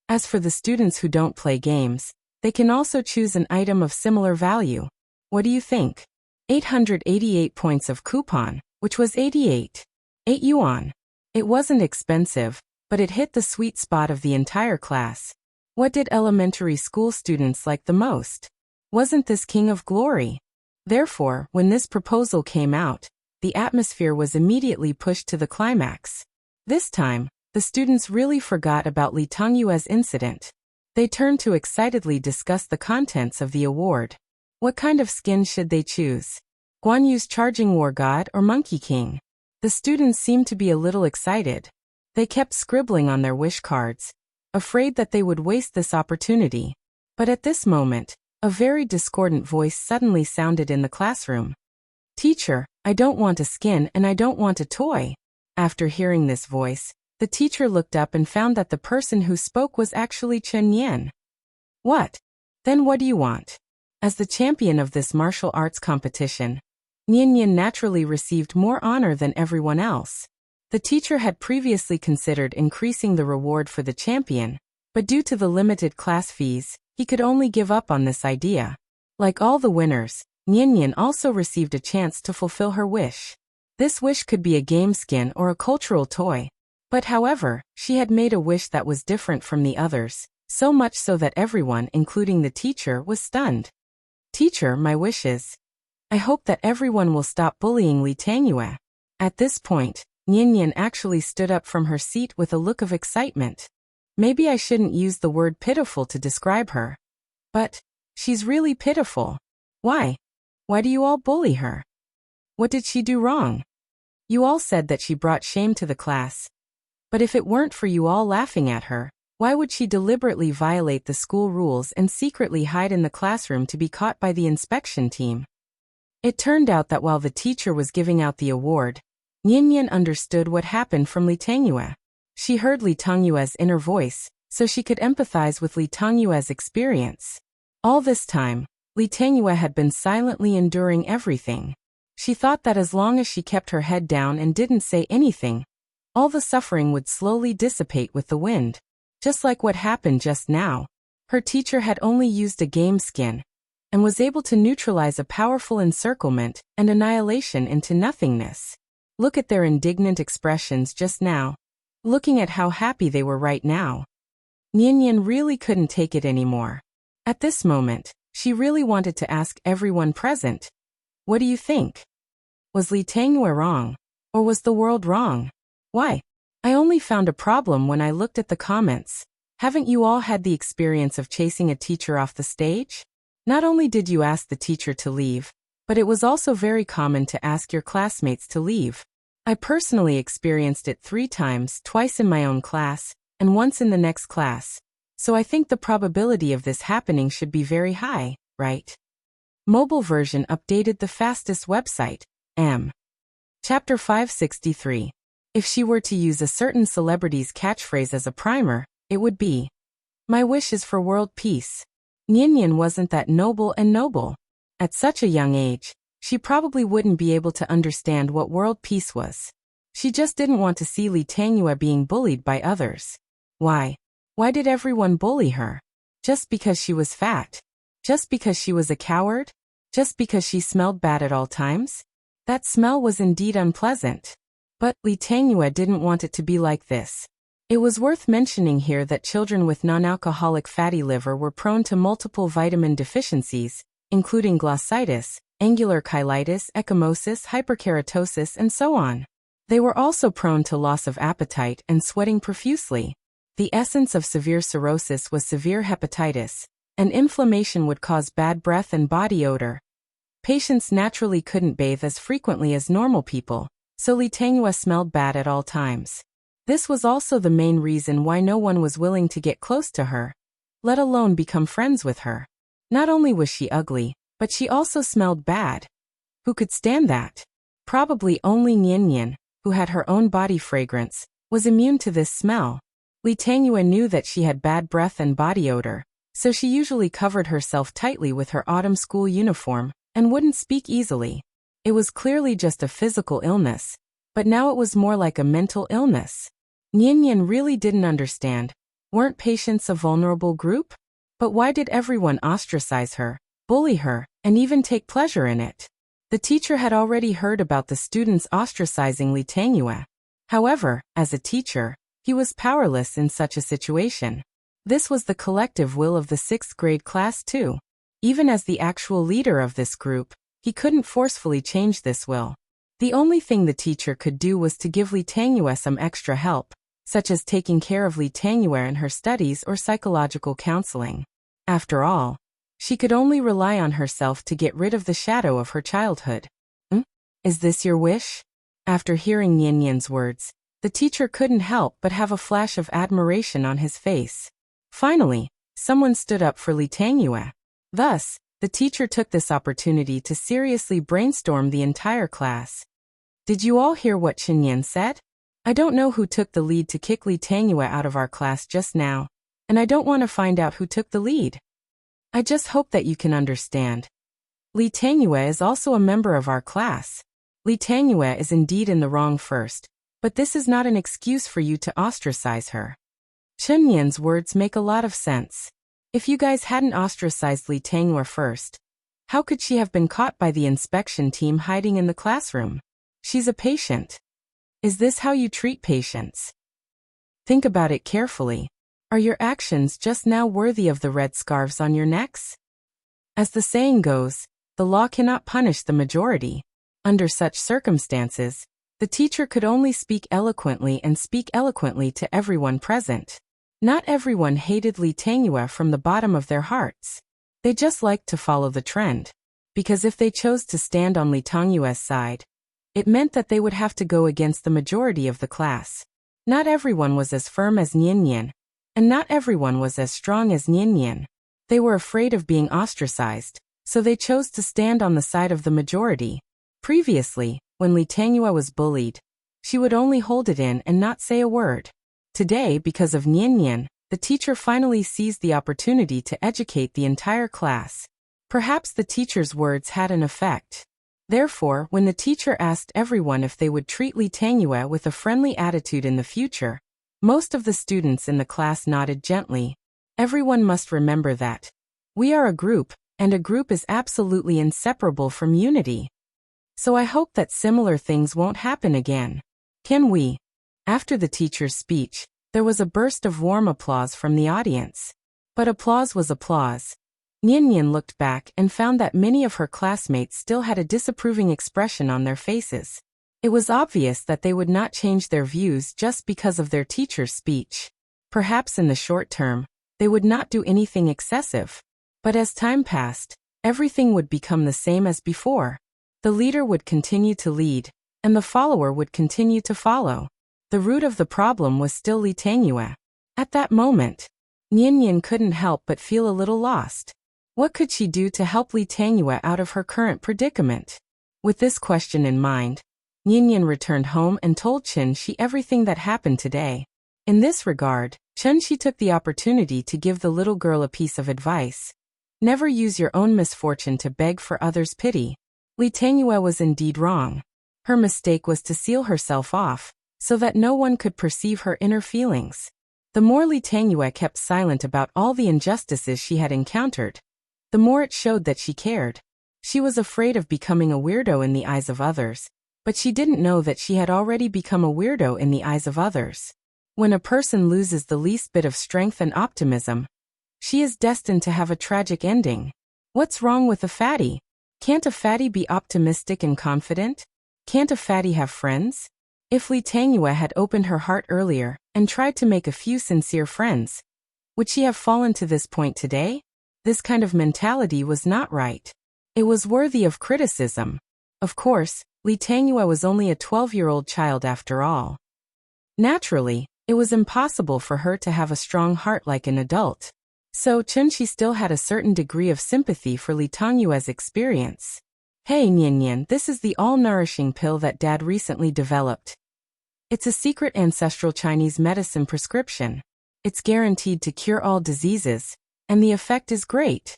As for the students who don't play games, they can also choose an item of similar value. What do you think? 888 points of coupon, which was 8 yuan. It wasn't expensive, but it hit the sweet spot of the entire class. What did elementary school students like the most? Wasn't this King of Glory? Therefore, when this proposal came out, the atmosphere was immediately pushed to the climax. This time, the students really forgot about Li Tangyue's incident. They turned to excitedly discuss the contents of the award. What kind of skin should they choose? Guan Yu's Charging War God or Monkey King? The students seemed to be a little excited. They kept scribbling on their wish cards, afraid that they would waste this opportunity. But at this moment, a very discordant voice suddenly sounded in the classroom. Teacher, I don't want a skin and I don't want a toy. After hearing this voice, the teacher looked up and found that the person who spoke was actually Chen Yan. What? Then what do you want? As the champion of this martial arts competition, Nian Yan naturally received more honor than everyone else. The teacher had previously considered increasing the reward for the champion, but due to the limited class fees, he could only give up on this idea. Like all the winners, Nian Yan also received a chance to fulfill her wish. This wish could be a game skin or a cultural toy. But however, she had made a wish that was different from the others, so much so that everyone, including the teacher, was stunned. Teacher, my wish is, I hope that everyone will stop bullying Li Tangyue. At this point, Nian Yan actually stood up from her seat with a look of excitement. Maybe I shouldn't use the word pitiful to describe her. But, she's really pitiful. Why? Why do you all bully her? What did she do wrong? You all said that she brought shame to the class. But if it weren't for you all laughing at her, why would she deliberately violate the school rules and secretly hide in the classroom to be caught by the inspection team? It turned out that while the teacher was giving out the award, Nian Yan understood what happened from Li Tangyue. She heard Li Tangyue's inner voice, so she could empathize with Li Tangyue's experience. All this time, Li Tangyue had been silently enduring everything. She thought that as long as she kept her head down and didn't say anything, all the suffering would slowly dissipate with the wind. Just like what happened just now, her teacher had only used a game skin, and was able to neutralize a powerful encirclement and annihilation into nothingness. Look at their indignant expressions just now. Looking at how happy they were right now. Nian Yan really couldn't take it anymore. At this moment, she really wanted to ask everyone present, what do you think? Was Li Tangyue wrong? Or was the world wrong? Why? I only found a problem when I looked at the comments. Haven't you all had the experience of chasing a teacher off the stage? Not only did you ask the teacher to leave, But it was also very common to ask your classmates to leave. I personally experienced it 3 times, twice in my own class, and once in the next class. So I think the probability of this happening should be very high, right? Mobile version updated the fastest website, Chapter 563. If she were to use a certain celebrity's catchphrase as a primer, it would be, "My wish is for world peace." Nian wasn't that noble and noble. At such a young age, she probably wouldn't be able to understand what world peace was. She just didn't want to see Li Tangyue being bullied by others. Why? Why did everyone bully her? Just because she was fat? Just because she was a coward? Just because she smelled bad at all times? That smell was indeed unpleasant. But Li Tangyue didn't want it to be like this. It was worth mentioning here that children with non-alcoholic fatty liver were prone to multiple vitamin deficiencies, including glossitis, angular cheilitis, ecchymosis, hyperkeratosis, and so on. They were also prone to loss of appetite and sweating profusely. The essence of severe cirrhosis was severe hepatitis, and inflammation would cause bad breath and body odor. Patients naturally couldn't bathe as frequently as normal people, so Li Tangyue smelled bad at all times. This was also the main reason why no one was willing to get close to her, let alone become friends with her. Not only was she ugly, but she also smelled bad. Who could stand that? Probably only Nian, who had her own body fragrance, was immune to this smell. Li Tangyue knew that she had bad breath and body odor, so she usually covered herself tightly with her autumn school uniform and wouldn't speak easily. It was clearly just a physical illness, but now it was more like a mental illness. Nian really didn't understand. Weren't patients a vulnerable group? But why did everyone ostracize her, bully her, and even take pleasure in it? The teacher had already heard about the students ostracizing Li Tangyue. However, as a teacher, he was powerless in such a situation. This was the collective will of the 6th grade class too. Even as the actual leader of this group, he couldn't forcefully change this will. The only thing the teacher could do was to give Li Tangyue some extra help, such as taking care of Li Tangyue in her studies or psychological counseling. After all, she could only rely on herself to get rid of the shadow of her childhood. Is this your wish? After hearing Nian's words, the teacher couldn't help but have a flash of admiration on his face. Finally, someone stood up for Li Tangyue. Thus, the teacher took this opportunity to seriously brainstorm the entire class. Did you all hear what Nian said? I don't know who took the lead to kick Li Tangyue out of our class just now, and I don't want to find out who took the lead. I just hope that you can understand. Li Tangyue is also a member of our class. Li Tangyue is indeed in the wrong first, but this is not an excuse for you to ostracize her. Nian's words make a lot of sense. If you guys hadn't ostracized Li Tangyue first, how could she have been caught by the inspection team hiding in the classroom? She's a patient. Is this how you treat patients? Think about it carefully. Are your actions just now worthy of the red scarves on your necks? As the saying goes, the law cannot punish the majority. Under such circumstances, the teacher could only speak eloquently to everyone present. Not everyone hated Li Tangyue from the bottom of their hearts. They just liked to follow the trend. Because if they chose to stand on Li Tangyue's side, it meant that they would have to go against the majority of the class. Not everyone was as firm as Nian, and not everyone was as strong as Nian. They were afraid of being ostracized, so they chose to stand on the side of the majority. Previously, when Li Tangyue was bullied, she would only hold it in and not say a word. Today, because of Nian, the teacher finally seized the opportunity to educate the entire class. Perhaps the teacher's words had an effect. Therefore, when the teacher asked everyone if they would treat Li Tangyue with a friendly attitude in the future, most of the students in the class nodded gently. Everyone must remember that we are a group, and a group is absolutely inseparable from unity. So I hope that similar things won't happen again. Can we? After the teacher's speech, there was a burst of warm applause from the audience. But applause was applause. Nian looked back and found that many of her classmates still had a disapproving expression on their faces. It was obvious that they would not change their views just because of their teacher's speech. Perhaps in the short term, they would not do anything excessive. But as time passed, Everything would become the same as before. The leader would continue to lead, and the follower would continue to follow. The root of the problem was still Li Tangyue. At that moment, Nian couldn't help but feel a little lost. What could she do to help Li Tangyue out of her current predicament? With this question in mind, Nian returned home and told Chen Shi everything that happened today. In this regard, Chen Shi took the opportunity to give the little girl a piece of advice. Never use your own misfortune to beg for others' pity. Li Tangyue was indeed wrong. Her mistake was to seal herself off, so that no one could perceive her inner feelings. The more Li Tangyue kept silent about all the injustices she had encountered, the more it showed that she cared. She was afraid of becoming a weirdo in the eyes of others, but she didn't know that she had already become a weirdo in the eyes of others. When a person loses the least bit of strength and optimism, she is destined to have a tragic ending. What's wrong with a fatty? Can't a fatty be optimistic and confident? Can't a fatty have friends? If Li Tangyue had opened her heart earlier and tried to make a few sincere friends, would she have fallen to this point today? This kind of mentality was not right. It was worthy of criticism. Of course, Li Tangyue was only a 12-year-old child after all. Naturally, it was impossible for her to have a strong heart like an adult. So Chen Shi still had a certain degree of sympathy for Li Tangyue's experience. Hey Nian, this is the all-nourishing pill that Dad recently developed. It's a secret ancestral Chinese medicine prescription. It's guaranteed to cure all diseases, and the effect is great.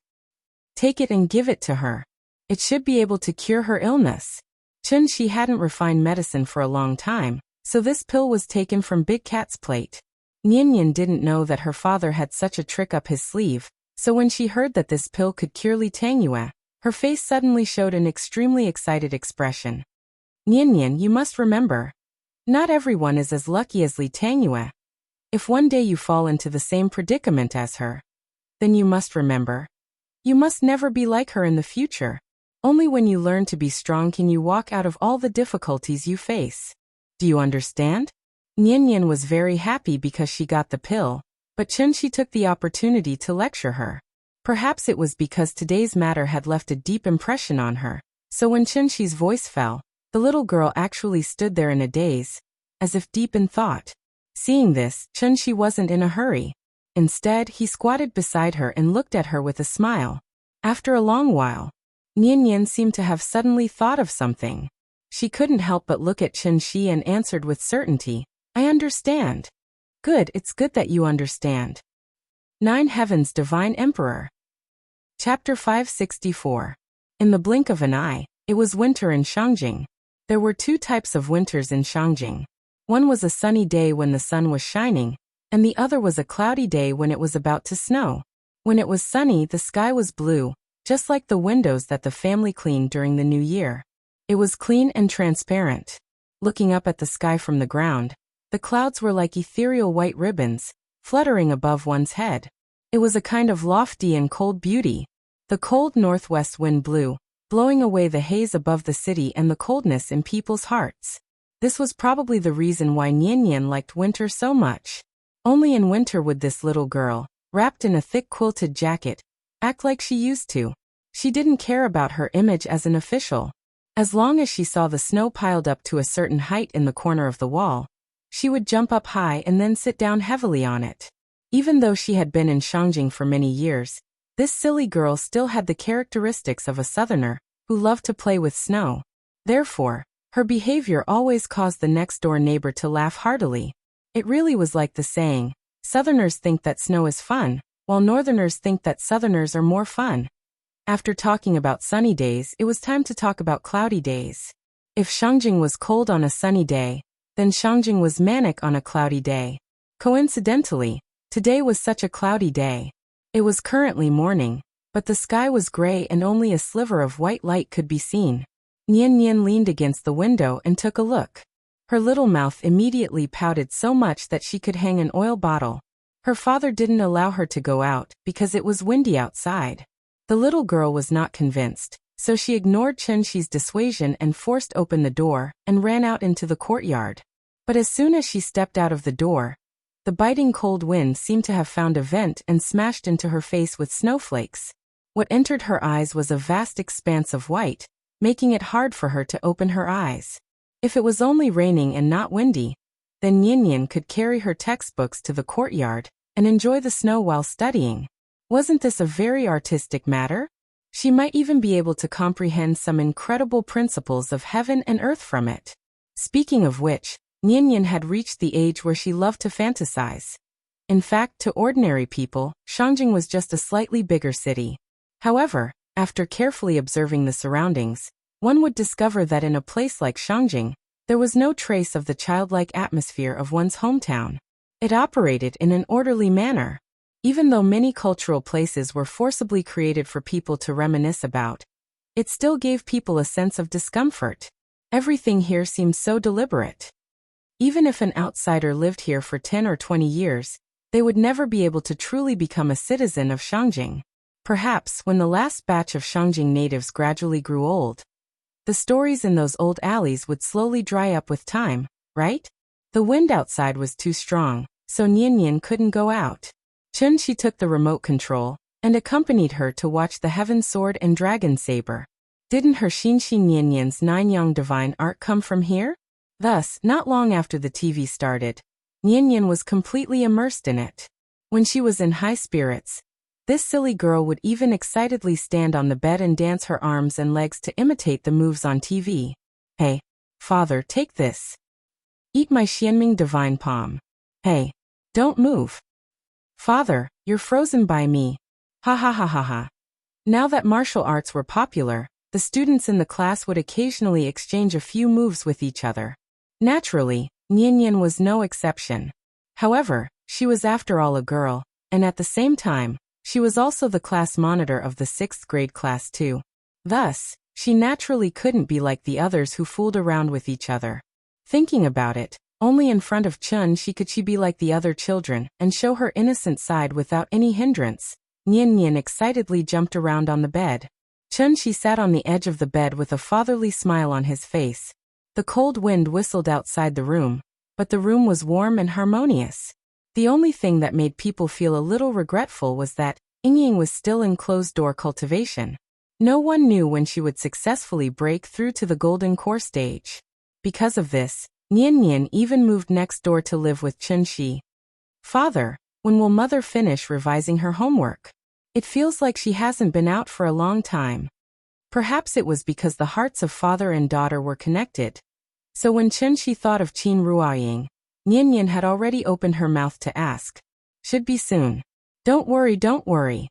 Take it and give it to her. It should be able to cure her illness. Chen Shi hadn't refined medicine for a long time, so this pill was taken from Big Cat's plate. Nian didn't know that her father had such a trick up his sleeve, so when she heard that this pill could cure Li Tangyue, her face suddenly showed an extremely excited expression. Nian, you must remember, not everyone is as lucky as Li Tangyue. If one day you fall into the same predicament as her, then you must remember, you must never be like her in the future. Only when you learn to be strong can you walk out of all the difficulties you face. Do you understand? Nian was very happy because she got the pill, but Chen Shi took the opportunity to lecture her. Perhaps it was because today's matter had left a deep impression on her, so when Chen Shi's voice fell, the little girl actually stood there in a daze, as if deep in thought. Seeing this, Chen Shi wasn't in a hurry. Instead, he squatted beside her and looked at her with a smile. After a long while, Nian seemed to have suddenly thought of something. She couldn't help but look at Chen Shi and answered with certainty, I understand. Good, it's good that you understand. 9 Heavens Divine Emperor. Chapter 564. In the blink of an eye, it was winter in Shangjing. There were 2 types of winters in Shangjing. One was a sunny day when the sun was shining, and the other was a cloudy day when it was about to snow. When it was sunny, the sky was blue, just like the windows that the family cleaned during the new year. It was clean and transparent. Looking up at the sky from the ground, the clouds were like ethereal white ribbons, fluttering above one's head. It was a kind of lofty and cold beauty. The cold northwest wind blew, blowing away the haze above the city and the coldness in people's hearts. This was probably the reason why Nian liked winter so much. Only in winter would this little girl, wrapped in a thick quilted jacket, act like she used to. She didn't care about her image as an official. As long as she saw the snow piled up to a certain height in the corner of the wall, she would jump up high and then sit down heavily on it. Even though she had been in Shangjing for many years, this silly girl still had the characteristics of a southerner, who loved to play with snow. Therefore, her behavior always caused the next-door neighbor to laugh heartily. It really was like the saying, Southerners think that snow is fun, while Northerners think that Southerners are more fun. After talking about sunny days, it was time to talk about cloudy days. If Shangjing was cold on a sunny day, then Shangjing was manic on a cloudy day. Coincidentally, today was such a cloudy day. It was currently morning, but the sky was gray and only a sliver of white light could be seen. Nian leaned against the window and took a look. Her little mouth immediately pouted so much that she could hang an oil bottle. Her father didn't allow her to go out because it was windy outside. The little girl was not convinced, so she ignored Chen Shi's dissuasion and forced open the door and ran out into the courtyard. But as soon as she stepped out of the door, the biting cold wind seemed to have found a vent and smashed into her face with snowflakes. What entered her eyes was a vast expanse of white, making it hard for her to open her eyes. If it was only raining and not windy, then Nian could carry her textbooks to the courtyard and enjoy the snow while studying. Wasn't this a very artistic matter? She might even be able to comprehend some incredible principles of heaven and earth from it. Speaking of which, Nian had reached the age where she loved to fantasize. In fact, to ordinary people, Shangjing was just a slightly bigger city. However, after carefully observing the surroundings, one would discover that in a place like Shangjing, there was no trace of the childlike atmosphere of one's hometown. It operated in an orderly manner. Even though many cultural places were forcibly created for people to reminisce about, it still gave people a sense of discomfort. Everything here seemed so deliberate. Even if an outsider lived here for 10 or 20 years, they would never be able to truly become a citizen of Shangjing. Perhaps when the last batch of Shangjing natives gradually grew old, the stories in those old alleys would slowly dry up with time, right? The wind outside was too strong, so Nian couldn't go out. Chun-Shi took the remote control and accompanied her to watch the Heaven Sword and Dragon Saber. Didn't her Xinxi Nian's Nine-Yang divine art come from here? Thus, not long after the TV started, Nian was completely immersed in it. When she was in high spirits, this silly girl would even excitedly stand on the bed and dance her arms and legs to imitate the moves on TV. Hey, father, take this. Eat my Xianming divine palm. Hey, don't move. Father, you're frozen by me. Ha ha ha ha ha. Now that martial arts were popular, the students in the class would occasionally exchange a few moves with each other. Naturally, Nian was no exception. However, she was after all a girl, and at the same time, she was also the class monitor of the 6th grade class too. Thus, she naturally couldn't be like the others who fooled around with each other. Thinking about it, only in front of Chun-Shi could she be like the other children and show her innocent side without any hindrance. Nian excitedly jumped around on the bed. Chun-Shi sat on the edge of the bed with a fatherly smile on his face. The cold wind whistled outside the room, but the room was warm and harmonious. The only thing that made people feel a little regretful was that Ying was still in closed-door cultivation. No one knew when she would successfully break through to the golden core stage. Because of this, Nian even moved next door to live with Chun-Shi. Father, when will mother finish revising her homework? It feels like she hasn't been out for a long time. Perhaps it was because the hearts of father and daughter were connected. So when Chun-Shi thought of Qin Ruoying, Nian had already opened her mouth to ask. Should be soon. Don't worry, don't worry.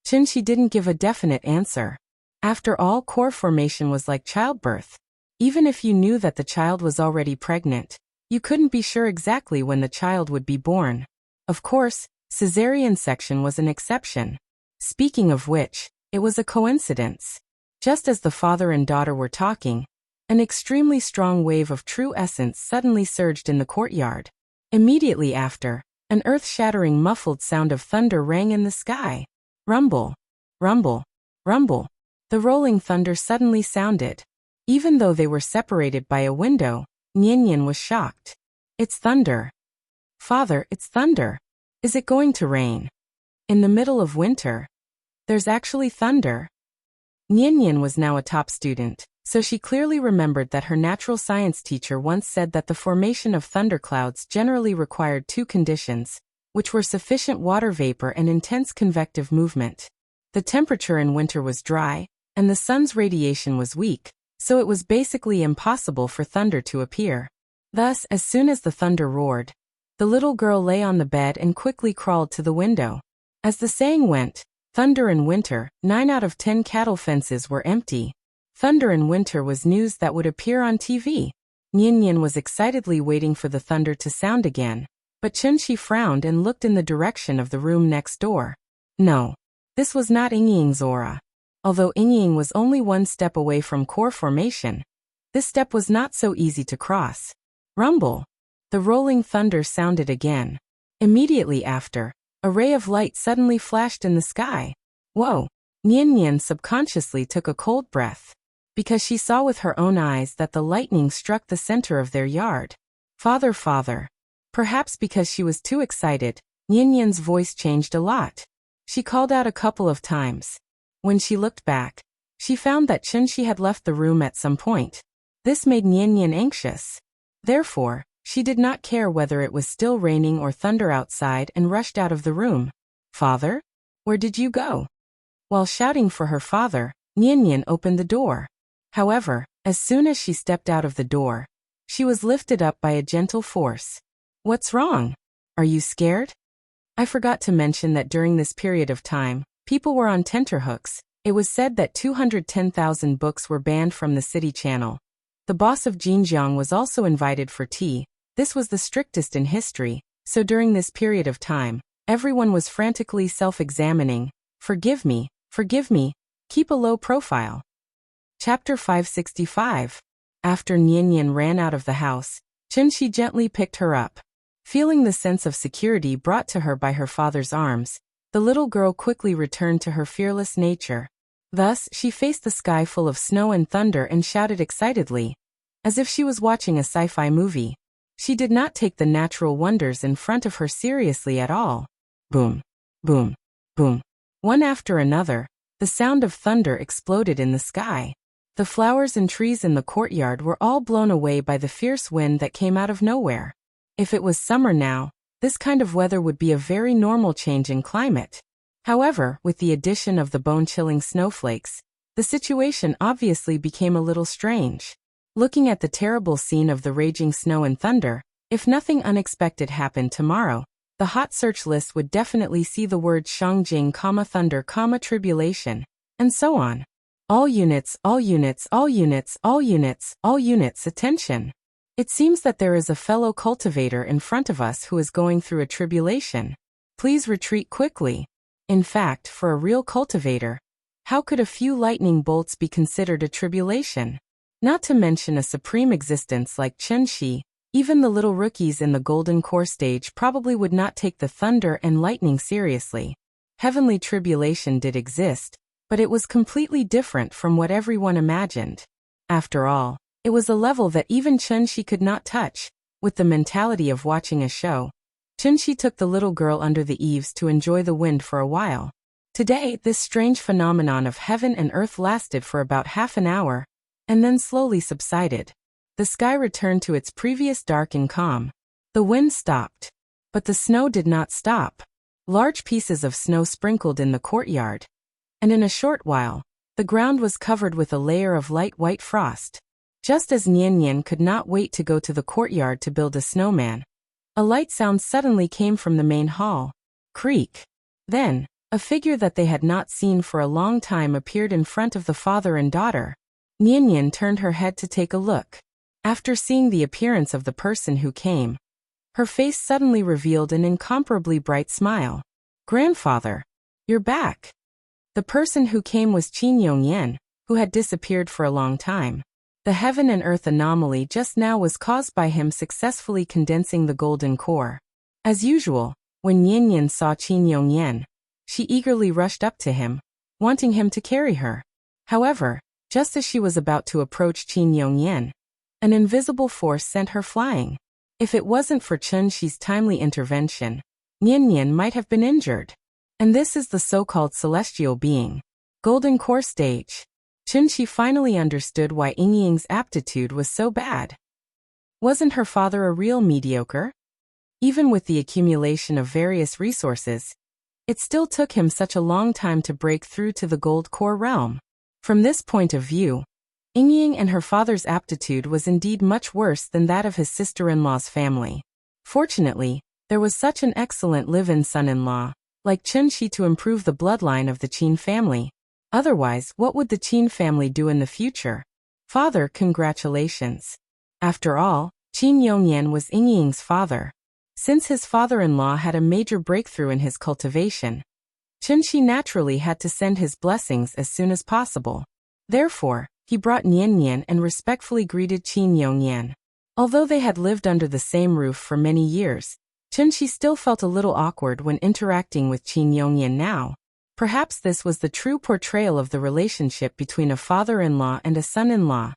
Chun-Shi didn't give a definite answer. After all, core formation was like childbirth. Even if you knew that the child was already pregnant, you couldn't be sure exactly when the child would be born. Of course, cesarean section was an exception. Speaking of which, it was a coincidence. Just as the father and daughter were talking, an extremely strong wave of true essence suddenly surged in the courtyard. Immediately after, an earth-shattering muffled sound of thunder rang in the sky. Rumble, rumble, rumble. The rolling thunder suddenly sounded. Even though they were separated by a window, Nian was shocked. It's thunder. Father, it's thunder. Is it going to rain? In the middle of winter? There's actually thunder. Nian was now a top student, so she clearly remembered that her natural science teacher once said that the formation of thunderclouds generally required two conditions, which were sufficient water vapor and intense convective movement. The temperature in winter was dry, and the sun's radiation was weak, so it was basically impossible for thunder to appear. Thus, as soon as the thunder roared, the little girl lay on the bed and quickly crawled to the window. As the saying went, thunder in winter, 9 out of 10 cattle fences were empty. Thunder in winter was news that would appear on TV. Nian was excitedly waiting for the thunder to sound again, but Chun-Shi frowned and looked in the direction of the room next door. No, this was not Ying's aura. Although Ying was only one step away from core formation, this step was not so easy to cross. Rumble. The rolling thunder sounded again. Immediately after, a ray of light suddenly flashed in the sky. Whoa! Nian subconsciously took a cold breath, because she saw with her own eyes that the lightning struck the center of their yard. Father, father. Perhaps because she was too excited, Nian's voice changed a lot. She called out a couple of times. When she looked back, she found that Chunshi had left the room at some point. This made Nian anxious. Therefore, she did not care whether it was still raining or thunder outside and rushed out of the room. "Father? Where did you go?" While shouting for her father, Nian opened the door. However, as soon as she stepped out of the door, she was lifted up by a gentle force. "What's wrong? Are you scared?" I forgot to mention that during this period of time, people were on tenterhooks. It was said that 210,000 books were banned from the city channel. The boss of Jinjiang was also invited for tea. This was the strictest in history, so during this period of time, everyone was frantically self-examining. Forgive me, keep a low profile. Chapter 565. After Nian ran out of the house, Chunshi gently picked her up. Feeling the sense of security brought to her by her father's arms, the little girl quickly returned to her fearless nature. Thus, she faced the sky full of snow and thunder and shouted excitedly, as if she was watching a sci-fi movie. She did not take the natural wonders in front of her seriously at all. Boom, boom, boom. One after another, the sound of thunder exploded in the sky. The flowers and trees in the courtyard were all blown away by the fierce wind that came out of nowhere. If it was summer now, this kind of weather would be a very normal change in climate. However, with the addition of the bone-chilling snowflakes, the situation obviously became a little strange. Looking at the terrible scene of the raging snow and thunder, if nothing unexpected happened tomorrow, the hot search list would definitely see the word Shangjing, thunder, tribulation, and so on. All units, attention. It seems that there is a fellow cultivator in front of us who is going through a tribulation. Please retreat quickly. In fact, for a real cultivator, how could a few lightning bolts be considered a tribulation? Not to mention a supreme existence like Chunshi, even the little rookies in the golden core stage probably would not take the thunder and lightning seriously. Heavenly tribulation did exist, but it was completely different from what everyone imagined. After all, it was a level that even Chunshi could not touch. With the mentality of watching a show, Chunshi took the little girl under the eaves to enjoy the wind for a while. Today, this strange phenomenon of heaven and earth lasted for about half an hour, and then slowly subsided. The sky returned to its previous dark and calm. The wind stopped, but the snow did not stop. Large pieces of snow sprinkled in the courtyard, and in a short while, the ground was covered with a layer of light white frost. Just as Nian could not wait to go to the courtyard to build a snowman, a light sound suddenly came from the main hall. Creak. Then, a figure that they had not seen for a long time appeared in front of the father and daughter. Nian turned her head to take a look. After seeing the appearance of the person who came, her face suddenly revealed an incomparably bright smile. "Grandfather, you're back." The person who came was Qin Yongyan, who had disappeared for a long time. The heaven and earth anomaly just now was caused by him successfully condensing the golden core. As usual, when Nian saw Qin Yongyan, she eagerly rushed up to him, wanting him to carry her. However, just as she was about to approach Qin Yongyan, an invisible force sent her flying. If it wasn't for Chunshi's timely intervention, Nian might have been injured. And this is the so-called celestial being. Golden core stage. Chunshi finally understood why Yingying's aptitude was so bad. Wasn't her father a real mediocre? Even with the accumulation of various resources, it still took him such a long time to break through to the gold core realm. From this point of view, Yingying and her father's aptitude was indeed much worse than that of his sister-in-law's family. Fortunately, there was such an excellent live-in son-in-law, like Chunshi, to improve the bloodline of the Qin family. Otherwise, what would the Qin family do in the future? Father, congratulations. After all, Qin Yongyan was Yingying's father. Since his father-in-law had a major breakthrough in his cultivation, Chunshi naturally had to send his blessings as soon as possible. Therefore, he brought Nian and respectfully greeted Qin Yongyan. Although they had lived under the same roof for many years, Chunshi still felt a little awkward when interacting with Qin Yongyan now. Perhaps this was the true portrayal of the relationship between a father-in-law and a son-in-law.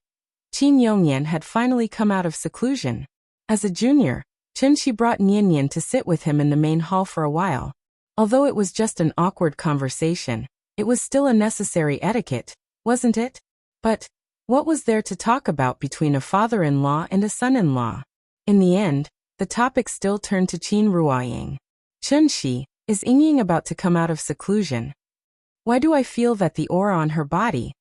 Qin Yongyan had finally come out of seclusion. As a junior, Chunshi brought Nian to sit with him in the main hall for a while. Although it was just an awkward conversation, It was still a necessary etiquette, wasn't it? But what was there to talk about between a father-in-law and a son-in-law? In the end, the topic still turned to Qin Ruoying. Chunxi, is Yingying about to come out of seclusion? Why do I feel that the aura on her body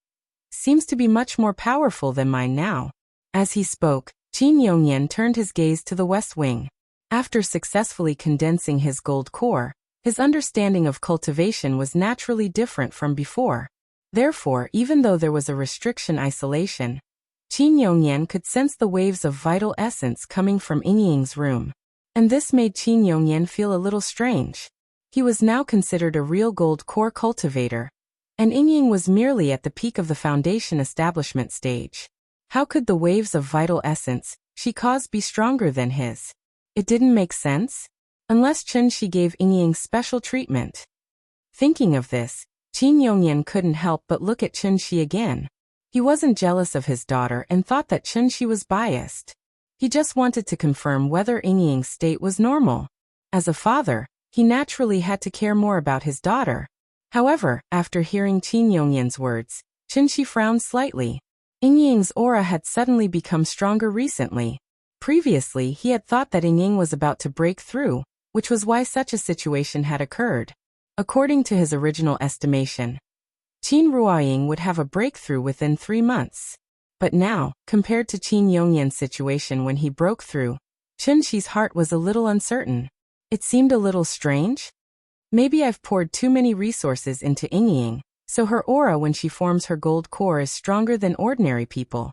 seems to be much more powerful than mine now? As he spoke, Qin Yongyan turned his gaze to the west wing. After successfully condensing his gold core, his understanding of cultivation was naturally different from before. Therefore, even though there was a restriction isolation, Qin Yongyan could sense the waves of vital essence coming from Yingying's room. And this made Qin Yongyan feel a little strange. He was now considered a real gold core cultivator, and Yingying was merely at the peak of the foundation establishment stage. How could the waves of vital essence she caused be stronger than his? It didn't make sense, unless Chunxi gave Yingying special treatment. Thinking of this, Qin Yongyan couldn't help but look at Chunxi again. He wasn't jealous of his daughter and thought that Chunxi was biased. He just wanted to confirm whether Yingying's state was normal. As a father, he naturally had to care more about his daughter. However, after hearing Qin Yongyan's words, Chunxi frowned slightly. Yingying's aura had suddenly become stronger recently. Previously, he had thought that Yingying was about to break through, which was why such a situation had occurred. According to his original estimation, Qin Ruoying would have a breakthrough within 3 months. But now, compared to Qin Yongyan's situation when he broke through, Chunxi's heart was a little uncertain. It seemed a little strange. Maybe I've poured too many resources into Yingying, so her aura when she forms her gold core is stronger than ordinary people.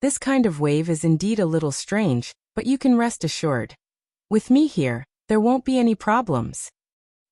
This kind of wave is indeed a little strange, but you can rest assured. With me here, there won't be any problems.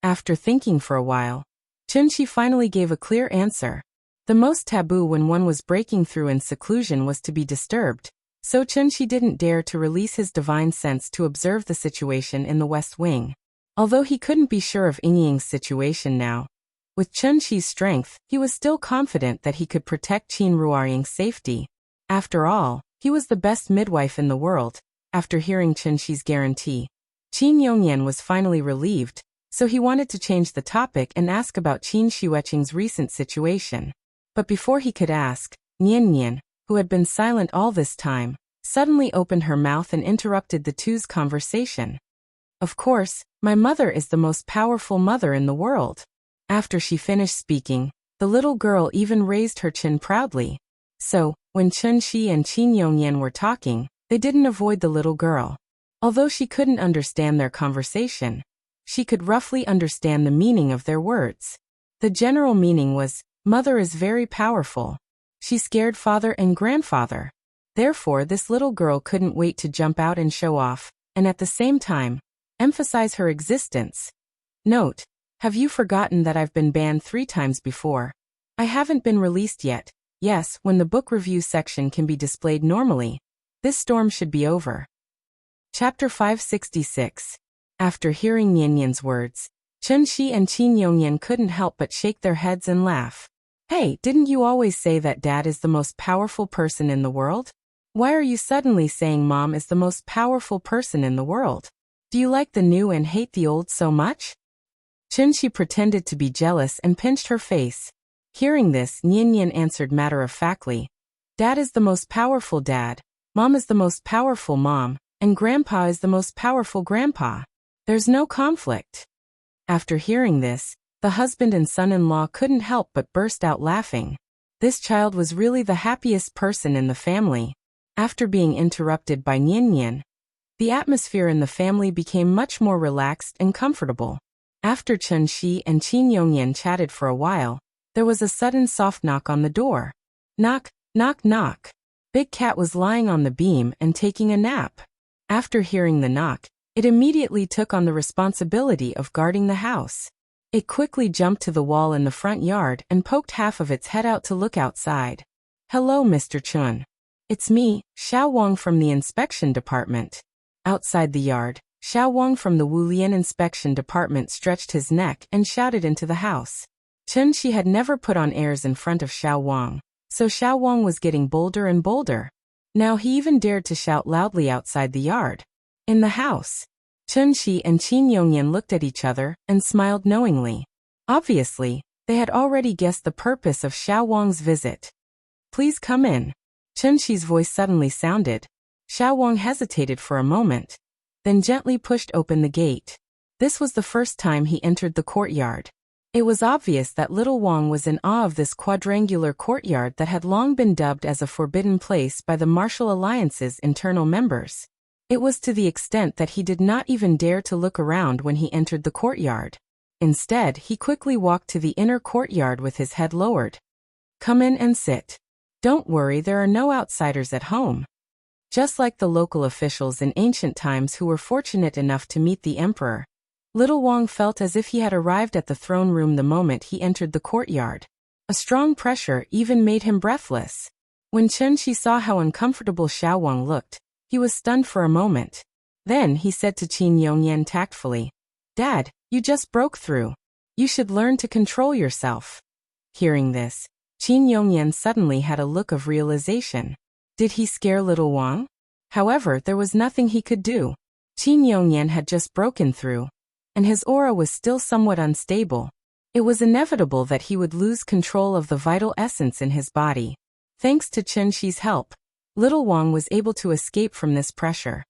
After thinking for a while, Chunxi finally gave a clear answer. The most taboo when one was breaking through in seclusion was to be disturbed, so Chunxi didn't dare to release his divine sense to observe the situation in the west wing. Although he couldn't be sure of Yingying's situation now, with Chunxi's strength, he was still confident that he could protect Qin Ruoying's safety. After all, he was the best midwife in the world. After hearing Chunxi's guarantee, Qin Yongyan was finally relieved, so he wanted to change the topic and ask about Qin Xueqing's recent situation. But before he could ask, Nian, who had been silent all this time, suddenly opened her mouth and interrupted the two's conversation. Of course, my mother is the most powerful mother in the world. After she finished speaking, the little girl even raised her chin proudly. So, when Chunxi and Qin Yongyan were talking, they didn't avoid the little girl. Although she couldn't understand their conversation, she could roughly understand the meaning of their words. The general meaning was, Mother is very powerful. She scared father and grandfather. Therefore, this little girl couldn't wait to jump out and show off, and at the same time, emphasize her existence. Note, have you forgotten that I've been banned 3 times before? I haven't been released yet. Yes, when the book review section can be displayed normally, this storm should be over. Chapter 566. After hearing Nianyan's words, Chunxi and Qin Yongyan couldn't help but shake their heads and laugh. Hey, didn't you always say that Dad is the most powerful person in the world? Why are you suddenly saying Mom is the most powerful person in the world? Do you like the new and hate the old so much? Chunxi pretended to be jealous and pinched her face. Hearing this, Nianyan answered matter-of-factly. Dad is the most powerful dad, Mom is the most powerful mom, and Grandpa is the most powerful grandpa. There's no conflict. After hearing this, the husband and son-in-law couldn't help but burst out laughing. This child was really the happiest person in the family. After being interrupted by Nianyan, the atmosphere in the family became much more relaxed and comfortable. After Chunxi and Qin Yongyan chatted for a while, there was a sudden soft knock on the door. Knock, knock, knock. Big Cat was lying on the beam and taking a nap. After hearing the knock, it immediately took on the responsibility of guarding the house. It quickly jumped to the wall in the front yard and poked half of its head out to look outside. Hello, Mr. Chun. It's me, Xiao Wang from the inspection department. Outside the yard, Xiao Wang from the Wulian inspection department stretched his neck and shouted into the house. Chunxi had never put on airs in front of Xiao Wang, so Xiao Wang was getting bolder and bolder. Now he even dared to shout loudly outside the yard. In the house, Chunxi and Qin Yongyan looked at each other and smiled knowingly. Obviously, they They had already guessed the purpose of Xiao Wang's visit. "Please come in." Chen Shi's voice suddenly sounded. Xiao Wang hesitated for a moment, then gently pushed open the gate. This was the first time he entered the courtyard. It was obvious that little Wang was in awe of this quadrangular courtyard that had long been dubbed as a forbidden place by the Martial Alliance's internal members. It was to the extent that he did not even dare to look around when he entered the courtyard. Instead, he quickly walked to the inner courtyard with his head lowered. "Come in and sit. Don't worry, there are no outsiders at home." Just like the local officials in ancient times who were fortunate enough to meet the emperor, little Wang felt as if he had arrived at the throne room the moment he entered the courtyard. A strong pressure even made him breathless. When Chen Shi saw how uncomfortable Xiao Wang looked, he was stunned for a moment. Then he said to Qin Yongyan tactfully, "Dad, you just broke through. You should learn to control yourself." Hearing this, Qin Yongyan suddenly had a look of realization. Did he scare little Wang? However, there was nothing he could do. Qin Yongyan had just broken through, and his aura was still somewhat unstable. It was inevitable that he would lose control of the vital essence in his body. Thanks to Chen Shi's help, little Wang was able to escape from this pressure.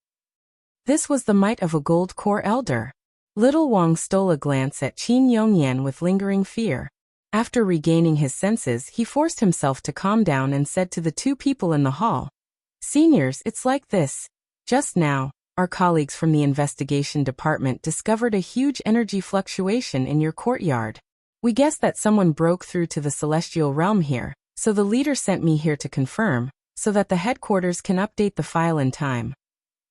This was the might of a gold core elder. Little Wang stole a glance at Qin Yongyan with lingering fear. After regaining his senses, he forced himself to calm down and said to the two people in the hall, "Seniors, it's like this. Just now, our colleagues from the investigation department discovered a huge energy fluctuation in your courtyard. We guessed that someone broke through to the celestial realm here, so the leader sent me here to confirm, so that the headquarters can update the file in time."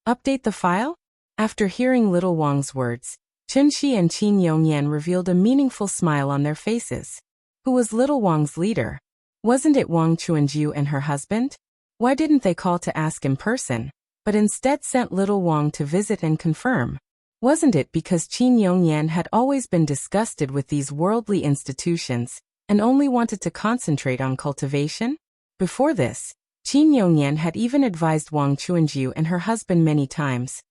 Update the file? After hearing little Wang's words, Chen Shi and Qin Yongyan revealed a meaningful smile on their faces. Who was little Wang's leader? Wasn't it Wang Chuanjiu and her husband? Why didn't they call to ask in person, but instead sent little Wang to visit and confirm? Wasn't it because Qin Yongyan had always been disgusted with these worldly institutions and only wanted to concentrate on cultivation? Before this, Qin Yongyan had even advised Wang Chuanjiu and her husband many times,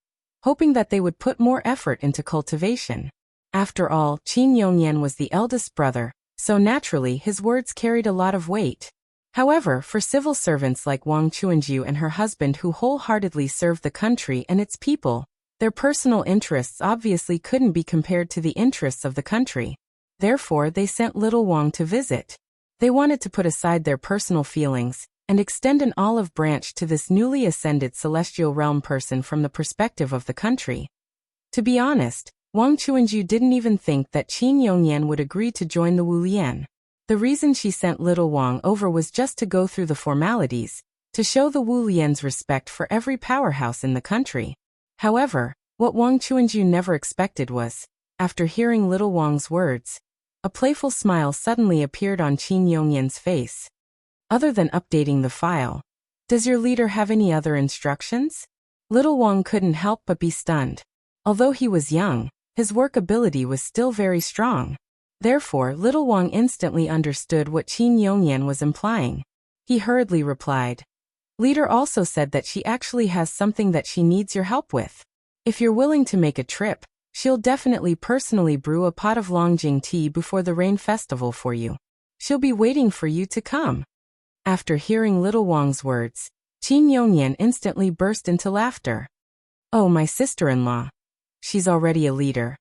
hoping that they would put more effort into cultivation. After all, Qin Yongyan was the eldest brother, so naturally his words carried a lot of weight. However, for civil servants like Wang Chuanjiu and her husband who wholeheartedly served the country and its people, their personal interests obviously couldn't be compared to the interests of the country. Therefore, they sent little Wang to visit. They wanted to put aside their personal feelings and extend an olive branch to this newly ascended celestial realm person from the perspective of the country. To be honest, Wang Chuanjiu didn't even think that Qin Yongyan would agree to join the Wulian. The reason she sent little Wang over was just to go through the formalities, to show the Wulian's respect for every powerhouse in the country. However, what Wang Chuanjiu never expected was, after hearing little Wang's words, a playful smile suddenly appeared on Qin Yongyan's face. Other than updating the file, does your leader have any other instructions? Little Wang couldn't help but be stunned. Although he was young, his work ability was still very strong. Therefore, little Wang instantly understood what Qin Yongyan was implying. He hurriedly replied, "Leader also said that she actually has something that she needs your help with. If you're willing to make a trip, she'll definitely personally brew a pot of Longjing tea before the Rain Festival for you. She'll be waiting for you to come." After hearing little Wang's words, Qin Yongyan instantly burst into laughter. "Oh, my sister-in-law. She's already a leader.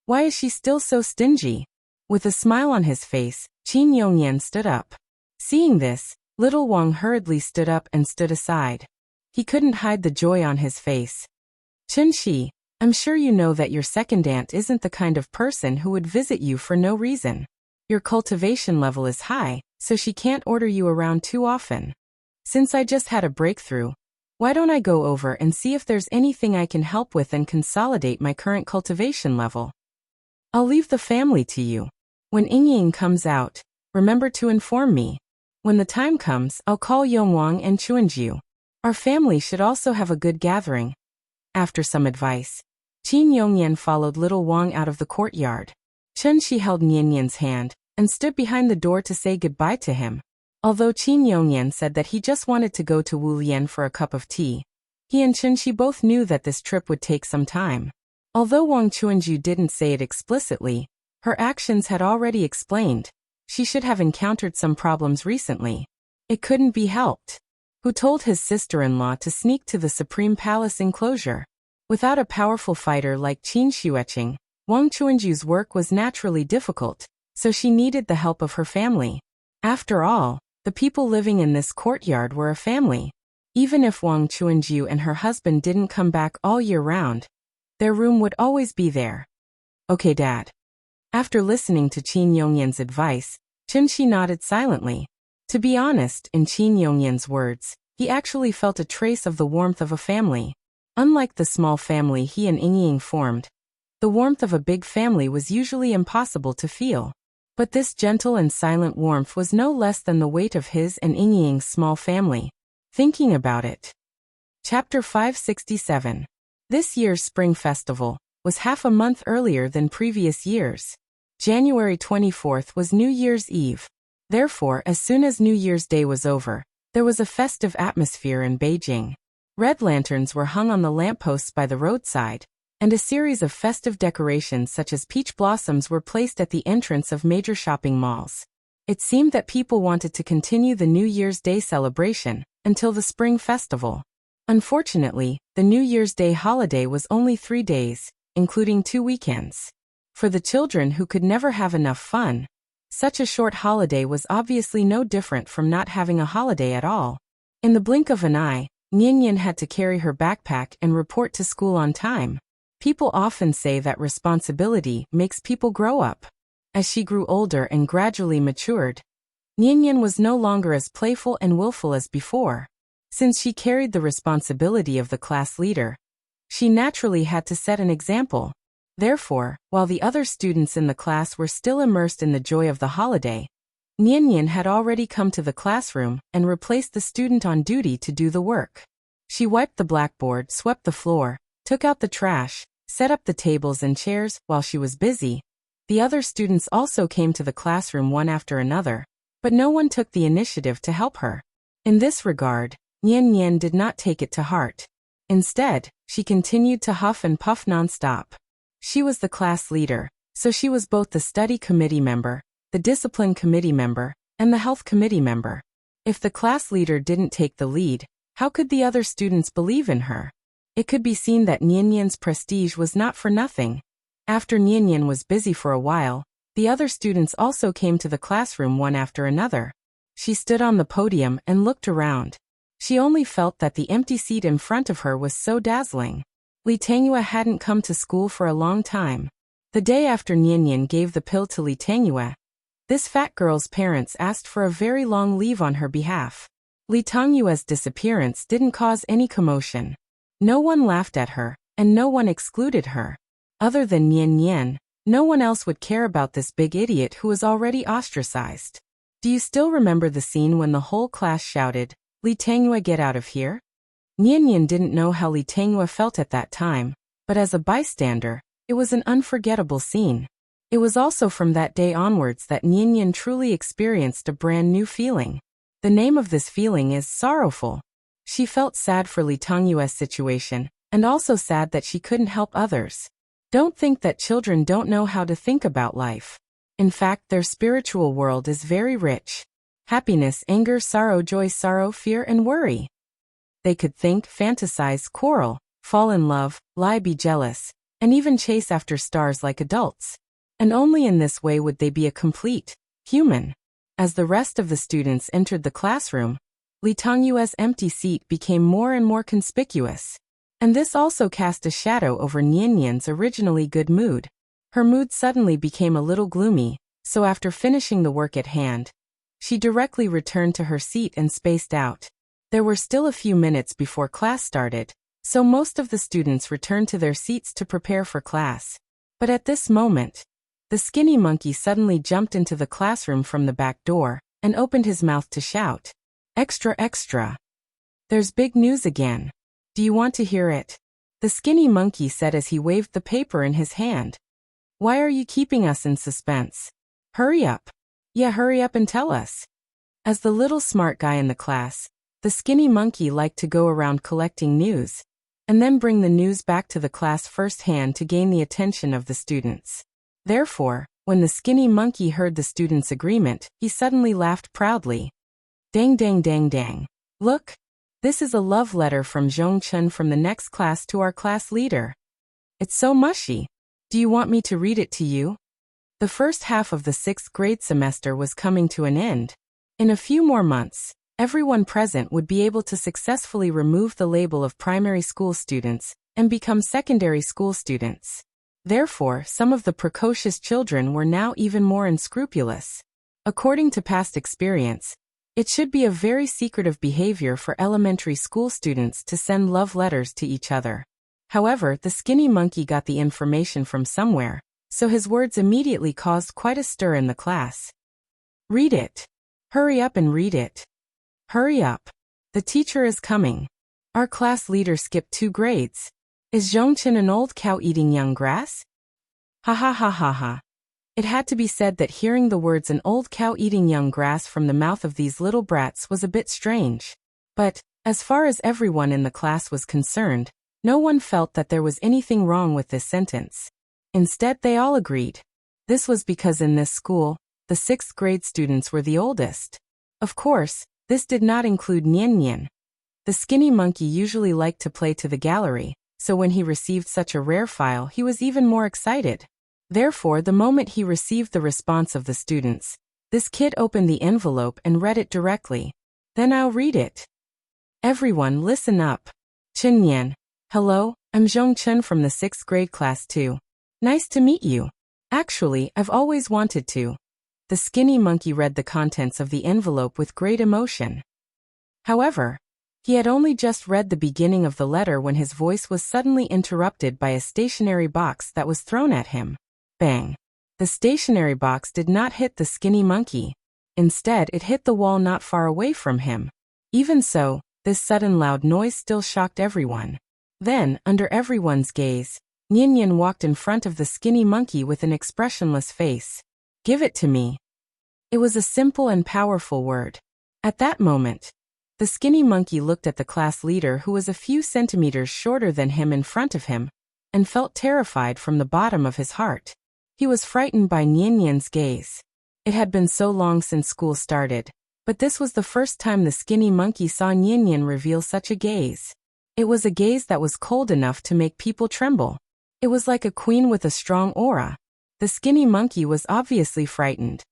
Why is she still so stingy?" With a smile on his face, Qin Yongyan stood up. Seeing this, little Wang hurriedly stood up and stood aside. He couldn't hide the joy on his face. "Chen Shi, I'm sure you know that your second aunt isn't the kind of person who would visit you for no reason. Your cultivation level is high, so she can't order you around too often. Since I just had a breakthrough, why don't I go over and see if there's anything I can help with and consolidate my current cultivation level? I'll leave the family to you. When Yingying comes out, remember to inform me. When the time comes, I'll call Yongwang and Chuanjiu. Our family should also have a good gathering." After some advice, Qin Yongyan followed little Wang out of the courtyard. Chen Shi held Nianyan's hand and stood behind the door to say goodbye to him. Although Qin Yongyan said that he just wanted to go to Wulian for a cup of tea, he and Chen Shi both knew that this trip would take some time. Although Wang Chuanjiu didn't say it explicitly, her actions had already explained. She should have encountered some problems recently. It couldn't be helped. Who told his sister-in-law to sneak to the Supreme Palace enclosure? Without a powerful fighter like Qin Xueqing, Wang Chuanju's work was naturally difficult, so she needed the help of her family. After all, the people living in this courtyard were a family. Even if Wang Chuanju and her husband didn't come back all year round, their room would always be there. Okay, Dad. After listening to Qin Yongyan's advice, Chunxi nodded silently. To be honest, in Qin Yongyan's words, he actually felt a trace of the warmth of a family. Unlike the small family he and Ying formed, the warmth of a big family was usually impossible to feel. But this gentle and silent warmth was no less than the weight of his and Ying's small family. Thinking about it. Chapter 567. This year's Spring Festival was half a month earlier than previous years. January 24th was New Year's Eve. Therefore, as soon as New Year's Day was over, there was a festive atmosphere in Beijing. Red lanterns were hung on the lampposts by the roadside, and a series of festive decorations such as peach blossoms were placed at the entrance of major shopping malls. It seemed that people wanted to continue the New Year's Day celebration until the Spring Festival. Unfortunately, the New Year's Day holiday was only 3 days, including 2 weekends. For the children who could never have enough fun, such a short holiday was obviously no different from not having a holiday at all. In the blink of an eye, Nian had to carry her backpack and report to school on time. People often say that responsibility makes people grow up. As she grew older and gradually matured, Nian was no longer as playful and willful as before. Since she carried the responsibility of the class leader, she naturally had to set an example. Therefore, while the other students in the class were still immersed in the joy of the holiday, Nian had already come to the classroom and replaced the student on duty to do the work. She wiped the blackboard, swept the floor, took out the trash, set up the tables and chairs. While she was busy, the other students also came to the classroom one after another, but no one took the initiative to help her. In this regard, Nian did not take it to heart. Instead, she continued to huff and puff non-stop. She was the class leader, so she was both the study committee member, the discipline committee member, and the health committee member. If the class leader didn't take the lead, how could the other students believe in her? It could be seen that Nian's prestige was not for nothing. After Nian was busy for a while, the other students also came to the classroom one after another. She stood on the podium and looked around. She only felt that the empty seat in front of her was so dazzling. Li Tangyue hadn't come to school for a long time. The day after Nian gave the pill to Li Tangyue, this fat girl's parents asked for a very long leave on her behalf. Li Tangyue's disappearance didn't cause any commotion. No one laughed at her, and no one excluded her. Other than Nian, no one else would care about this big idiot who was already ostracized. Do you still remember the scene when the whole class shouted, "Li Tangyue, get out of here"? Nian didn't know how Li Tangyue felt at that time, but as a bystander, it was an unforgettable scene. It was also from that day onwards that Nian truly experienced a brand new feeling. The name of this feeling is sorrowful. She felt sad for Li Tangyue's situation, and also sad that she couldn't help others. Don't think that children don't know how to think about life. In fact, their spiritual world is very rich. Happiness, anger, sorrow, joy, sorrow, fear, and worry. They could think, fantasize, quarrel, fall in love, lie, be jealous, and even chase after stars like adults. And only in this way would they be a complete human. As the rest of the students entered the classroom, Li Tangyue's empty seat became more and more conspicuous. And this also cast a shadow over Nian's originally good mood. Her mood suddenly became a little gloomy, so after finishing the work at hand, she directly returned to her seat and spaced out. There were still a few minutes before class started, so most of the students returned to their seats to prepare for class. But at this moment, the skinny monkey suddenly jumped into the classroom from the back door and opened his mouth to shout, "Extra, extra! There's big news again. Do you want to hear it?" The skinny monkey said as he waved the paper in his hand. "Why are you keeping us in suspense? Hurry up. Yeah, hurry up and tell us." As the little smart guy in the class, the skinny monkey liked to go around collecting news, and then bring the news back to the class firsthand to gain the attention of the students. Therefore, When the skinny monkey heard the students' agreement, he suddenly laughed proudly. Dang dang dang dang. Look! This is a love letter from Zhongchen from the next class to our class leader. It's so mushy. Do you want me to read it to you? The first half of the 6th grade semester was coming to an end. In a few more months, everyone present would be able to successfully remove the label of primary school students and become secondary school students. Therefore, some of the precocious children were now even more unscrupulous. According to past experience, it should be a very secretive behavior for elementary school students to send love letters to each other. However, the skinny monkey got the information from somewhere, so his words immediately caused quite a stir in the class. Read it. Hurry up and read it. Hurry up. The teacher is coming. Our class leader skipped 2 grades. Is Zhongchen an old cow eating young grass? Ha ha ha ha ha. It had to be said that hearing the words an old cow eating young grass from the mouth of these little brats was a bit strange. But, as far as everyone in the class was concerned, no one felt that there was anything wrong with this sentence. Instead, they all agreed. This was because in this school, the 6th grade students were the oldest. Of course, this did not include Nian Nian. The skinny monkey usually liked to play to the gallery, so when he received such a rare file, he was even more excited. Therefore, the moment he received the response of the students, this kid opened the envelope and read it directly. Then I'll read it. Everyone, listen up. Chen Yan. Hello, I'm Zhongchen from the 6th grade class 2. Nice to meet you. Actually, I've always wanted to. The skinny monkey read the contents of the envelope with great emotion. However, he had only just read the beginning of the letter when his voice was suddenly interrupted by a stationery box that was thrown at him. Bang! The stationery box did not hit the skinny monkey. Instead, it hit the wall not far away from him. Even so, this sudden loud noise still shocked everyone. Then, under everyone's gaze, Nian Nian walked in front of the skinny monkey with an expressionless face. Give it to me. It was a simple and powerful word. At that moment, the skinny monkey looked at the class leader who was a few centimeters shorter than him in front of him, and felt terrified from the bottom of his heart. He was frightened by Nian Nian's gaze. It had been so long since school started, but this was the first time the skinny monkey saw Nian Nian reveal such a gaze. It was a gaze that was cold enough to make people tremble. It was like a queen with a strong aura. The skinny monkey was obviously frightened.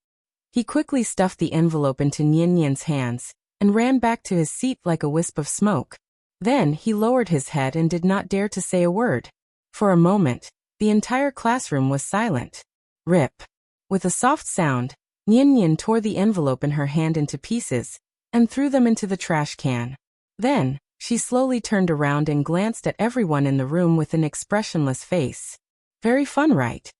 He quickly stuffed the envelope into Nian Nian's hands, and ran back to his seat like a wisp of smoke. Then he lowered his head and did not dare to say a word. For a moment, the entire classroom was silent. Rip. With a soft sound, Nian Nian tore the envelope in her hand into pieces, and threw them into the trash can. Then, she slowly turned around and glanced at everyone in the room with an expressionless face. Very fun, right?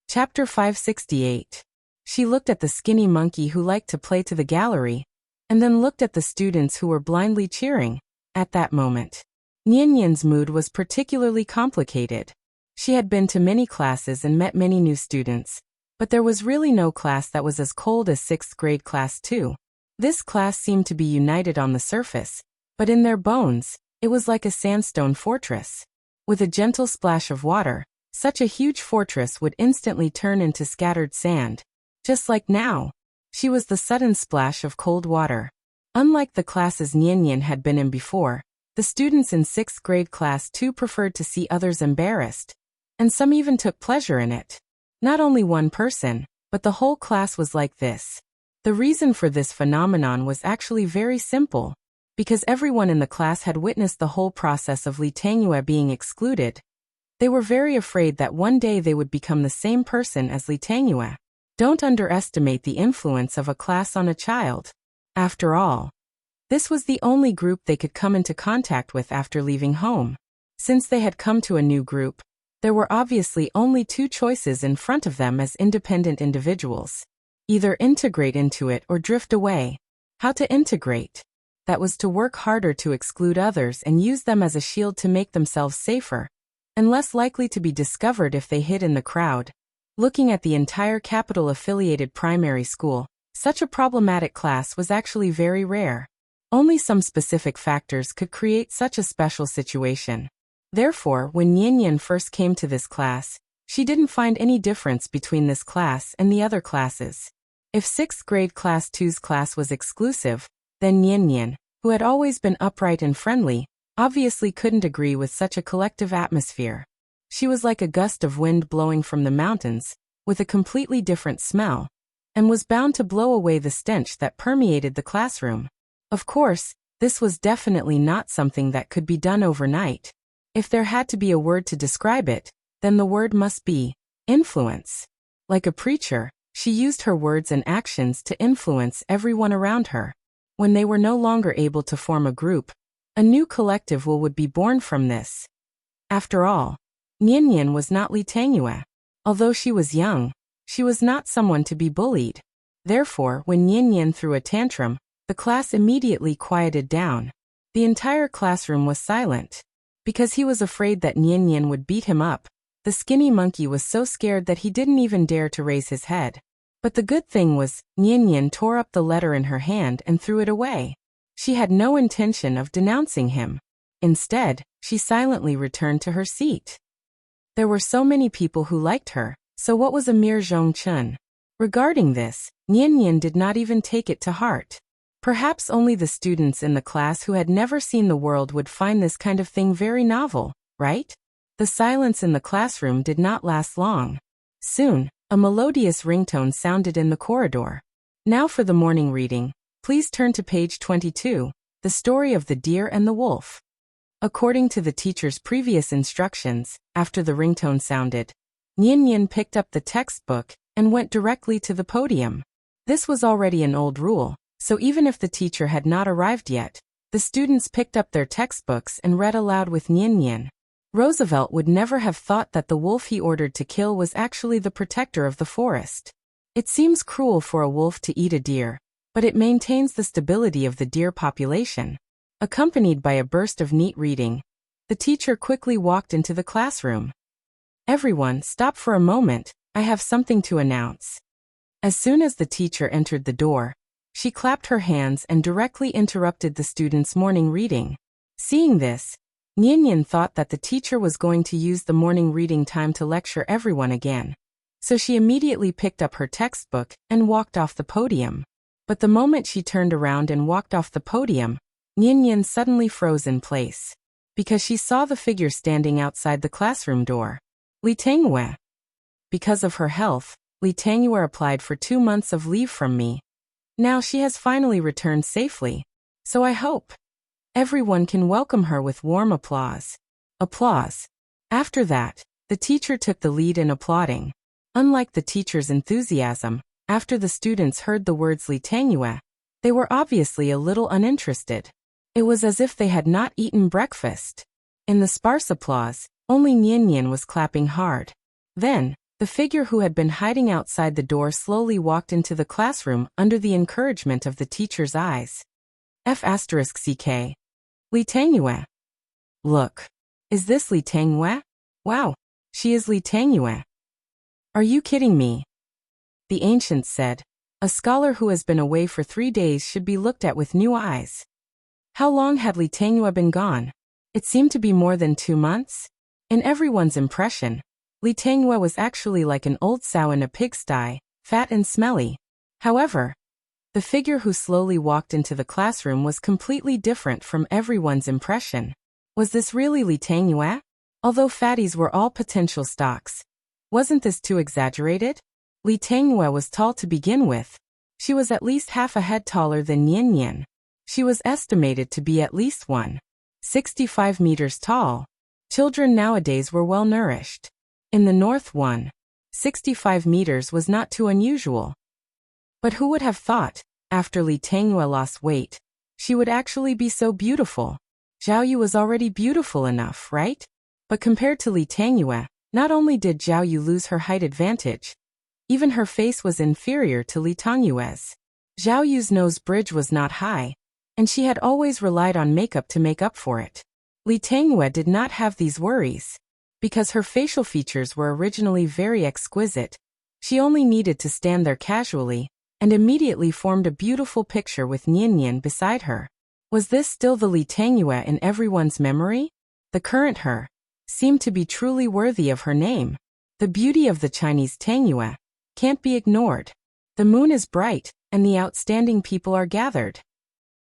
Chapter 568. She looked at the skinny monkey who liked to play to the gallery, and then looked at the students who were blindly cheering. At that moment, Nian Nian's mood was particularly complicated. She had been to many classes and met many new students, but there was really no class that was as cold as 6th grade class 2. This class seemed to be united on the surface, but in their bones, it was like a sandstone fortress. With a gentle splash of water, such a huge fortress would instantly turn into scattered sand. Just like now, she was the sudden splash of cold water. Unlike the classes Nian Nian had been in before, the students in 6th grade class 2 preferred to see others embarrassed, and some even took pleasure in it. Not only one person, but the whole class was like this. The reason for this phenomenon was actually very simple. Because everyone in the class had witnessed the whole process of Li Tangyue being excluded, they were very afraid that one day they would become the same person as Li Tangyue. Don't underestimate the influence of a class on a child. After all, this was the only group they could come into contact with after leaving home. Since they had come to a new group, there were obviously only 2 choices in front of them as independent individuals. Either integrate into it or drift away. How to integrate? That was to work harder to exclude others and use them as a shield to make themselves safer, and less likely to be discovered if they hid in the crowd. Looking at the entire capital-affiliated primary school, such a problematic class was actually very rare. Only some specific factors could create such a special situation. Therefore, when Nian Nian first came to this class, She didn't find any difference between this class and the other classes. If 6th grade class 2's class was exclusive, then Nian, who had always been upright and friendly, obviously couldn't agree with such a collective atmosphere. She was like a gust of wind blowing from the mountains, with a completely different smell, and was bound to blow away the stench that permeated the classroom. Of course, this was definitely not something that could be done overnight. If there had to be a word to describe it, then the word must be influence. Like a preacher, she used her words and actions to influence everyone around her. When they were no longer able to form a group, a new collective will would be born from this. After all, Nian was not Li Tangyue. Although she was young, she was not someone to be bullied. Therefore, when Nian threw a tantrum, the class immediately quieted down. The entire classroom was silent. Because he was afraid that Nian would beat him up, the skinny monkey was so scared that he didn't even dare to raise his head. But the good thing was, Nian tore up the letter in her hand and threw it away. She had no intention of denouncing him. Instead, she silently returned to her seat. There were so many people who liked her, so what was a mere Zhongchun? Regarding this, Nian did not even take it to heart. Perhaps only the students in the class who had never seen the world would find this kind of thing very novel, right? The silence in the classroom did not last long. Soon, a melodious ringtone sounded in the corridor. Now for the morning reading, please turn to page 22, The Story of the Deer and the Wolf. According to the teacher's previous instructions, after the ringtone sounded, Nian picked up the textbook and went directly to the podium. This was already an old rule, so even if the teacher had not arrived yet, the students picked up their textbooks and read aloud with Nian. Roosevelt would never have thought that the wolf he ordered to kill was actually the protector of the forest. It seems cruel for a wolf to eat a deer, but it maintains the stability of the deer population. Accompanied by a burst of neat reading, the teacher quickly walked into the classroom. Everyone, stop for a moment, I have something to announce. As soon as the teacher entered the door, she clapped her hands and directly interrupted the students' morning reading. Seeing this, Nian thought that the teacher was going to use the morning reading time to lecture everyone again. So she immediately picked up her textbook and walked off the podium. But the moment she turned around and walked off the podium, Nian suddenly froze in place. Because she saw the figure standing outside the classroom door. Li Tangyue. Because of her health, Li Tangyue applied for 2 months of leave from me. Now she has finally returned safely. So I hope everyone can welcome her with warm applause. Applause. After that, the teacher took the lead in applauding. Unlike the teacher's enthusiasm, after the students heard the words Li Tangyue, they were obviously a little uninterested. It was as if they had not eaten breakfast. In the sparse applause, only Nian was clapping hard. Then, the figure who had been hiding outside the door slowly walked into the classroom under the encouragement of the teacher's eyes. F*CK. Li Tangyue. Look. Is this Li Tangyue? Wow. She is Li Tangyue. Are you kidding me? The ancients said, a scholar who has been away for 3 days should be looked at with new eyes. How long had Li Tangyue been gone? It seemed to be more than 2 months. In everyone's impression, Li Tangyue was actually like an old sow in a pigsty, fat and smelly. However, the figure who slowly walked into the classroom was completely different from everyone's impression. Was this really Li Tangyue? Although fatties were all potential stocks, wasn't this too exaggerated? Li Tangyue was tall to begin with. She was at least half a head taller than Nian. She was estimated to be at least 1.65 meters tall. Children nowadays were well nourished. In the north 1.65 meters was not too unusual. But who would have thought, after Li Tangyue lost weight, she would actually be so beautiful? Zhao Yu was already beautiful enough, right? But compared to Li Tangyue, not only did Zhao Yu lose her height advantage, even her face was inferior to Li Tangyue's. Zhao Yu's nose bridge was not high, and she had always relied on makeup to make up for it. Li Tangyue did not have these worries. Because her facial features were originally very exquisite, she only needed to stand there casually, and immediately formed a beautiful picture with Nian beside her. Was this still the Li Tangyue in everyone's memory? The current her seemed to be truly worthy of her name. The beauty of the Chinese Tangyue can't be ignored. The moon is bright, and the outstanding people are gathered.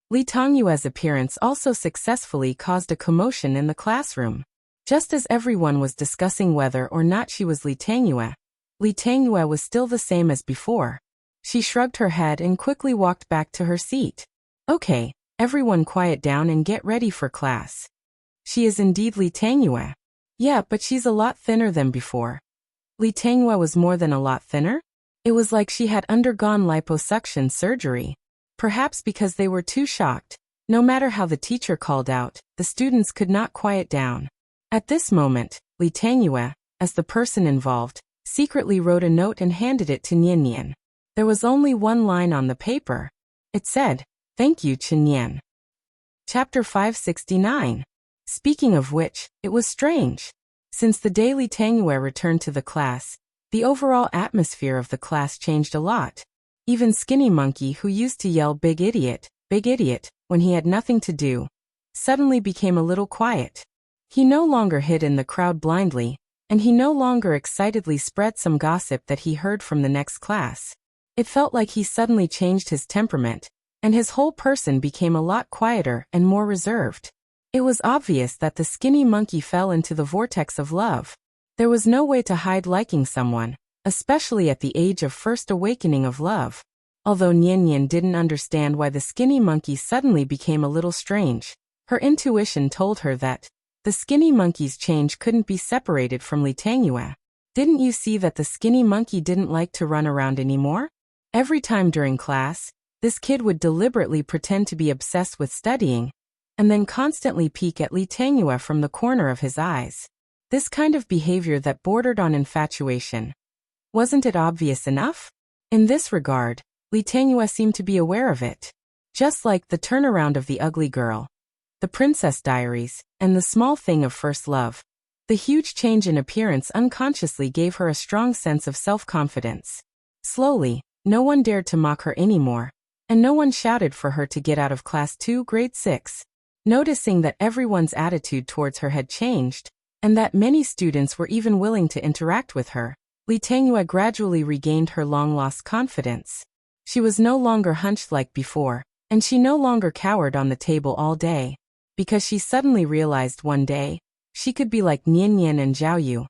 Li Tangyue's appearance also successfully caused a commotion in the classroom. Just as everyone was discussing whether or not she was Li Tangyue was still the same as before. She shrugged her head and quickly walked back to her seat. Okay, everyone quiet down and get ready for class. She is indeed Li Tangyue. Yeah, but she's a lot thinner than before. Li Tangyue was more than a lot thinner? It was like she had undergone liposuction surgery. Perhaps because they were too shocked. No matter how the teacher called out, the students could not quiet down. At this moment, Li Tangyue, as the person involved, secretly wrote a note and handed it to Nian Nian. There was only one line on the paper. It said, "Thank you, Chen Yan." Chapter 569. Speaking of which, it was strange. Since the day Li Tangyue returned to the class, the overall atmosphere of the class changed a lot. Even Skinny Monkey, who used to yell big idiot, when he had nothing to do, suddenly became a little quiet. He no longer hid in the crowd blindly, and he no longer excitedly spread some gossip that he heard from the next class. It felt like he suddenly changed his temperament, and his whole person became a lot quieter and more reserved. It was obvious that the Skinny Monkey fell into the vortex of love. There was no way to hide liking someone, especially at the age of first awakening of love. Although Nian Nian didn't understand why the Skinny Monkey suddenly became a little strange, her intuition told her that the Skinny Monkey's change couldn't be separated from Li Tangyue. Didn't you see that the Skinny Monkey didn't like to run around anymore? Every time during class, this kid would deliberately pretend to be obsessed with studying, and then constantly peek at Li Tangyue from the corner of his eyes. This kind of behavior that bordered on infatuation. Wasn't it obvious enough? In this regard, Li Tangyue seemed to be aware of it. Just like the turnaround of the ugly girl, the Princess Diaries, and the small thing of first love, the huge change in appearance unconsciously gave her a strong sense of self-confidence. Slowly, no one dared to mock her anymore, and no one shouted for her to get out of class 2 grade 6. Noticing that everyone's attitude towards her had changed, and that many students were even willing to interact with her, Li Tangyue gradually regained her long-lost confidence. She was no longer hunched like before, and she no longer cowered on the table all day, because she suddenly realized one day, she could be like Nian Nian and Zhao Yu,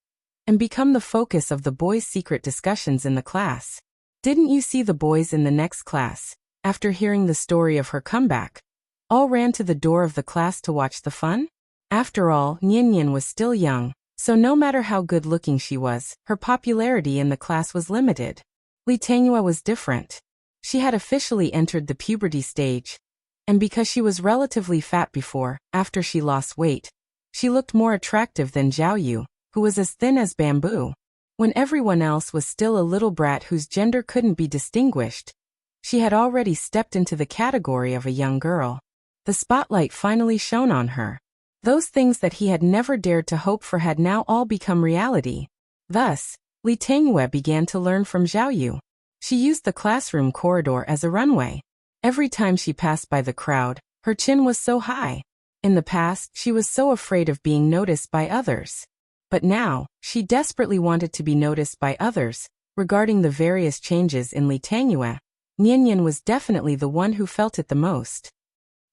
and become the focus of the boys' secret discussions in the class. Didn't you see the boys in the next class, after hearing the story of her comeback, all ran to the door of the class to watch the fun? After all, Nian Nian was still young, so no matter how good-looking she was, her popularity in the class was limited. Li Tangyue was different. She had officially entered the puberty stage, and because she was relatively fat before, after she lost weight, she looked more attractive than Zhao Yu, who was as thin as bamboo. When everyone else was still a little brat whose gender couldn't be distinguished, she had already stepped into the category of a young girl. The spotlight finally shone on her. Those things that he had never dared to hope for had now all become reality. Thus, Li Tangyue began to learn from Zhao Yu. She used the classroom corridor as a runway. Every time she passed by the crowd, her chin was so high. In the past, she was so afraid of being noticed by others. But now, she desperately wanted to be noticed by others. Regarding the various changes in Li Tangyue, Nian Nian was definitely the one who felt it the most.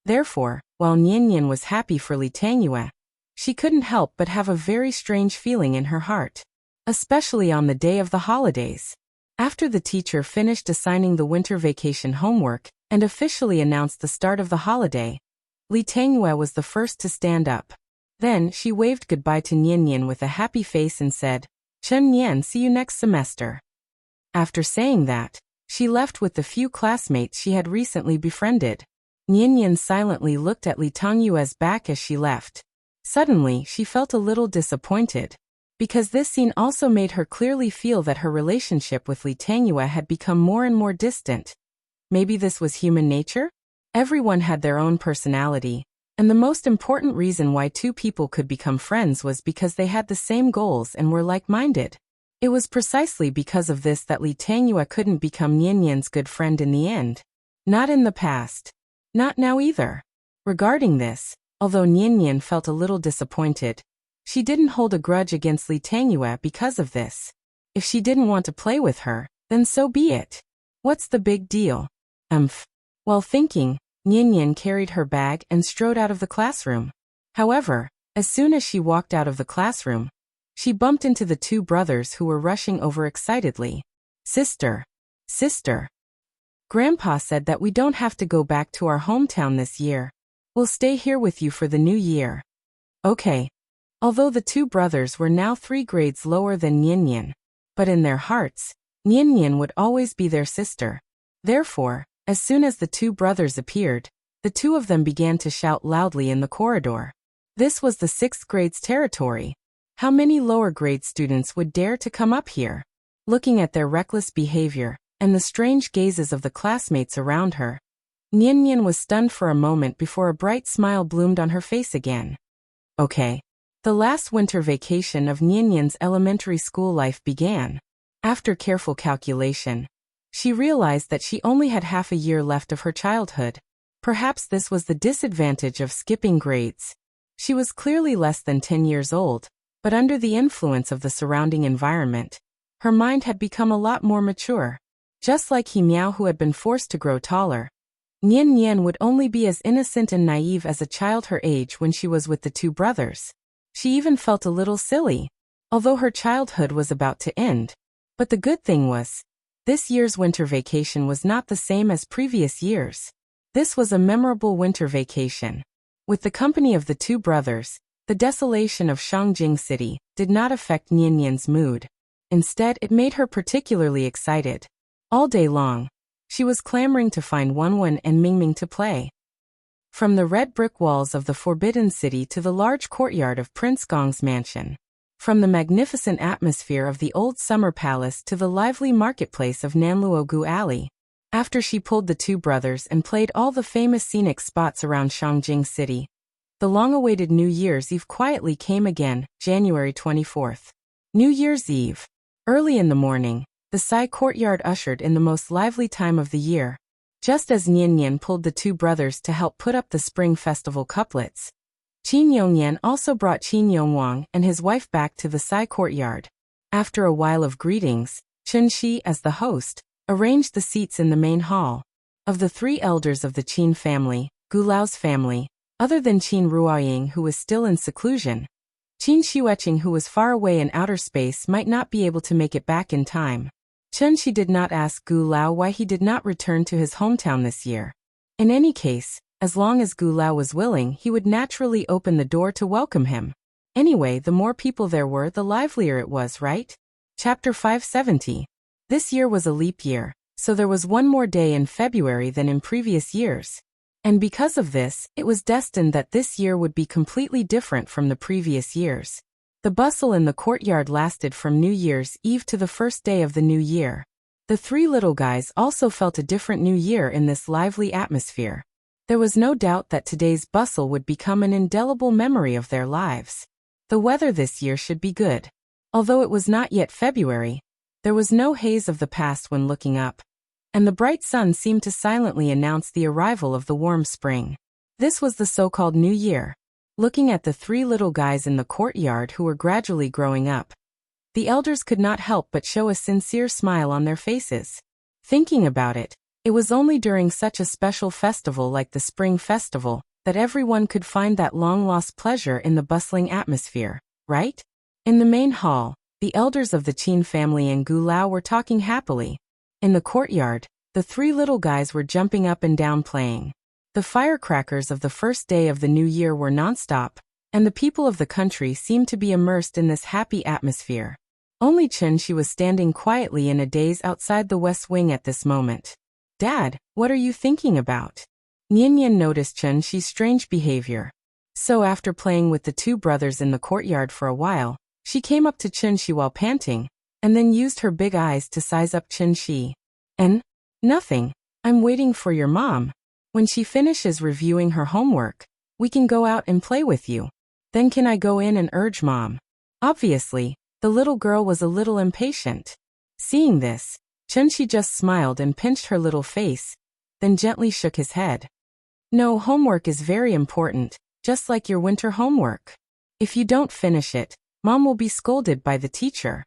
Therefore, while Nian Nian was happy for Li Tangyue, she couldn't help but have a very strange feeling in her heart. Especially on the day of the holidays. After the teacher finished assigning the winter vacation homework and officially announced the start of the holiday, Li Tangyue was the first to stand up. Then she waved goodbye to Nian Nian with a happy face and said, "Chen Nian, see you next semester." After saying that, she left with the few classmates she had recently befriended. Nian Nian silently looked at Li Tangyue's back as she left. Suddenly, she felt a little disappointed, because this scene also made her clearly feel that her relationship with Li Tangyue had become more and more distant. Maybe this was human nature? Everyone had their own personality, and the most important reason why two people could become friends was because they had the same goals and were like-minded. It was precisely because of this that Li Tangyue couldn't become Nian Nian's good friend in the end. Not in the past. Not now either. Regarding this, although Nian Nian felt a little disappointed, she didn't hold a grudge against Li Tangyue because of this. If she didn't want to play with her, then so be it. What's the big deal? While thinking, Nian carried her bag and strode out of the classroom. However, as soon as she walked out of the classroom, she bumped into the two brothers who were rushing over excitedly. Sister. Sister. Grandpa said that we don't have to go back to our hometown this year. We'll stay here with you for the new year. Okay. Although the two brothers were now 3 grades lower than Nian, but in their hearts, Nian would always be their sister. Therefore, as soon as the two brothers appeared, the two of them began to shout loudly in the corridor. This was the 6th grade's territory. How many lower grade students would dare to come up here? Looking at their reckless behavior and the strange gazes of the classmates around her, Nian was stunned for a moment before a bright smile bloomed on her face again. Okay. The last winter vacation of Nian's elementary school life began. After careful calculation, she realized that she only had half a year left of her childhood. Perhaps this was the disadvantage of skipping grades. She was clearly less than 10 years old, but under the influence of the surrounding environment, her mind had become a lot more mature. Just like He Miao, who had been forced to grow taller, Nian would only be as innocent and naive as a child her age when she was with the two brothers. She even felt a little silly, although her childhood was about to end. But the good thing was, this year's winter vacation was not the same as previous years. This was a memorable winter vacation. With the company of the two brothers, the desolation of Shangjing City did not affect Nian's mood. Instead, it made her particularly excited. All day long, she was clamoring to find Wenwen and Mingming to play. From the red brick walls of the Forbidden City to the large courtyard of Prince Gong's mansion. From the magnificent atmosphere of the old summer palace to the lively marketplace of Nanluogu Alley. After she pulled the two brothers and played all the famous scenic spots around Shangjing City, the long-awaited New Year's Eve quietly came again, January 24th. New Year's Eve. Early in the morning, the Sai courtyard ushered in the most lively time of the year. Just as Nian pulled the two brothers to help put up the Spring Festival couplets, Qin Yongyan also brought Qin Yongwang and his wife back to the Sai courtyard. After a while of greetings, Chen Shi, as the host, arranged the seats in the main hall. Of the 3 elders of the Qin family, Gu Lao's family, other than Qin Ruoying, who was still in seclusion, Qin Xueqing, who was far away in outer space, might not be able to make it back in time. Chen Shi did not ask Gu Lao why he did not return to his hometown this year. In any case, as long as Gu Lao was willing, he would naturally open the door to welcome him. Anyway, the more people there were, the livelier it was, right? Chapter 570. This year was a leap year, so there was one more day in February than in previous years. And because of this, it was destined that this year would be completely different from the previous years. The bustle in the courtyard lasted from New Year's Eve to the first day of the new year. The 3 little guys also felt a different new year in this lively atmosphere. There was no doubt that today's bustle would become an indelible memory of their lives. The weather this year should be good. Although it was not yet February, there was no haze of the past when looking up, and the bright sun seemed to silently announce the arrival of the warm spring. This was the so-called New Year. Looking at the 3 little guys in the courtyard who were gradually growing up, the elders could not help but show a sincere smile on their faces. Thinking about it, it was only during such a special festival like the Spring Festival that everyone could find that long-lost pleasure in the bustling atmosphere, right? In the main hall, the elders of the Qin family and Gu Lao were talking happily. In the courtyard, the 3 little guys were jumping up and down playing. The firecrackers of the first day of the new year were non-stop, and the people of the country seemed to be immersed in this happy atmosphere. Only Chen Shi was standing quietly in a daze outside the west wing at this moment. "Dad, what are you thinking about?" Nian noticed Chen Shi's strange behavior. So after playing with the 2 brothers in the courtyard for a while, she came up to Chen Shi while panting, and then used her big eyes to size up Chen Shi. Nothing. I'm waiting for your mom. When she finishes reviewing her homework, we can go out and play with you. Then can I go in and urge Mom? Obviously, the little girl was a little impatient. Seeing this, Chen Shi just smiled and pinched her little face, then gently shook his head. No, homework is very important, just like your winter homework. If you don't finish it, Mom will be scolded by the teacher.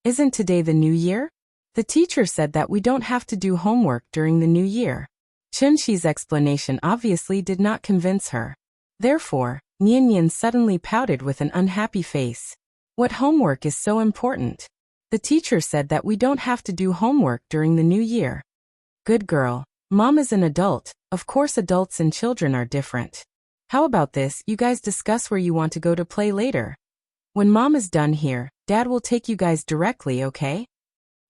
Isn't today the new year? The teacher said that we don't have to do homework during the new year. Chunxi's explanation obviously did not convince her. Therefore, Nian suddenly pouted with an unhappy face. What homework is so important? The teacher said that we don't have to do homework during the new year. Good girl. Mom is an adult. Of course adults and children are different. How about this, you guys discuss where you want to go to play later. When Mom is done here, Dad will take you guys directly, okay?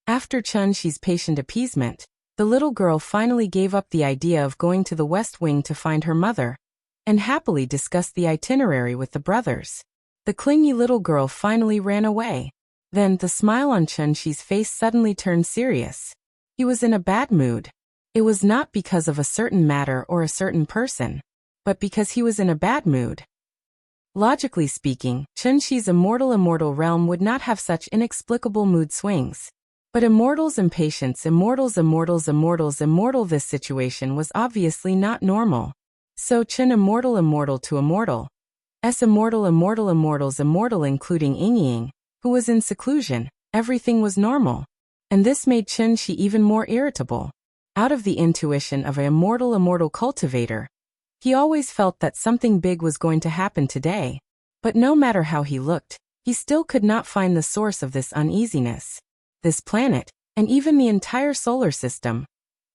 After Chunxi's patient appeasement, the little girl finally gave up the idea of going to the West Wing to find her mother, and happily discussed the itinerary with the brothers. The clingy little girl finally ran away. Then the smile on Chunxi's face suddenly turned serious. He was in a bad mood. It was not because of a certain matter or a certain person, but because he was in a bad mood. Logically speaking, Chunxi's immortal realm would not have such inexplicable mood swings. But Immortal's impatience, Immortal, this situation was obviously not normal. So Chen Immortal to Immortal. Immortal, including Yingying, who was in seclusion, everything was normal. And this made Chunxi even more irritable. Out of the intuition of an immortal cultivator, he always felt that something big was going to happen today. But no matter how he looked, he still could not find the source of this uneasiness. This planet, and even the entire solar system.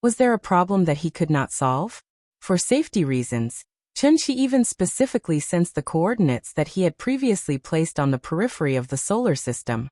Was there a problem that he could not solve? For safety reasons, Chunxi even specifically sensed the coordinates that he had previously placed on the periphery of the solar system.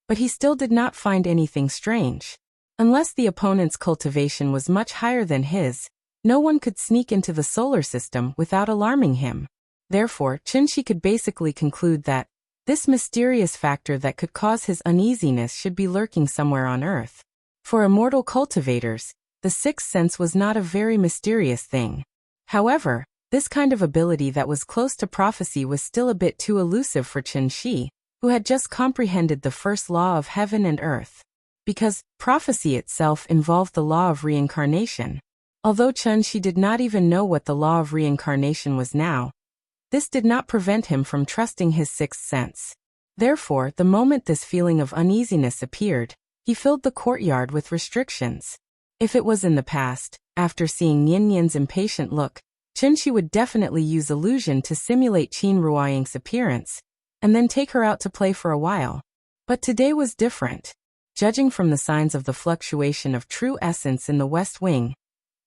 But he still did not find anything strange. Unless the opponent's cultivation was much higher than his, no one could sneak into the solar system without alarming him. Therefore, Chunxi could basically conclude that this mysterious factor that could cause his uneasiness should be lurking somewhere on Earth. For immortal cultivators, the sixth sense was not a very mysterious thing. However, this kind of ability that was close to prophecy was still a bit too elusive for Chunxi, who had just comprehended the first law of heaven and earth. Because prophecy itself involved the law of reincarnation. Although Chunxi did not even know what the law of reincarnation was now, this did not prevent him from trusting his sixth sense. Therefore, the moment this feeling of uneasiness appeared, he filled the courtyard with restrictions. If it was in the past, after seeing Nian's impatient look, Chunxi would definitely use illusion to simulate Qin Ruoying's appearance, and then take her out to play for a while. But today was different. Judging from the signs of the fluctuation of true essence in the West Wing,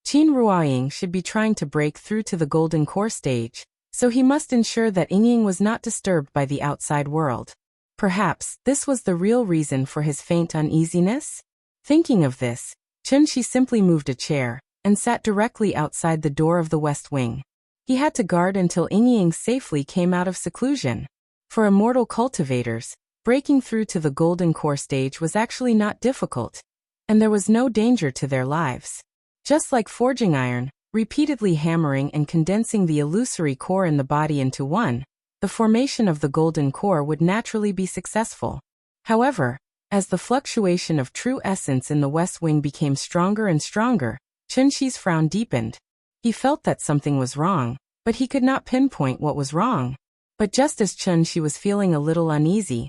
Qin Ruoying should be trying to break through to the golden core stage, so he must ensure that Yingying was not disturbed by the outside world. Perhaps this was the real reason for his faint uneasiness? Thinking of this, Chunxi simply moved a chair and sat directly outside the door of the West Wing. He had to guard until Yingying safely came out of seclusion. For immortal cultivators, breaking through to the golden core stage was actually not difficult, and there was no danger to their lives. Just like forging iron, repeatedly hammering and condensing the illusory core in the body into one, the formation of the golden core would naturally be successful. However, as the fluctuation of true essence in the West Wing became stronger and stronger, Chunxi's frown deepened. He felt that something was wrong, but he could not pinpoint what was wrong. But just as Chunxi was feeling a little uneasy,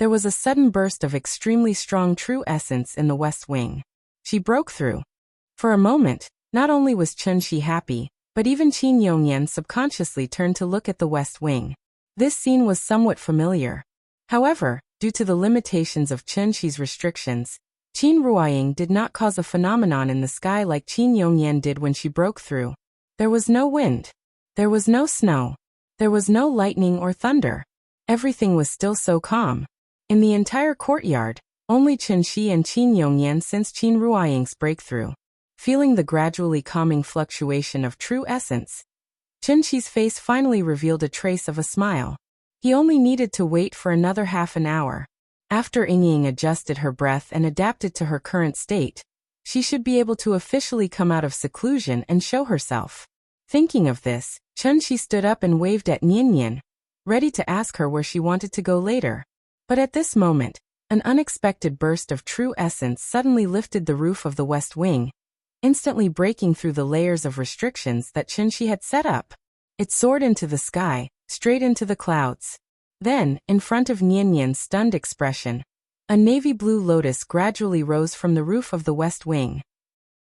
there was a sudden burst of extremely strong true essence in the West Wing. She broke through. For a moment, not only was Chunxi happy, but even Qin Yongyan subconsciously turned to look at the West Wing. This scene was somewhat familiar. However, due to the limitations of Chunxi's restrictions, Qin Ruoying did not cause a phenomenon in the sky like Qin Yongyan did when she broke through. There was no wind. There was no snow. There was no lightning or thunder. Everything was still so calm. In the entire courtyard, only Chunxi and Qin Yongyan sensed Qin Ruoying's breakthrough. Feeling the gradually calming fluctuation of true essence, Chunxi's face finally revealed a trace of a smile. He only needed to wait for another half an hour. After Yingying adjusted her breath and adapted to her current state, she should be able to officially come out of seclusion and show herself. Thinking of this, Chunxi stood up and waved at Nian, ready to ask her where she wanted to go later. But at this moment, an unexpected burst of true essence suddenly lifted the roof of the West Wing, instantly breaking through the layers of restrictions that Chunxi had set up. It soared into the sky, straight into the clouds. Then, in front of Nian's stunned expression, A navy blue lotus gradually rose from the roof of the west wing.